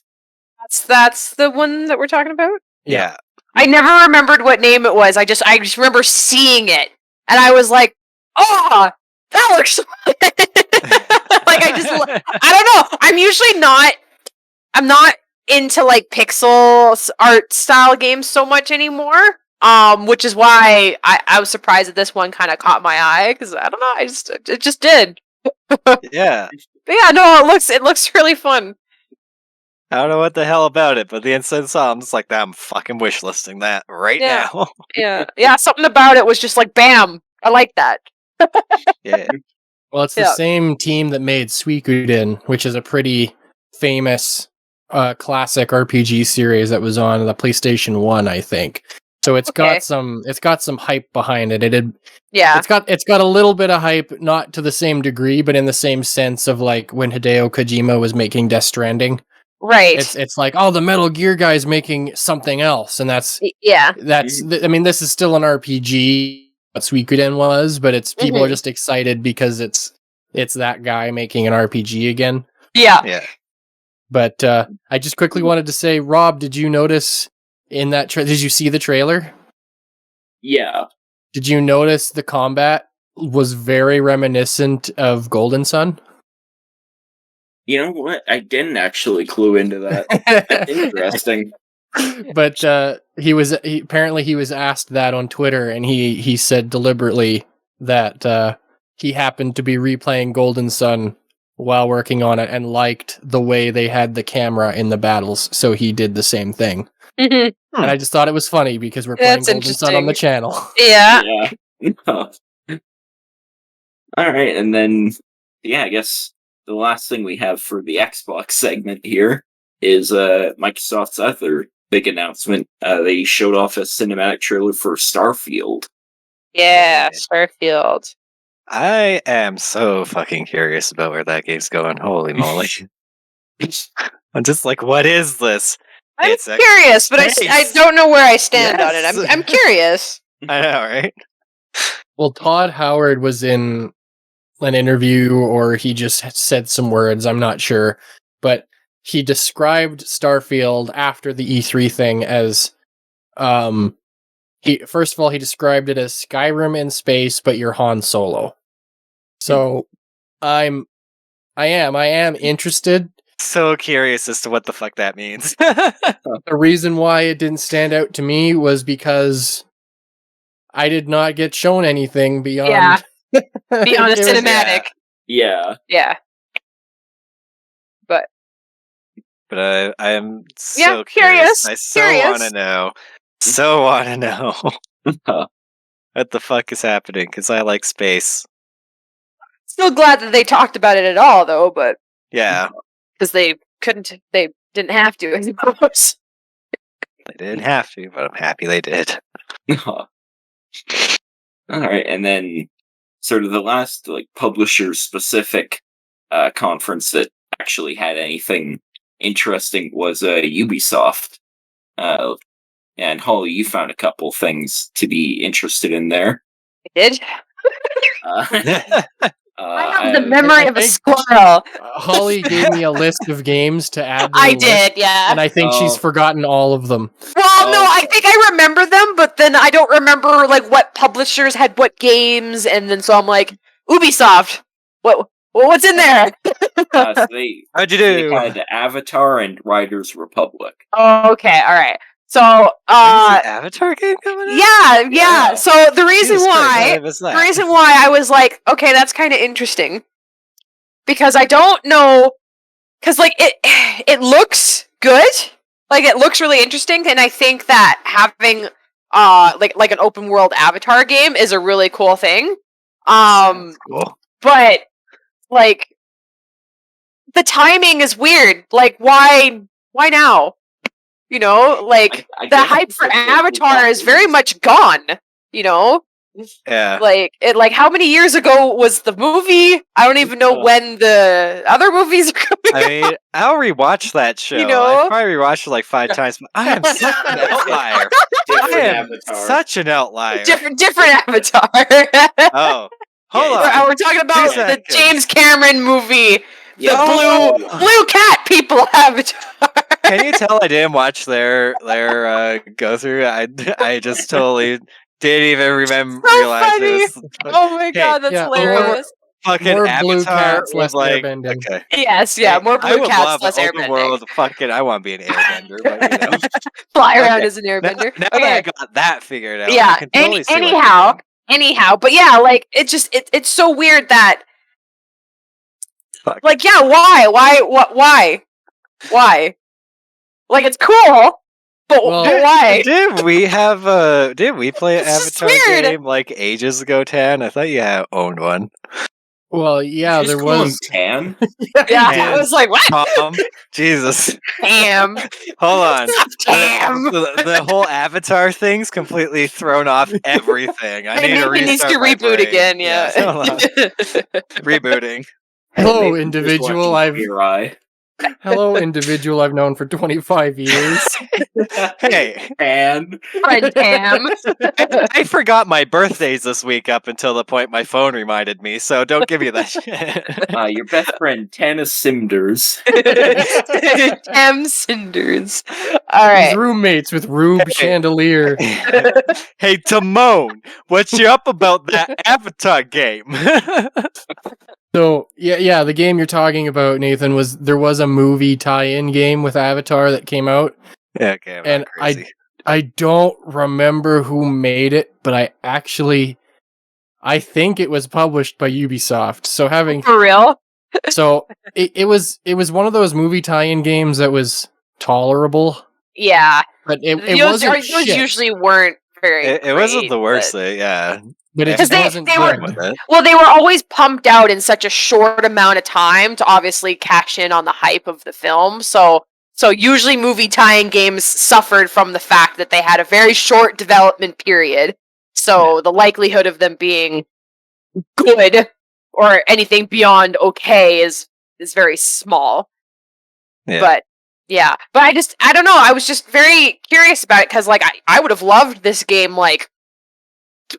That's the one that we're talking about? Yeah. I never remembered what name it was. I just remember seeing it, and I was like, "Oh, that looks." Like I don't know. I'm not into like pixel art style games so much anymore. Which is why I was surprised that this one kind of caught my eye because I don't know. It just did. Yeah. But yeah, no, it looks really fun. I don't know what the hell about it, but the instant I saw, I'm just like, I'm fucking wish listing that right now. Yeah, something about it was just like, bam, I like that. Yeah. Well, it's the same team that made Suikoden, which is a pretty famous classic RPG series that was on the PlayStation 1, I think. So it's got some hype behind it. It's got a little bit of hype, not to the same degree, but in the same sense of like when Hideo Kojima was making Death Stranding. Right. It's like, oh, the Metal Gear guy's making something else, and this is still an RPG. What Suikoden was, but it's people are just excited because it's that guy making an RPG again. Yeah. Yeah. But I just quickly wanted to say, Rob, did you notice in that did you see the trailer? Yeah. Did you notice the combat was very reminiscent of Golden Sun? You know what? I didn't actually clue into that. Interesting. But he was asked that on Twitter, and he said deliberately that he happened to be replaying Golden Sun while working on it and liked the way they had the camera in the battles, so he did the same thing. Mm-hmm. And I just thought it was funny because we're playing Golden Sun on the channel. Yeah. All right, and then I guess the last thing we have for the Xbox segment here is Microsoft's other big announcement. They showed off a cinematic trailer for Starfield. Yeah, Starfield. I am so fucking curious about where that game's going. Holy moly. I'm just like, what is this? I'm curious, but I don't know where I stand on it. I'm curious. I know, right? Well, Todd Howard was in an interview, or he just said some words, I'm not sure, but he described Starfield after the E3 thing as he described it as Skyrim in space, but you're Han Solo. So I am interested. so curious as to what the fuck that means. The reason why it didn't stand out to me was because I did not get shown anything beyond. Yeah. Beyond the It was- cinematic. Yeah. Yeah. But But I am so Yeah, curious. curious, I so curious. want to know. So want to know what the fuck is happening because I like space. still glad that they talked about it at all, though. But Yeah, because they didn't have to, I suppose. they didn't have to, but I'm happy they did. All right, and then sort of the last like publisher specific conference that actually had anything interesting was Ubisoft. And Holly, you found a couple things to be interested in there. I did. Uh, I have the memory of a think- squirrel. Holly gave me a list of games to add to the I list, did, yeah. and I think she's Oh. forgotten all of them. Well, no, Oh. I think I remember them, but then I don't remember like what publishers had what games, and then so I'm like, Ubisoft. What's in there? so they How'd you they do? had Avatar and Riders Republic. Oh, okay, all right. So, When's the Avatar game coming out? yeah. Yeah. So the reason Jesus Christ, how why, was the that? reason why I was like, okay, that's kind of interesting, because I don't know, because like it looks good, like it looks really interesting, and I think that having like an open world Avatar game is a really cool thing. Sounds cool. But like the timing is weird. Like why now? You know, like I the guess hype it's for like the Avatar is very properties. much gone. You know, Yeah. like how many years ago was the movie? I don't even know Uh. when the other movies are coming. I mean, I'll rewatch that show. know? I've probably rewatched it like 5 times. But I am such an outlier. Different I am Avatar. such an outlier. Different Avatar. Oh, hold Yeah, on. We're talking about the seconds. James Cameron movie, Yeah, Oh. blue cat people Avatar. Can you tell I didn't watch their go through? I just totally didn't even remember So realize funny. it was Oh my god, that's yeah, hilarious. fucking More Avatar blue cats, was less like airbending. okay. Yes, yeah, more I blue would cats, love less an open airbending. world. Fucking, I want to be an airbender, but you know. Fly around Okay. as an airbender. Now that I got that figured out, I Yeah. can totally see what you're Anyhow, but yeah, like it's so weird that Fuck. like yeah, why? Like it's cool, but Well- why? Did we have did we play an It's just Avatar weird. game like ages ago, Tan? I thought you had owned one. Well, yeah, Did you there just call him was. Tan. Yeah, I Man. was like, what? Jesus. Damn. Hold on. Damn. The whole Avatar thing's completely thrown off everything. I need to He needs to restart my reboot brain. again, yeah. Yes, hold on. Rebooting. Hello, Nathan was individual. watching Queer Eye. Hello, individual. I've known for 25 years. Hey, Tan. Friend Tam. I forgot my birthdays this week up until the point my phone reminded me, so don't give me that shit. Your best friend Tana Cinders. Tam Cinders. All He's right. roommates with Rube Chandelier. Hey, Timon, what's you up about that Avatar game? So yeah, the game you're talking about, Nathan, there was a movie tie-in game with Avatar that came out, Yeah, okay, I'm and not crazy. I don't remember who made it, but I think it was published by Ubisoft. So For real? it was one of those movie tie-in games that was tolerable, Yeah. but it Those wasn't shit. usually weren't very It wasn't great, the worst but- thing, yeah. But it 'Cause just they- wasn't they good. were- With it. Well, they were always pumped out in such a short amount of time to obviously cash in on the hype of the film. So usually movie tie-in games suffered from the fact that they had a very short development period. So the likelihood of them being good or anything beyond okay is very small. Yeah. But yeah, but I don't know. I was just very curious about it because like I would have loved this game like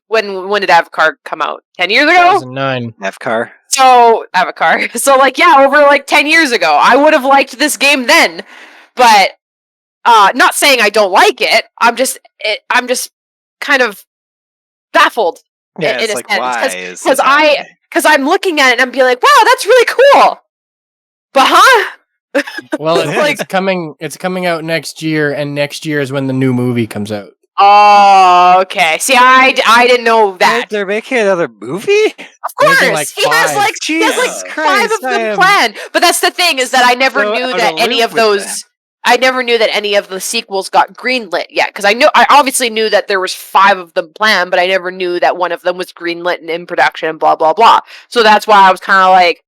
when did Avatar come out? 10 years ago? 2009. F-Car. So Avatar. So like yeah, over like 10 years ago. I would have liked this game then. But not saying I don't like it. I'm just kind of baffled Yeah, in it's a like, sense, why 'cause- is 'cause it I- happening? because I'm looking at it and I'm being like, wow, that's really cool. But huh? Well, Like- it's coming out next year, and next year is when the new movie comes out. Oh, okay. See, I didn't know that. They're making another movie? Of course, making, like, he has 5. like Jesus 5 Christ, of I them am planned. But that's the thing is that I never so knew out that of any loop of with those. that. I never knew that any of the sequels got greenlit yet because I obviously knew that there was 5 of them planned, but I never knew that one of them was greenlit and in production and blah blah blah. So that's why I was kind of like,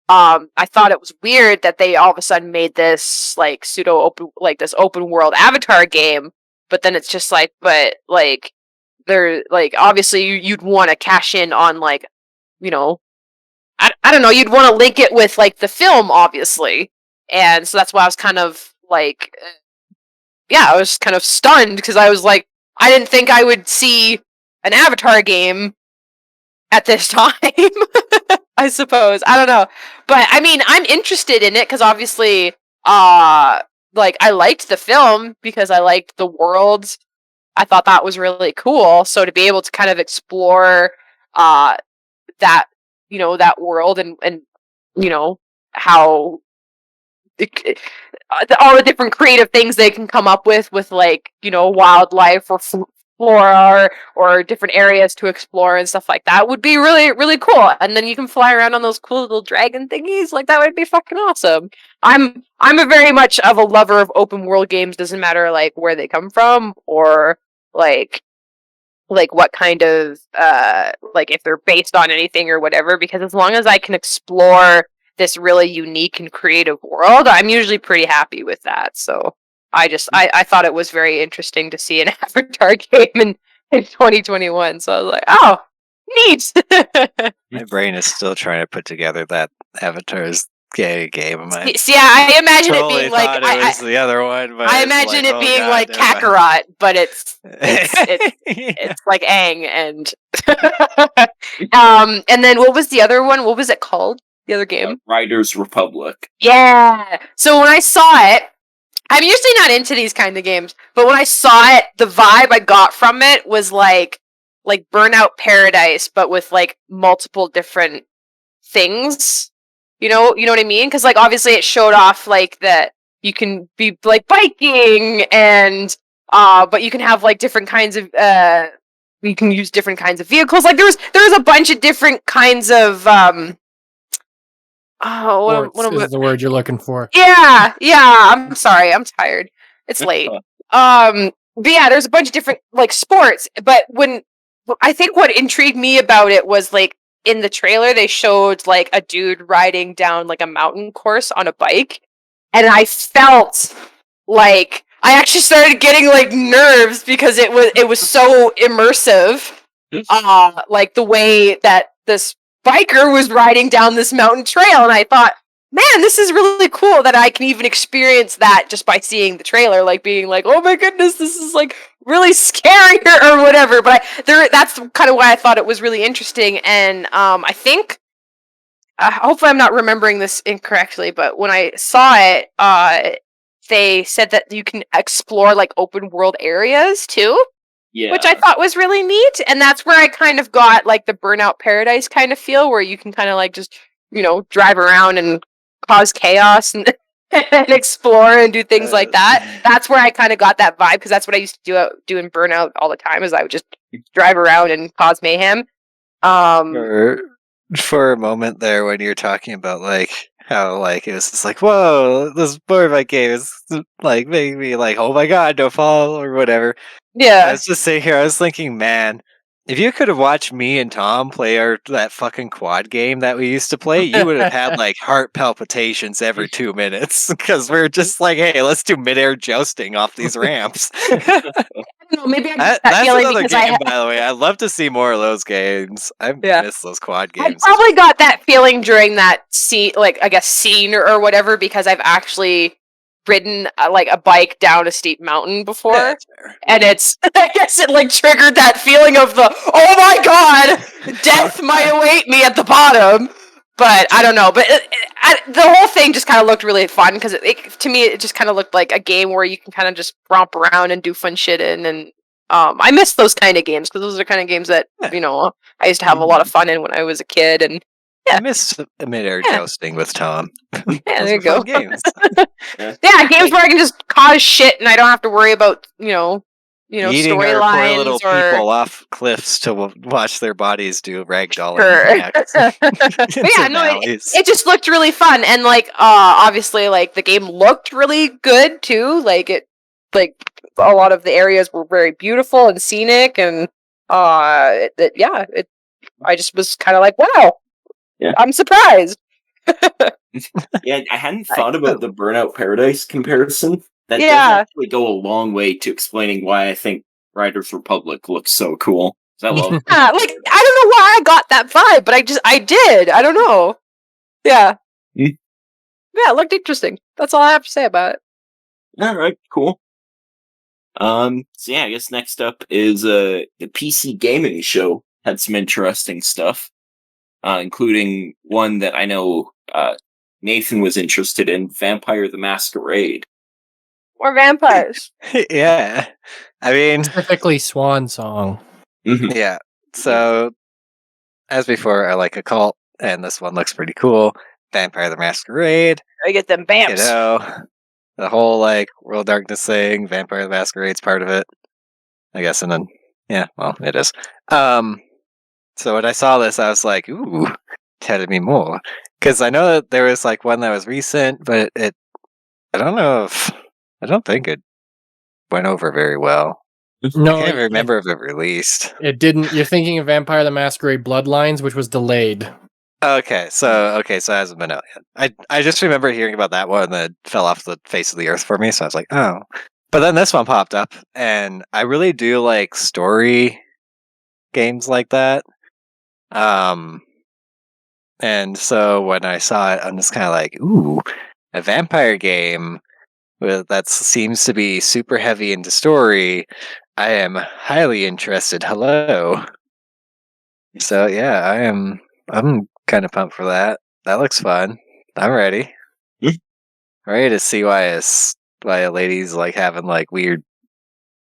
I thought it was weird that they all of a sudden made this like pseudo open like this open world Avatar game, but then it's just like, but like they're like obviously you'd want to cash in on like, you know, I don't know, you'd want to link it with like the film obviously, and so that's why I was kind of like, yeah, I was kind of stunned because I was like, I didn't think I would see an Avatar game at this time. I suppose I don't know, but I mean, I'm interested in it because obviously, like I liked the film because I liked the world. I thought that was really cool. So to be able to kind of explore, that that world and how all the different creative things they can come up with like wildlife or flora or different areas to explore and stuff like that would be really really cool. And then you can fly around on those cool little dragon thingies. Like that would be fucking awesome. I'm a very much of a lover of open world games. Doesn't matter like where they come from or like what kind of like if they're based on anything or whatever, because as long as I can explore this really unique and creative world, I'm usually pretty happy with that. So I thought it was very interesting to see an Avatar game in 2021. So I was like, oh, neat. My brain is still trying to put together that Avatar's gay game. See, I imagine it totally being like thought it was the other one, but I it's imagine like, it oh being God, like never mind. Kakarot, but it's Yeah. it's like Aang and and then what was the other one? What was it called? The other game? Riders Republic. Yeah. So when I saw it, I'm usually not into these kind of games, but when I saw it, the vibe I got from it was like Burnout Paradise, but with like multiple different things. You know what I mean? Because like obviously it showed off like that you can be like biking and but you can have like different kinds of you can use different kinds of vehicles. Like there was a bunch of different kinds of Sports is the word you're looking for. yeah, I'm sorry, I'm tired. It's late. But yeah, there's a bunch of different like sports. But I think what intrigued me about it was like in the trailer they showed like a dude riding down like a mountain course on a bike, and I felt like I actually started getting like nerves because it was so immersive. Like the way that this biker was riding down this mountain trail, and I thought, man, this is really cool that I can even experience that just by seeing the trailer, like being like, oh my goodness, this is like really scary or whatever. But that's kind of why I thought it was really interesting. And I think hopefully I'm not remembering this incorrectly, but when I saw it, they said that you can explore like open world areas too. Yeah. Which I thought was really neat. And that's where I kind of got like the Burnout Paradise kind of feel, where you can kind of like just, drive around and cause chaos and, and explore and do things like that. That's where I kind of got that vibe, because that's what I used to do in Burnout all the time, is I would just drive around and cause mayhem. For a moment there when you're talking about like how like it was just like, whoa, this Borbite game is like making me like, oh my God, don't fall or whatever. I Yeah. was just sitting here, I was thinking, man, if you could have watched me and Tom play that fucking quad game that we used to play, you would have had like heart palpitations every 2 minutes, because we're just like, hey, let's do midair jousting off these ramps. I don't know, maybe I missed that That's feeling another because game, by the way. I'd love to see more of those games. I Yeah. miss those quad I games. probably got that feeling during that scene, like I guess scene or whatever, because I've actually ridden like a bike down a steep mountain before, Yeah, that's fair. and it's I guess it like triggered that feeling of the oh my god, death might await me at the bottom. But I don't know. But the whole thing just kind of looked really fun, because to me it just kind of looked like a game where you can kind of just romp around and do fun shit in. And I miss those kind of games, because those are the kind of games that I used to have a lot of fun in when I was a kid. And I missed mid-air Yeah. jousting with Tom. Yeah, Those there you were fun go. games. Yeah, games where I can just cause shit and I don't have to worry about, Eating our poor little storylines or people off cliffs to watch their bodies do ragdolling Sure. acts But into yeah, no, valleys. it just looked really fun and like obviously like the game looked really good too. Like a lot of the areas were very beautiful and scenic and I just was kind of like, wow. Yeah. I'm surprised. Yeah, I hadn't thought about the Burnout Paradise comparison. That does Yeah. actually go a long way to explaining why I think Riders Republic looks so cool. 'Cause I love Yeah, like I don't know why I got that vibe, but I did. I don't know. Yeah. Hmm. Yeah, it looked interesting. That's all I have to say about it. Alright, cool. So yeah, I guess next up is the PC gaming show. Had some interesting stuff. Including one that I know Nathan was interested in, Vampire the Masquerade. Or vampires. Yeah. I mean, Specifically Swan Song. Mhm. yeah. So, as before, I like Occult, and this one looks pretty cool. Vampire the Masquerade, I get them you vamps. know, the whole like World Darkness thing, Vampire the Masquerade's part of it, I guess, and then yeah, well, it is. So when I saw this, I was like, ooh, tell me more, because I know that there was like one that was recent, but I don't think it went over very well. No, I can't remember if it released. it didn't. You're thinking of Vampire the Masquerade Bloodlines, which was delayed. Okay, so it hasn't been out yet. I just remember hearing about that one that fell off the face of the earth for me, so I was like, oh. But then this one popped up, and I really do like story games like that. And so when I saw it, I'm just kind of like, ooh, a vampire game that seems to be super heavy into story. I am highly interested. Hello. So yeah, I'm kind of pumped for that. That looks fun. I'm ready. Hmm. Ready to see why a lady's like having like weird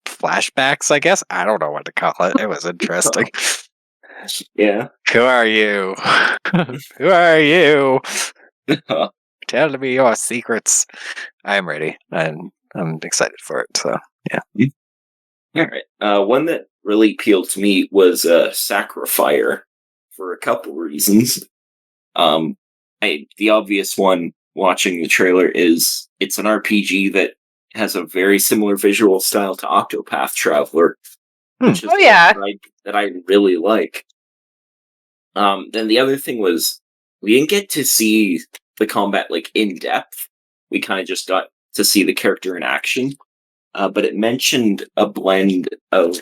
flashbacks, I guess. I don't know what to call it. It was interesting. Yeah. Who are you? Who are you? Tell me your secrets. I'm ready. I'm excited for it. So yeah. All right. One that really appealed to me was Sacrifier for a couple reasons. The obvious one watching the trailer is it's an RPG that has a very similar visual style to Octopath Traveler, which is Oh, yeah. that I really like. Then the other thing was we didn't get to see the combat like in depth. We kind of just got to see the character in action. But it mentioned a blend of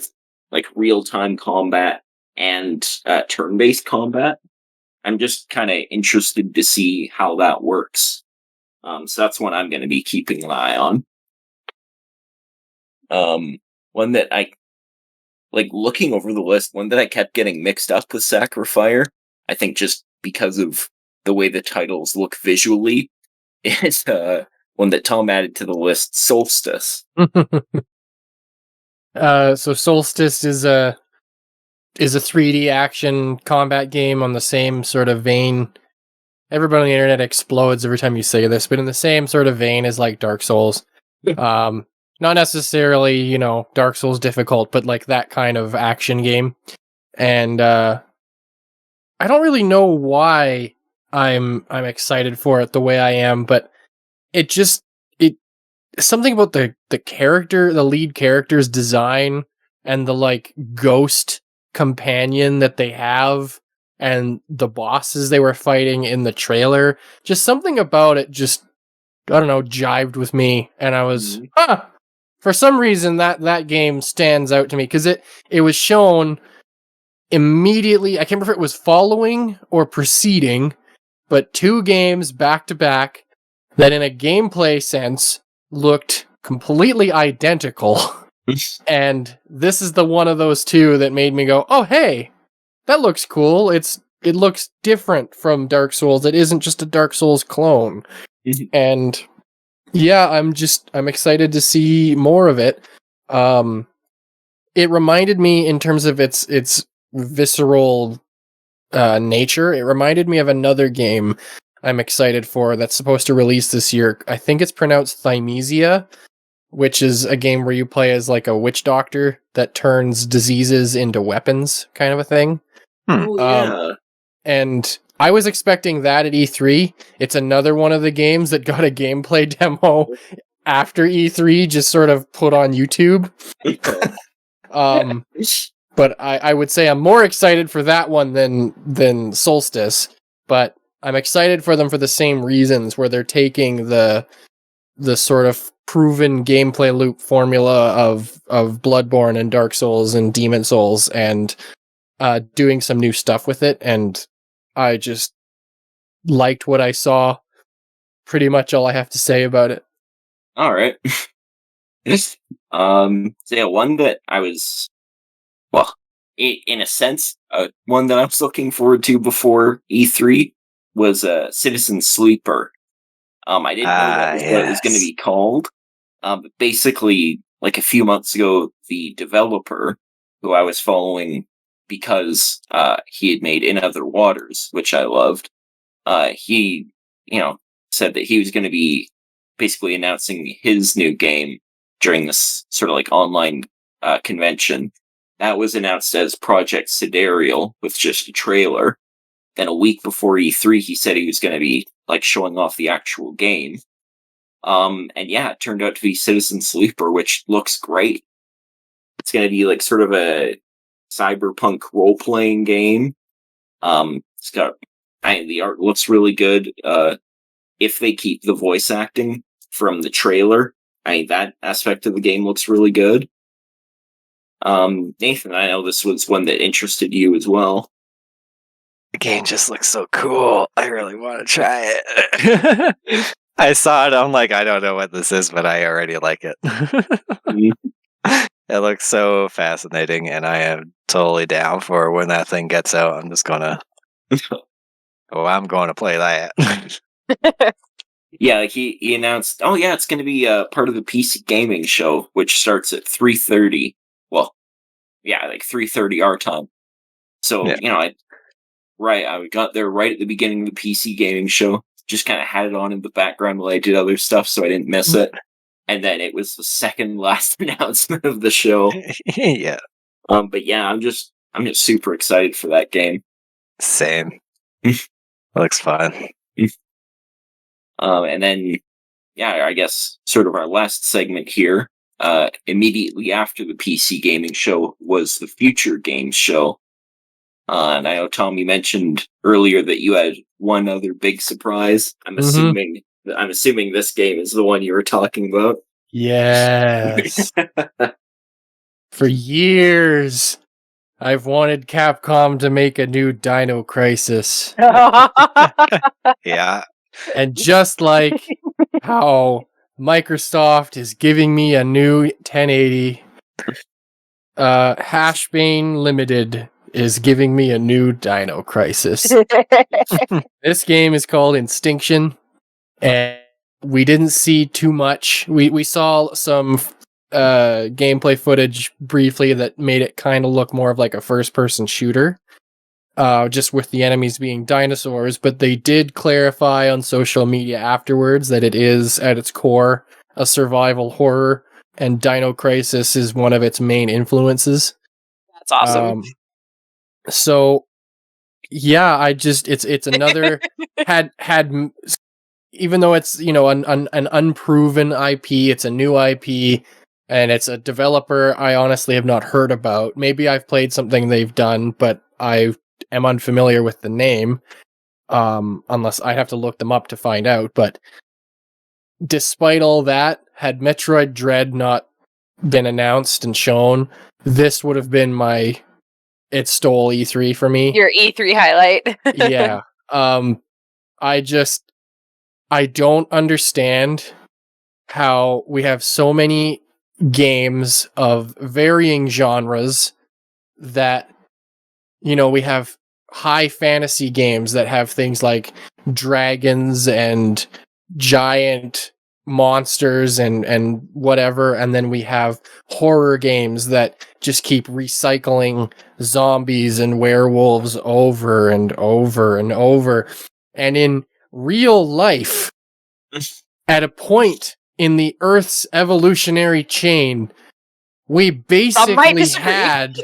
like real time combat and turn based combat. I'm just kind of interested to see how that works. So that's one I'm going to be keeping an eye on. One that I like looking over the list, one that I kept getting mixed up with Sacrifier, I think just because of the way the titles look visually, is one that Tom added to the list, Solstice. So Solstice is a 3D action combat game on the same sort of vein. Everybody on the internet explodes every time you say this, but in the same sort of vein as like Dark Souls. Not necessarily, Dark Souls difficult, but like that kind of action game. And I don't really know why I'm excited for it the way I am, but it something about the lead character's design and the like ghost companion that they have and the bosses they were fighting in the trailer, just something about it just, I don't know, jived with me, and I was for some reason that game stands out to me because it was shown immediately. I can't remember if it was following or preceding, but 2 games back to back that in a gameplay sense looked completely identical. And this is the one of those 2 that made me go, oh hey, that looks cool. It looks different from Dark Souls. It isn't just a Dark Souls clone. And yeah, I'm excited to see more of it. It reminded me in terms of its visceral nature. It reminded me of another game I'm excited for that's supposed to release this year. I think it's pronounced Thymesia, which is a game where you play as like a witch doctor that turns diseases into weapons, kind of a thing. Oh yeah. And I was expecting that at E3. It's another one of the games that got a gameplay demo after E3, just sort of put on YouTube. But I would say I'm more excited for that one than Solstice. But I'm excited for them for the same reasons, where they're taking the sort of proven gameplay loop formula of Bloodborne and Dark Souls and Demon Souls and doing some new stuff with it. And I just liked what I saw. Pretty much all I have to say about it. All right. So yeah, one that I was, well, in a sense, one that I was looking forward to before E3 was Citizen Sleeper. I didn't know that was what it was going to Yes. be called. But basically, like a few months ago, the developer who I was following because he had made In Other Waters, which I loved, he, said that he was going to be basically announcing his new game during this sort of like online convention. That was announced as Project Sidereal with just a trailer. Then a week before E3, he said he was going to be like showing off the actual game. And yeah, it turned out to be Citizen Sleeper, which looks great. It's going to be like sort of a cyberpunk role-playing game. It's got, the art looks really good. If they keep the voice acting from the trailer, that aspect of the game looks really good. Nathan, I know this was one that interested you as well. The game just looks so cool. I really want to try it. I saw it. I'm like, I don't know what this is, but I already like it. It looks so fascinating, and I am totally down for when that thing gets out. I'm just gonna. I'm going to play that. Yeah, like he announced, oh yeah, it's going to be part of the PC gaming show, which starts at 3:30. Well, yeah, like 3:30 our time. So Yeah. I got there right at the beginning of the PC gaming show. Just kind of had it on in the background while I did other stuff, so I didn't miss it. And then it was the second last announcement of the show. Yeah. But yeah, I'm just super excited for that game. Same. Looks fun. And then, yeah, I guess sort of our last segment here. Immediately after the PC gaming show was the Future Games show. And I know, Tom, you mentioned earlier that you had one other big surprise. I'm assuming this game is the one you were talking about. Yes. For years, I've wanted Capcom to make a new Dino Crisis. Yeah. And just like how Microsoft is giving me a new 1080, Hashbane Limited is giving me a new Dino Crisis. This game is called Instinction, and we didn't see too much. We saw some gameplay footage briefly that made it kind of look more of like a first-person shooter, just with the enemies being dinosaurs, but they did clarify on social media afterwards that it is, at its core, a survival horror, and Dino Crisis is one of its main influences. That's awesome. So, yeah, it's another had even though it's an unproven IP, it's a new IP, and it's a developer I honestly have not heard about. Maybe I've played something they've done, but I am unfamiliar with the name. Unless I have to look them up to find out. But despite all that, had Metroid Dread not been announced and shown, this would have been it stole E3 for me. Your E3 highlight. Yeah. I don't understand how we have so many games of varying genres that, we have high fantasy games that have things like dragons and giant monsters and whatever, and then we have horror games that just keep recycling zombies and werewolves over and over and over. And in real life, at a point in the Earth's evolutionary chain, we basically had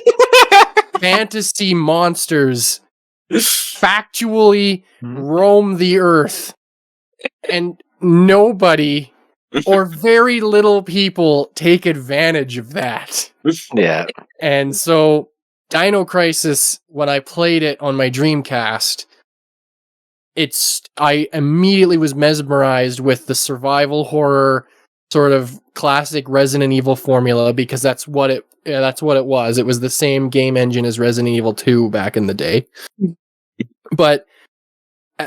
fantasy monsters factually roam the Earth, and nobody or very little people take advantage of that. Yeah. And so Dino Crisis, when I played it on my Dreamcast, I immediately was mesmerized with the survival horror sort of classic Resident Evil formula, because that's what it was. It was the same game engine as Resident Evil 2 back in the day. But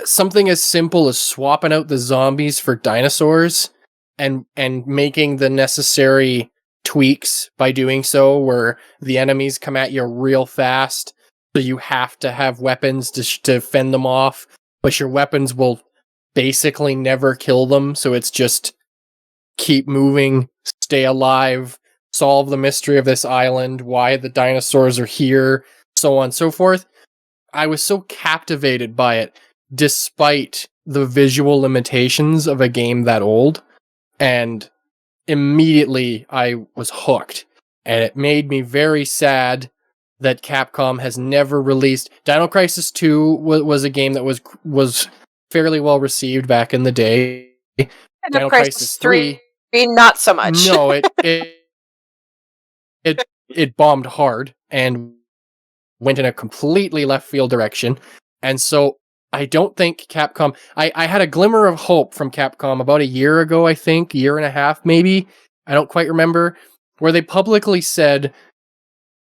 something as simple as swapping out the zombies for dinosaurs and making the necessary tweaks by doing so, where the enemies come at you real fast, so you have to have weapons to fend them off, but your weapons will basically never kill them, so it's just keep moving, stay alive, solve the mystery of this island, why the dinosaurs are here, so on and so forth. I was so captivated by it, despite the visual limitations of a game that old, and immediately I was hooked. And it made me very sad that Capcom has never released... Dino Crisis 2 was a game that was fairly well received back in the day. Dino Crisis 3... not so much. No, it bombed hard and went in a completely left field direction. And so I don't think Capcom... I had a glimmer of hope from Capcom about a year ago, I think, year and a half maybe. I don't quite remember, where they publicly said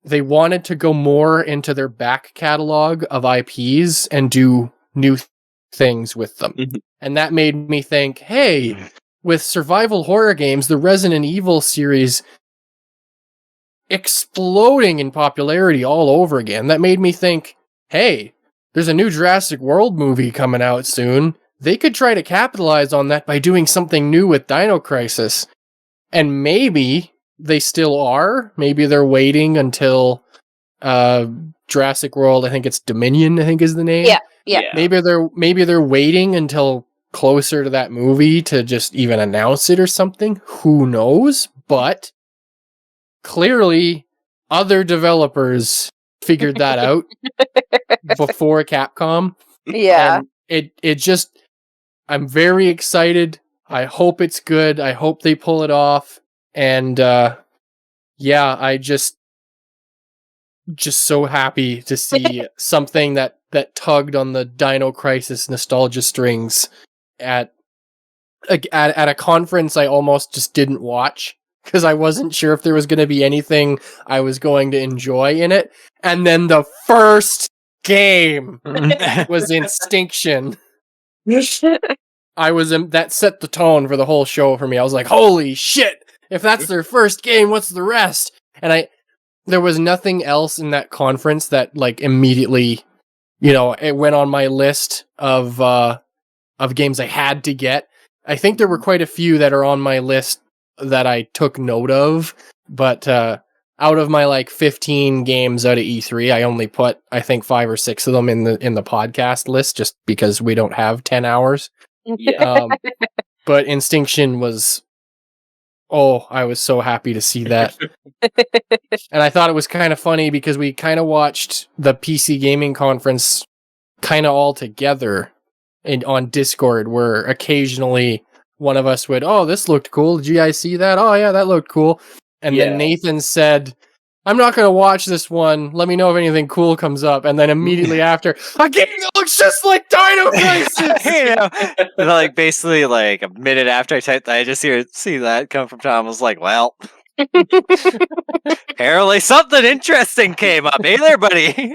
they wanted to go more into their back catalog of IPs and do new things with them. Mm-hmm. And that made me think, hey, with survival horror games, the Resident Evil series exploding in popularity all over again, that made me think, hey, there's a new Jurassic World movie coming out soon. They could try to capitalize on that by doing something new with Dino Crisis. And maybe they still are. Maybe they're waiting until Jurassic World, I think it's Dominion, I think is the name. Yeah. Maybe they're waiting until closer to that movie to just even announce it or something. Who knows? But clearly other developers figured that out before Capcom. Yeah. And it just, I'm very excited. I hope it's good. I hope they pull it off. And I just so happy to see something that tugged on the Dino Crisis nostalgia strings at a conference I almost just didn't watch, because I wasn't sure if there was going to be anything I was going to enjoy in it. And then the first game was Instinction. That set the tone for the whole show for me. I was like, holy shit, if that's their first game, what's the rest? And there was nothing else in that conference that like immediately, it went on my list of games I had to get. I think there were quite a few that are on my list that I took note of, but out of my like 15 games out of E3, I only put I think 5 or 6 of them in the podcast list, just because we don't have 10 hours. Yeah. But Instinction was, I was so happy to see that. And I thought it was kind of funny because we kind of watched the PC gaming conference kind of all together on Discord, where occasionally one of us would, this looked cool. Did you guys see that? Oh yeah, that looked cool. And then Nathan said, I'm not going to watch this one. Let me know if anything cool comes up. And then immediately after, a game that looks just like Dino Crisis! And like basically like a minute after I typed, I just see that come from Tom. I was like, well, apparently something interesting came up. Hey there, buddy.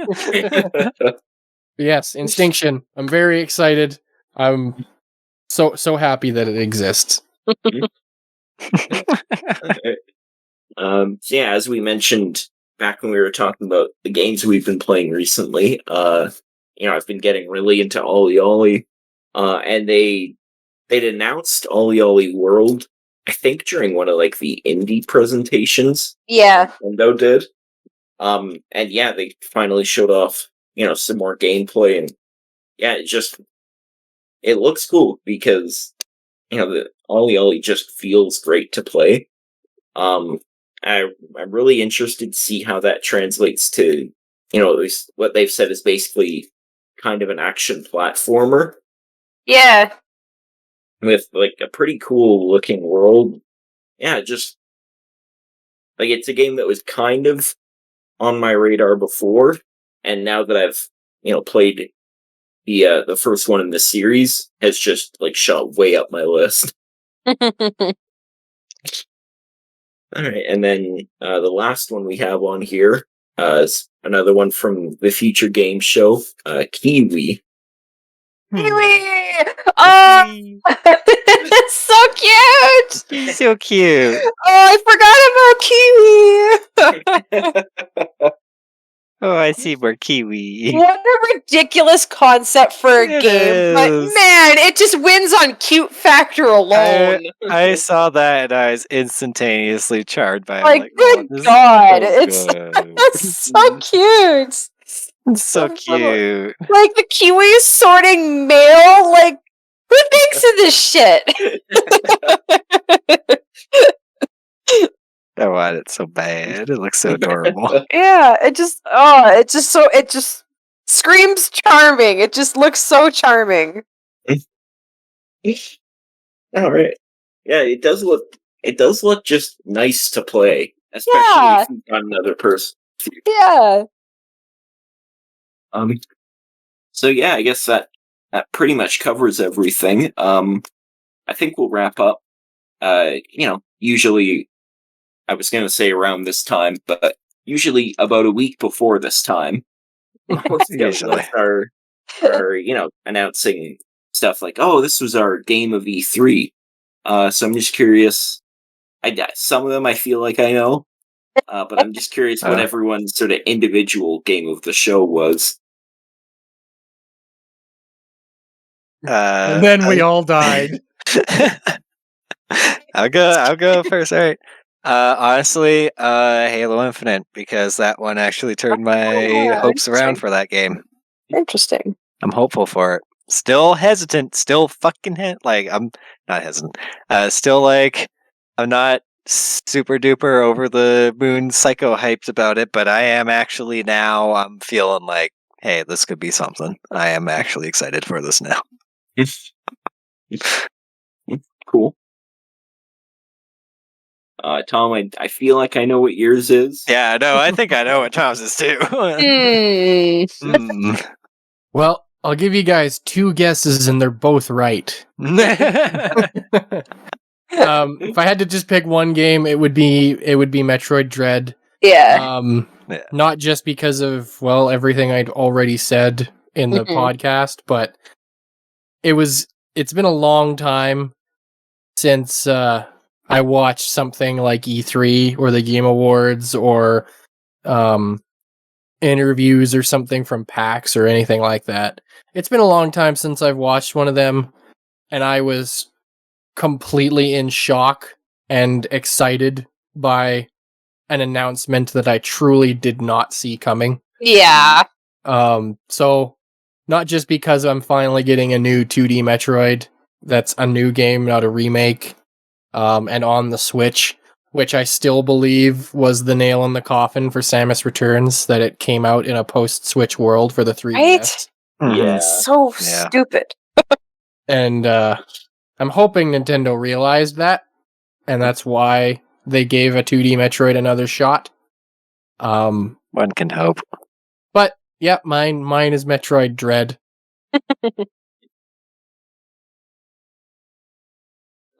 Yes, Instinction. I'm very excited. I'm so happy that it exists. As we mentioned back when we were talking about the games we've been playing recently, I've been getting really into Ollie Ollie, and they they'd announced Ollie Ollie World, I think during one of like the indie presentations Yeah. Nintendo did. And yeah, they finally showed off, some more gameplay, and yeah, it looks cool because the Ollie Ollie just feels great to play. Um, I'm really interested to see how that translates to, at least what they've said is basically kind of an action platformer Yeah. with like a pretty cool looking world. Yeah, just like it's a game that was kind of on my radar before, and now that I've played the first one in the series, has just like shot way up my list. All right, and then the last one we have on here is another one from the Future Game Show, Kiwi. Kiwi! Oh, it's so cute! He's so cute. Oh, I forgot about Kiwi! Oh, I see more kiwi. What a ridiculous concept for a It game, but is. man, it just wins on cute factor alone. I saw that and I was instantaneously charmed by it. Like, oh, good this is God, so it's good. it's so cute. It's so cute. Like the kiwi sorting mail. Like, who thinks of this shit? I want it so bad. It looks so adorable. Yeah, it just screams charming. It just looks so charming. All right. Yeah, it does look just nice to play, especially Yeah. if you've got another person. Yeah. So yeah, I guess that pretty much covers everything. I think we'll wrap up. Usually I was going to say around this time, but usually about a week before this time. Usually. are announcing stuff like, oh, this was our game of E3. So I'm just curious. Some of them I feel like I know, but I'm just curious what everyone's sort of individual game of the show was. And then we all died. I'll go first. All right. Honestly, Halo Infinite, because that one actually turned my hopes around for that game. Interesting. I'm hopeful for it. Still hesitant. Still fucking like I'm not hesitant. Still like I'm not super duper over the moon psycho hyped about it, but I am actually now. I'm feeling like, hey, this could be something. I am actually excited for this now. Cool. Tom, I feel like I know what yours is. Yeah, no, I think I know what Tom's is too. Well, I'll give you guys two guesses, and they're both right. If I had to just pick one game, it would be Metroid Dread. Yeah. Not just because of everything I'd already said in the podcast, but it's been a long time since I watched something like E3 or the Game Awards or interviews or something from PAX or anything like that. It's been a long time since I've watched one of them, and I was completely in shock and excited by an announcement that I truly did not see coming. Yeah. So not just because I'm finally getting a new 2D Metroid that's a new game, not a remake, and on the Switch, which I still believe was the nail in the coffin for Samus Returns, that it came out in a post-Switch world for the 3DS. Right? Yeah. So stupid. And I'm hoping Nintendo realized that, and that's why they gave a 2D Metroid another shot. One can hope. But yeah, mine is Metroid Dread.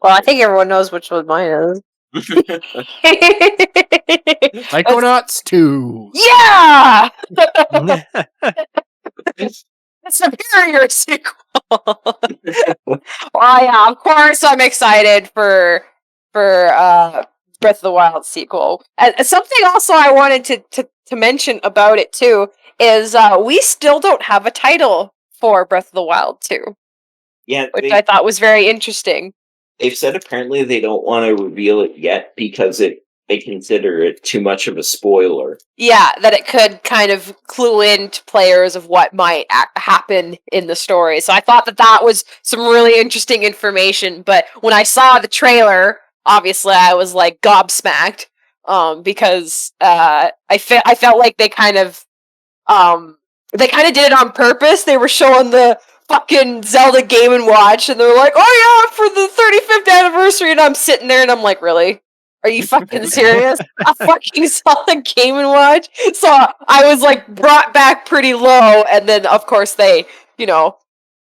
Well, I think everyone knows which one mine is. Psychonauts 2. Yeah! Superior sequel. Well, yeah, of course I'm excited for Breath of the Wild sequel. Something also I wanted to mention about it too is we still don't have a title for Breath of the Wild 2. Yeah, which I thought was very interesting. they've said apparently they don't want to reveal it yet because they consider it too much of a spoiler. Yeah, that it could kind of clue into players of what might happen in the story. So I thought that was some really interesting information. But when I saw the trailer, obviously I was like gobsmacked, because I felt like they kind of did it on purpose. They were showing the fucking Zelda Game & Watch, and they were like, "Oh yeah, for the 35th anniversary," and I'm sitting there and I'm like, "Really? Are you fucking serious? A fucking Zelda Game & Watch?" So I was like brought back pretty low, and then of course they,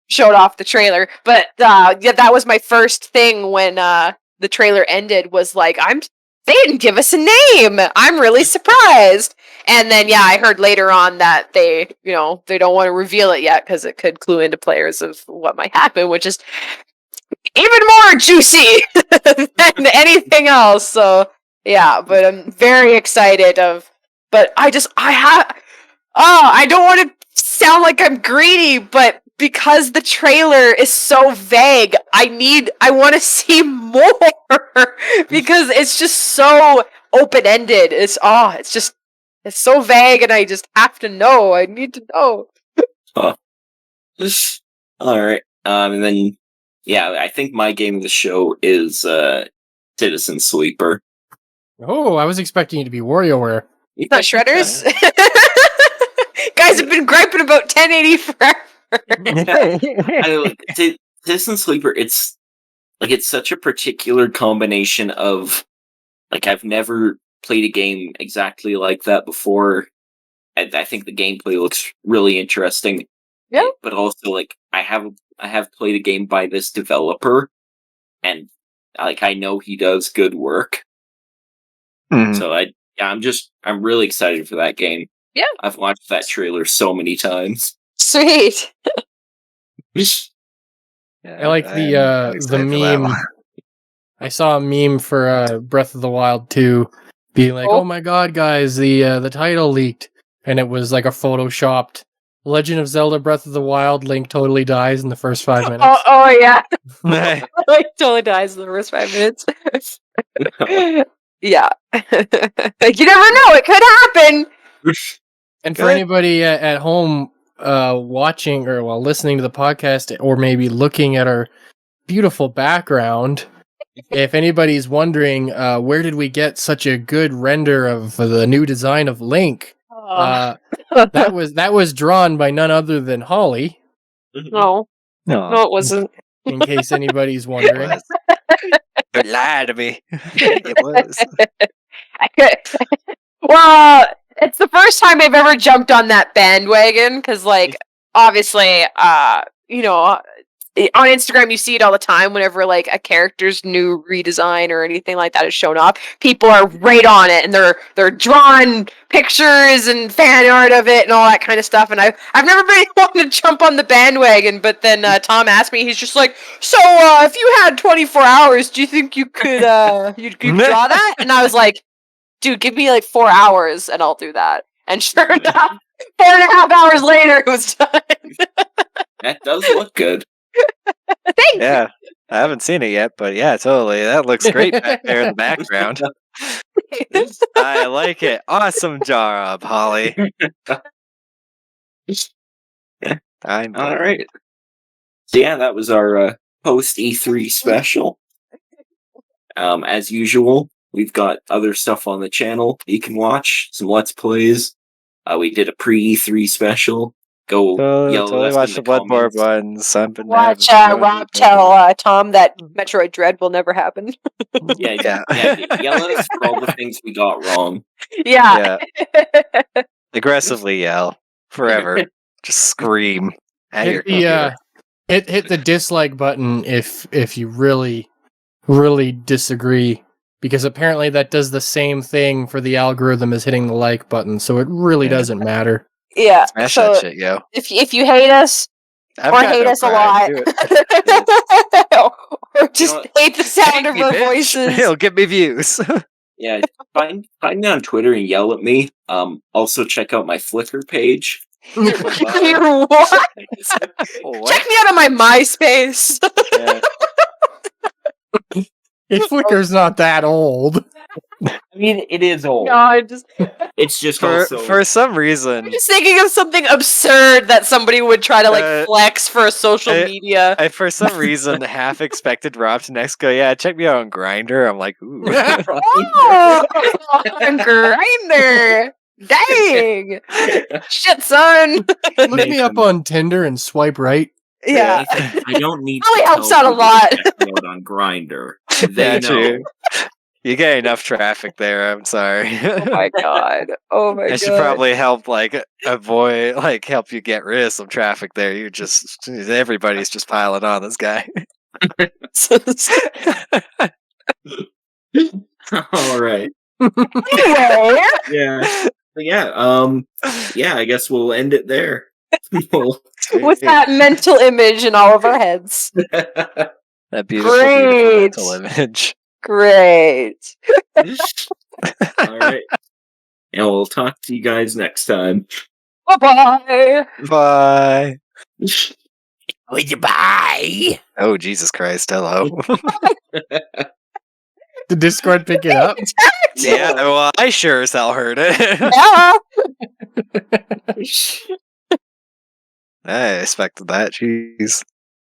showed off the trailer. But yeah, that was my first thing when the trailer ended. Was like, they didn't give us a name. I'm really surprised. And then, yeah, I heard later on that they don't want to reveal it yet because it could clue into players of what might happen, which is even more juicy than anything else. So, yeah, but I'm very excited but I don't want to sound like I'm greedy, but because the trailer is so vague, I want to see more because it's just so open-ended. It's so vague, and I just have to know. I need to know. Huh. All right. And then, yeah, I think my game of the show is Citizen Sleeper. Oh, I was expecting it to be WarioWare. It's not Shredders. Guys have been griping about 1080 forever. Citizen Sleeper, it's such a particular combination of, I've never played a game exactly like that before. I think the gameplay looks really interesting. Yeah. But also, I have played a game by this developer, and I know he does good work. So I'm really excited for that game. Yeah. I've watched that trailer so many times. Sweet. I like the meme. I saw a meme for Breath of the Wild 2 being like, "Oh my god, guys, the title leaked," and it was like a photoshopped Legend of Zelda Breath of the Wild. Link totally dies in the first 5 minutes. Oh yeah. Link totally dies in the first 5 minutes. Yeah. You never know, it could happen. And for anybody at home watching or listening to the podcast, or maybe looking at our beautiful background, if anybody's wondering where did we get such a good render of the new design of Link, that was drawn by none other than Holly. No, it wasn't. In case anybody's wondering. Don't lie to me. It was. Well, it's the first time I've ever jumped on that bandwagon because, obviously, on Instagram you see it all the time. Whenever a character's new redesign or anything like that is shown off, people are right on it, and they're drawing pictures and fan art of it and all that kind of stuff. And I've never been wanting to jump on the bandwagon, but then Tom asked me. He's just like, "So, if you had 24 hours, do you think you could you draw that?" And I was like, "Dude, give me 4 hours and I'll do that." And sure enough, 4.5 hours later, it was done. That does look good. Thanks. Yeah, I haven't seen it yet, but yeah, totally. That looks great back there in the background. I like it. Awesome job, Holly. I'm all right. So yeah, that was our post E3 special. As usual, we've got other stuff on the channel you can watch. Some Let's Plays. We did a pre-E3 special. Go yell totally at us watch in the the Bloodborne comments. ones. Watch Rob tell Tom that Metroid Dread will never happen. Yeah. Yell at us for all the things we got wrong. Yeah. Aggressively yell forever. Just scream at your computer. Hit the dislike button if you really disagree, because apparently that does the same thing for the algorithm as hitting the like button, so it really doesn't matter. Yeah. Smash so that shit, yo. If you hate us, or hate us a lot, or just hate the sound of our voices, It'll give me views. Yeah, find me on Twitter and yell at me. Also check out my Flickr page. You're what? What? Check me out on my MySpace. Yeah. Flickr's not that old. I mean, it is old. God, It's just For also for some I'm reason, just thinking of something absurd that somebody would try to like flex for a social media. I for some reason half expected Rob to next go, yeah, check me out on Grinder. I'm like, ooh. Oh, on Grindr. Dang. Shit, son. Look me up Nathan. on Tinder and swipe right. Yeah. Nathan, I don't need Really to helps tell out a people lot. to check me out on Grinder. They Yeah, know. true. You get enough traffic there. I'm sorry. Oh my god. Oh my I god. should probably help help you get rid of some traffic there. Everybody's just piling on this guy. All right. Anyway, Yeah. Yeah, I guess we'll end it there. with that mental image in all of our heads. That beautiful mental image. Great. All right. And we'll talk to you guys next time. Bye-bye. Bye. Goodbye. Oh, Jesus Christ. Hello. Did Discord pick it up? Yeah, well, I sure as hell heard it. Yeah. I expected that. Jeez.